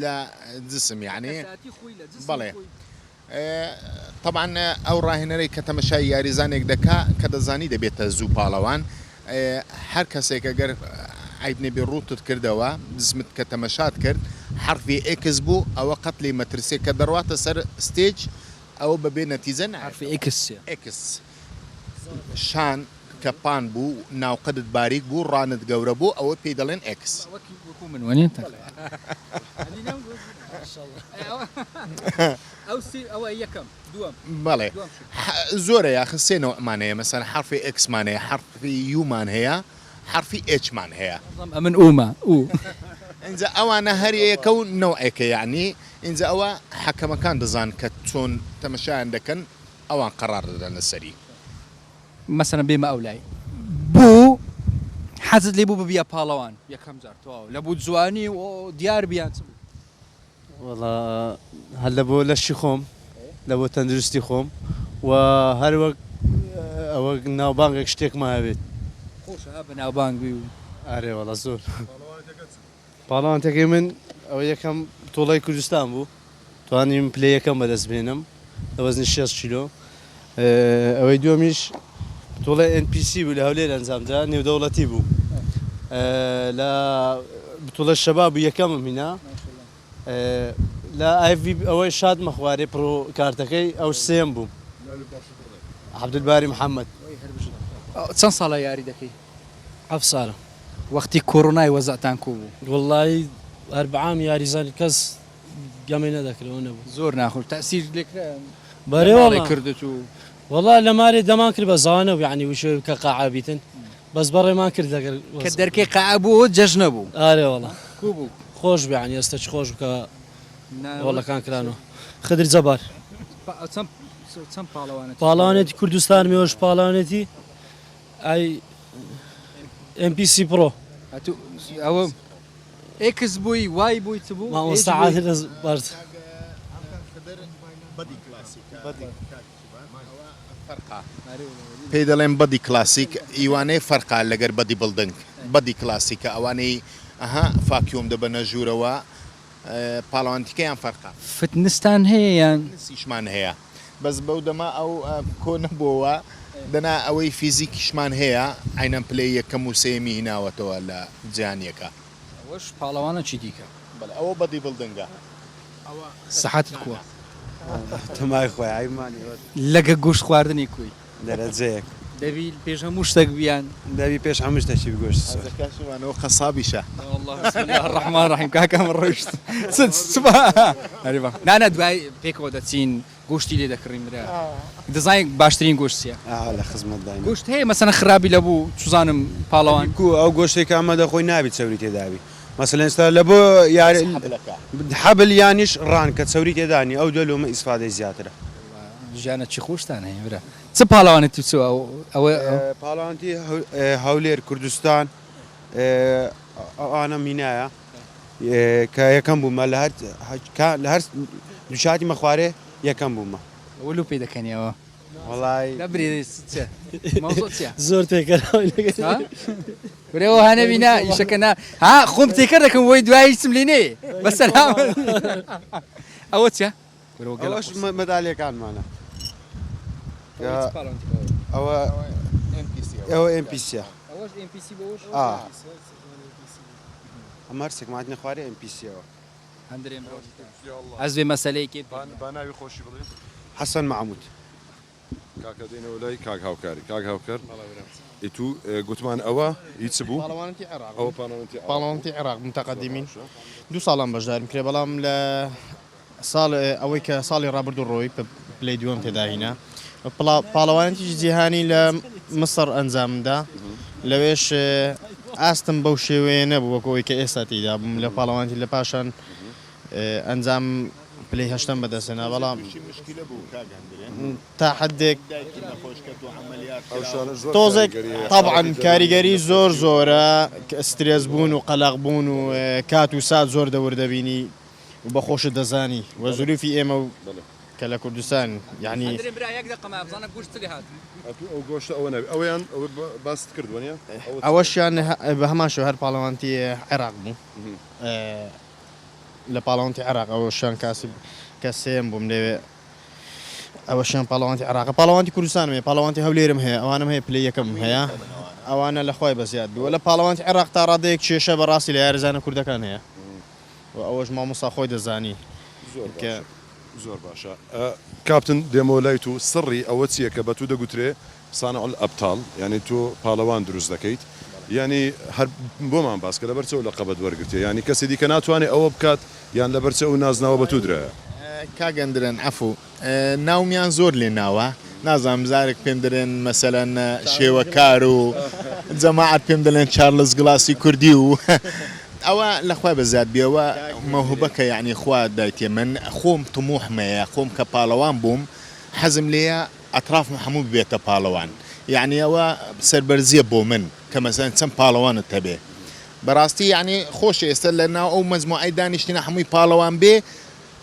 لە جسم یعنی بەڵێ طبعا ئەو ڕاهێنەرەی کە تەمەشای یاریزانێک دەکا کە دەزانی دەبێتە زوو پاڵەوان هەر کەسێک ئەگەر عیبنێ بێ ڕوتت کردەوە زمت کە تەمەشات کرد حرفی ئێکس بوو ئەوە قەت لێ مەترسێ کە دەڕواتە سەر ستێج ئەوە بەبێ نەتیجە حرفی ئێکس شان کە پان بوو ناوقەدت باریک بوو ڕانت گەورە بوو ئەوە پێی دەڵێن ئێکس ئەوە یەکەم بەڵێ زۆرە یاخ سێنەوەمانەیە مەسەن حرفی ئێکسمانەیە حرفی یومان هەیە حرفی ئێچمان هەیە من ئومە اینجا ئەوانە هەریەکە و نەوەیەکە یعنی اینجا ئەوە حەکەمەکان دەزان کە چۆن تەمەشایان دەکەن ئەوان قەرار دەدەن لەسەری مەسەرەن بێمە ئەو لای بوو حەزت لێ بوو ببیە پاڵەوان یەکەم جار تەواو لە بوو جوانی و دیار بیان وڵا هەر لە بۆ لەشی خۆم لە بۆ تەندروستی خۆم و هەر وەک ئەوە ناوبانگێک شتێکمە هەبێت خۆشە بە ناوبانگبی و ئارێ وەڵا زۆر پاڵەوانتەکەی من ئەوە یەکەم تۆڵای کوردستان بوو توانیم پلێ یەکەم بەدەست بێنم لە وەزنی 6 کیلۆ ئەوەی دووەمیش تۆڵای NPC بوو لە هەولێر ئەنجامدا نێودەوڵەتی بوو لە بتوڵە شەباب بوو یەکەمم هینا لا IFV ئەوەی شاد مەخوارێ پرۆ کارتەکەی ئەو سێم بوو عەبدولباری محەممەد چەند ساڵە یاری دەکەی 7 ساڵە وەختی کۆڕۆنای وەزعتان کو بوو وڵی هەربعام یاریزانی کەس گەمەی نەدەکرەوە نەبوو زۆر ناخۆش تەسیر لێکرا بەرێوەڵی کردت و وڵا لە مارێ دەمان کرد بە زانە و یعنی وشێ کە قاعابیتن بەس بەڕێمان کرد کە دەرکەی قاع بوو جەژ نەبوو ئارێ وڵا کو بوو خۆش بیانی ئێستا چ خۆش بکە وڵەکان کرانەوە خدر جەبار چەند پاڵانێتی کوردستان مێوەش پاڵانێتی ئای MPC پرۆ ئەوە ئێکس بووی وای بووی چ بوو مامۆستاعات بەرد پێی دەڵێن بەدی کلاسیک ئیوانەیە فەرقا لەگەر بەدی بڵدنگ بەدی کلاسیکە ئەوانەی ئەها فاکیۆم دەبەنە ژوورەوە پاڵەوانتیکەیان فەرقا فتنستان هەیە یان سیشمان هەیە بەس بەو دەما ئەو کۆ نەبووەوە دەنا ئەوەی فیزیکیشمان هەیە عینەن پلەی یەکەم و سێمی هیناوەتەوە لە جیهانیەکە ئەوەش پاڵەوانە چی دیکە ئەوە بەدی بڵدنگە سەحەتت کووە تەمای خۆی ئایمانی لەگە گۆشت خواردنی کوی دەرەجەیەک دەبی پێش هەموو شتێک بیان دەبی پێش هەموو شتێکی بگۆشت زەکاشوانەوە خەسابیشە ڕحمان ڕحیم کاکەم ڕۆیشت نانە دوای پێکەوە دەچین گۆشتی لێ دەکڕین برا دەزانین باشترین گۆشتیە لە خزمەت داین گۆشت هەیە مەسەنە خراپی لە بوو چزانم پاڵەوان ئەو گۆشتێک ئەمەدە خۆی نابێت چەوری تێداوی مەسەلەن ئێستا لە بۆ حەبل یانیش ڕان کە چەوری تێدانی ئەو دەلومە ئیسفادەی زیاترە ژیانە چی خۆشتان هەیە برا چ پاڵەوانێت تو ئەوە پاڵەوانتی هەولێر کوردستان ئەوانە مینایە کە یەکەم بوومە لە هەر دوشاتی مەخوارێ یەکەم بوومە وەلو پێ دەکەنیەوە وڵی زۆر تێکەراوی برەوە هەنە بینا ئیشەکە ها خۆم تێکە دەکەم وەی دوایی چم لێنێ بەسەلام ئەوە چە ئەوەش مەدالیەکانمانە ئەوە MPCە ئەمە هەرسێکمات نەخوارێ MPCەوە ئەس بێ مەسەلەیەکی ناوی خۆشی بڵێ حەسەن محمود کاکە دێنەوە لای کاک هاوکاری کاک هاوکەر ئیتو گوتمان ئەوە هیچ بوو ئەوە پاڵەوانتی عێراق متەقەدیمین دوو ساڵان بەشدارم کرێ بەڵام لە ساڵ ئەوەی کە ساڵی ڕابردوو ڕۆی پلەی دووەم تێداهینە پاڵەوانێتیش جیهانی لە مسڕ ئەنجامدا لەوێش ئاستم بەو شێوەیە نەبوو وەکەوەی کە ئێستا تێدا بووم لە پاڵەوانتی لە پاشان ئەنجام پلەی هەشتم بەدەستێنا بەڵام تا حدێک تۆزێک طبعاً کاریگەری زۆر زۆرە ئەسترێز بوون و قەلق بوون و کات و سات زۆر دەوردەبینی و بەخۆشت دەزانی وە زوروفی ئێمە و کە لە کوردستان یعنی ئەو گۆشتە ئەوە نەبێت ئەویان باست کردوەنە ئەوەشیان بە هەمان شێوە هەر پاڵەوانتی عێراق بوو لە پاڵەوانتی عێراق ئەوەشیان کە سێم بووم لێوێ ئەوەشیان پاڵەوانتی عێراق پاڵەوانتی کوردستانم هەیە پاڵەوانتی هەولێرم هەیە ئەوانم هەیە پلەی یەکەم هەیە ئەوانە لە خۆی بەزیاد بووە لە پاڵەوانتی عێراق تا ڕادەیەک کێشە بەڕاستی لە یاریزانە کوردەکان هەیە ئەوەش مامۆستا خۆی دەزانی زۆر باشە کاپتن دێمۆلای تو سڕی ئەوە چییە کە بە تو دەگوترێ سانە ئەبتاڵ یعنی تۆ پاڵەوان دروست دەکەیت ینی هەر بۆمان باسکە لە بەرچەوە لە قەبەت وەرگرتێ ینی کەسی دیکە ناتوانێت ئەوە بکات یان لە بەرچە و نازناوە بە تو درایە کاگەندرن عەفو ناومیان زۆر لێ ناوە نازانم زارێک پێم دەرێن مەسەلەن شێوەکار و جەماعەت پێم دەڵێن چارلز گلاسی کوردی و ئەوە لەخوای بەزیاد بیەوە مەوهوبەکە یعنی خوا دایتێ من خۆم تموحمەیە خۆم کە پاڵەوان بووم حەزم لێیە ئەطراف هەموو بێتە پاڵەوان یعنی ئەوە سەربەرزیە بۆ من کە مەسەن چەند پاڵەوانت هەبێ بەڕاستی یعنی خۆش ئێستا لە ناو ئەو مەزموعەی دانیشتنە هەمووی پاڵەوان بێ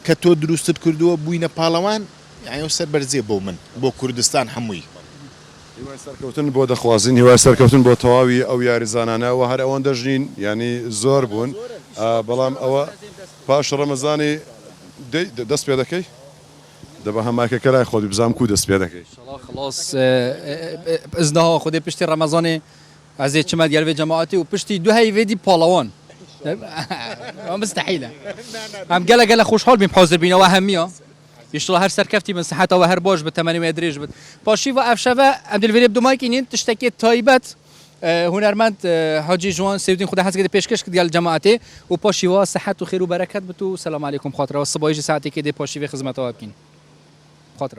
کە تۆ دروستت کردووە بووینە پاڵەوان یعنی ئەو سەربەرزیە بۆ من بۆ کوردستان هەمووی هیوای سەرکەوتن بۆ دەخوازین هیوای سەرکەوتن بۆ تەواوی ئەو یاریزانانەوە هەر ئەوەن دەژین ینی زۆر بوون بەڵام ئەوە پاش ڕەمەزانی دەست پێ دەکەی دەبە هەماکەکە لای خۆی بزانم کو دەست پێ دەکەی خلاص بإذنها خودی پشتی رمضان از چما دیار و جماعتی و پشتی دو هی ویدی پالوان مستحيلة هم قال خوشحال بیم حاضر بينا وهمية يشتغل هر سركفتي من صحته وهر باش بالتمانية ما يدريش بد باشي وافشفه عبد الفريد بدو مايكينين تشتكي تايبت هنرمند حاجی جوان سیدین خدا حس کرده پیشکش کرد دیال جماعتی و پاشی و صحت و خیر و برکت بتو سلام علیکم خاطر و صبایج ساعتی که دی پاشی و خدمت ها بکین خاطر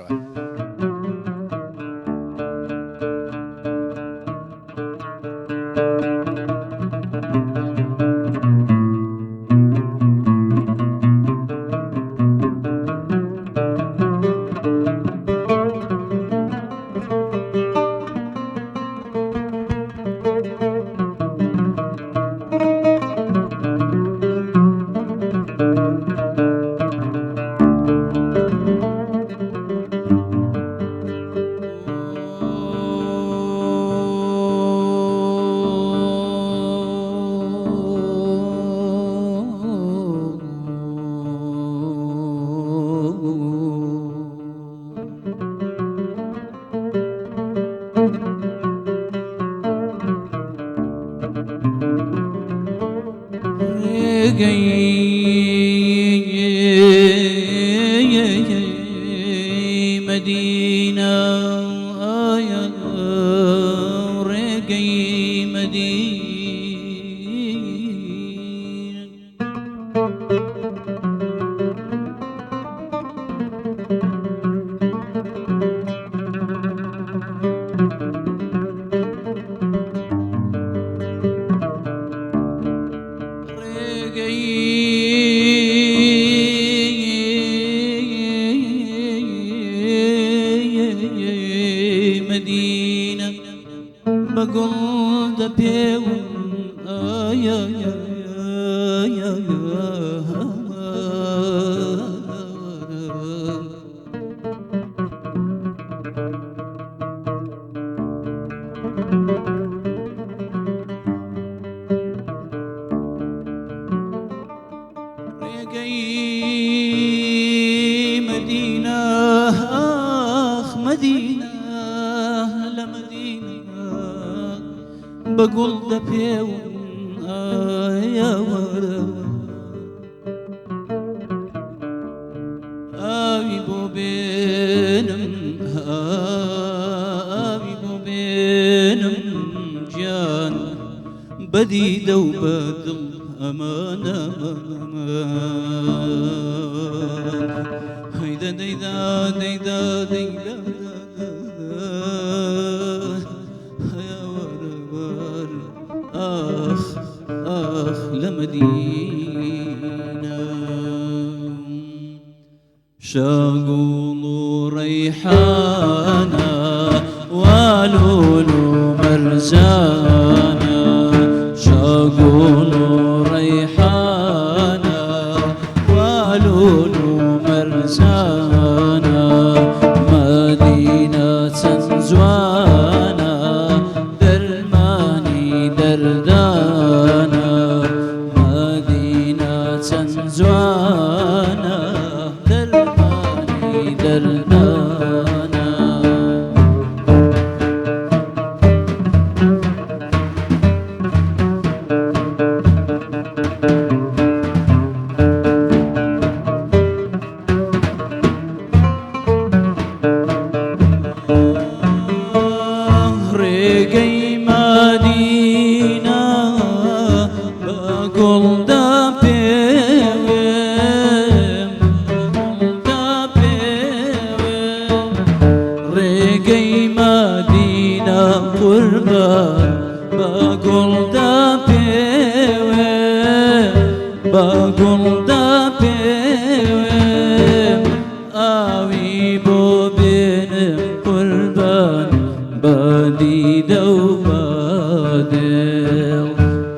دل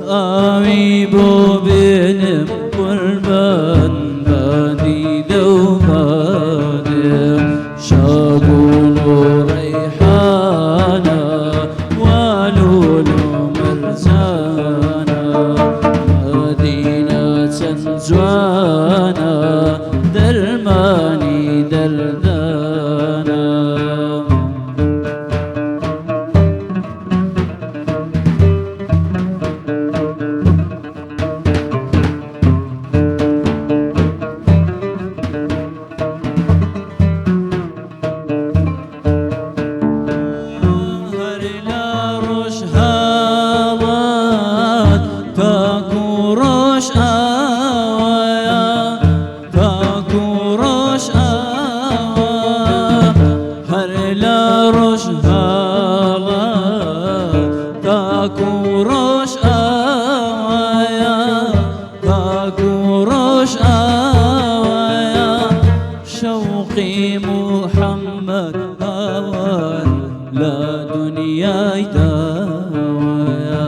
آوی بو بینم قربان بادی دو بادل شاگون و ریحانا والول و مرزانا مدینه زوانا درمانی دردانا شوقي محمد هوان لا دنيا داويا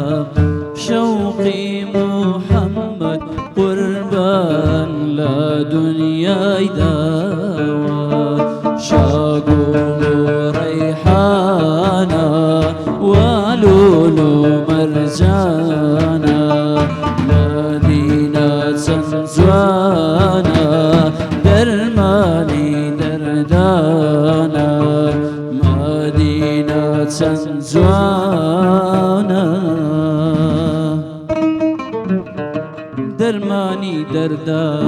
شوقي محمد قربان لا دنيا داوى شاقول ريحانا ولولو مرجانا مدينة زنزوانا درماني دردانا مدينة زنزوانا درماني دردانا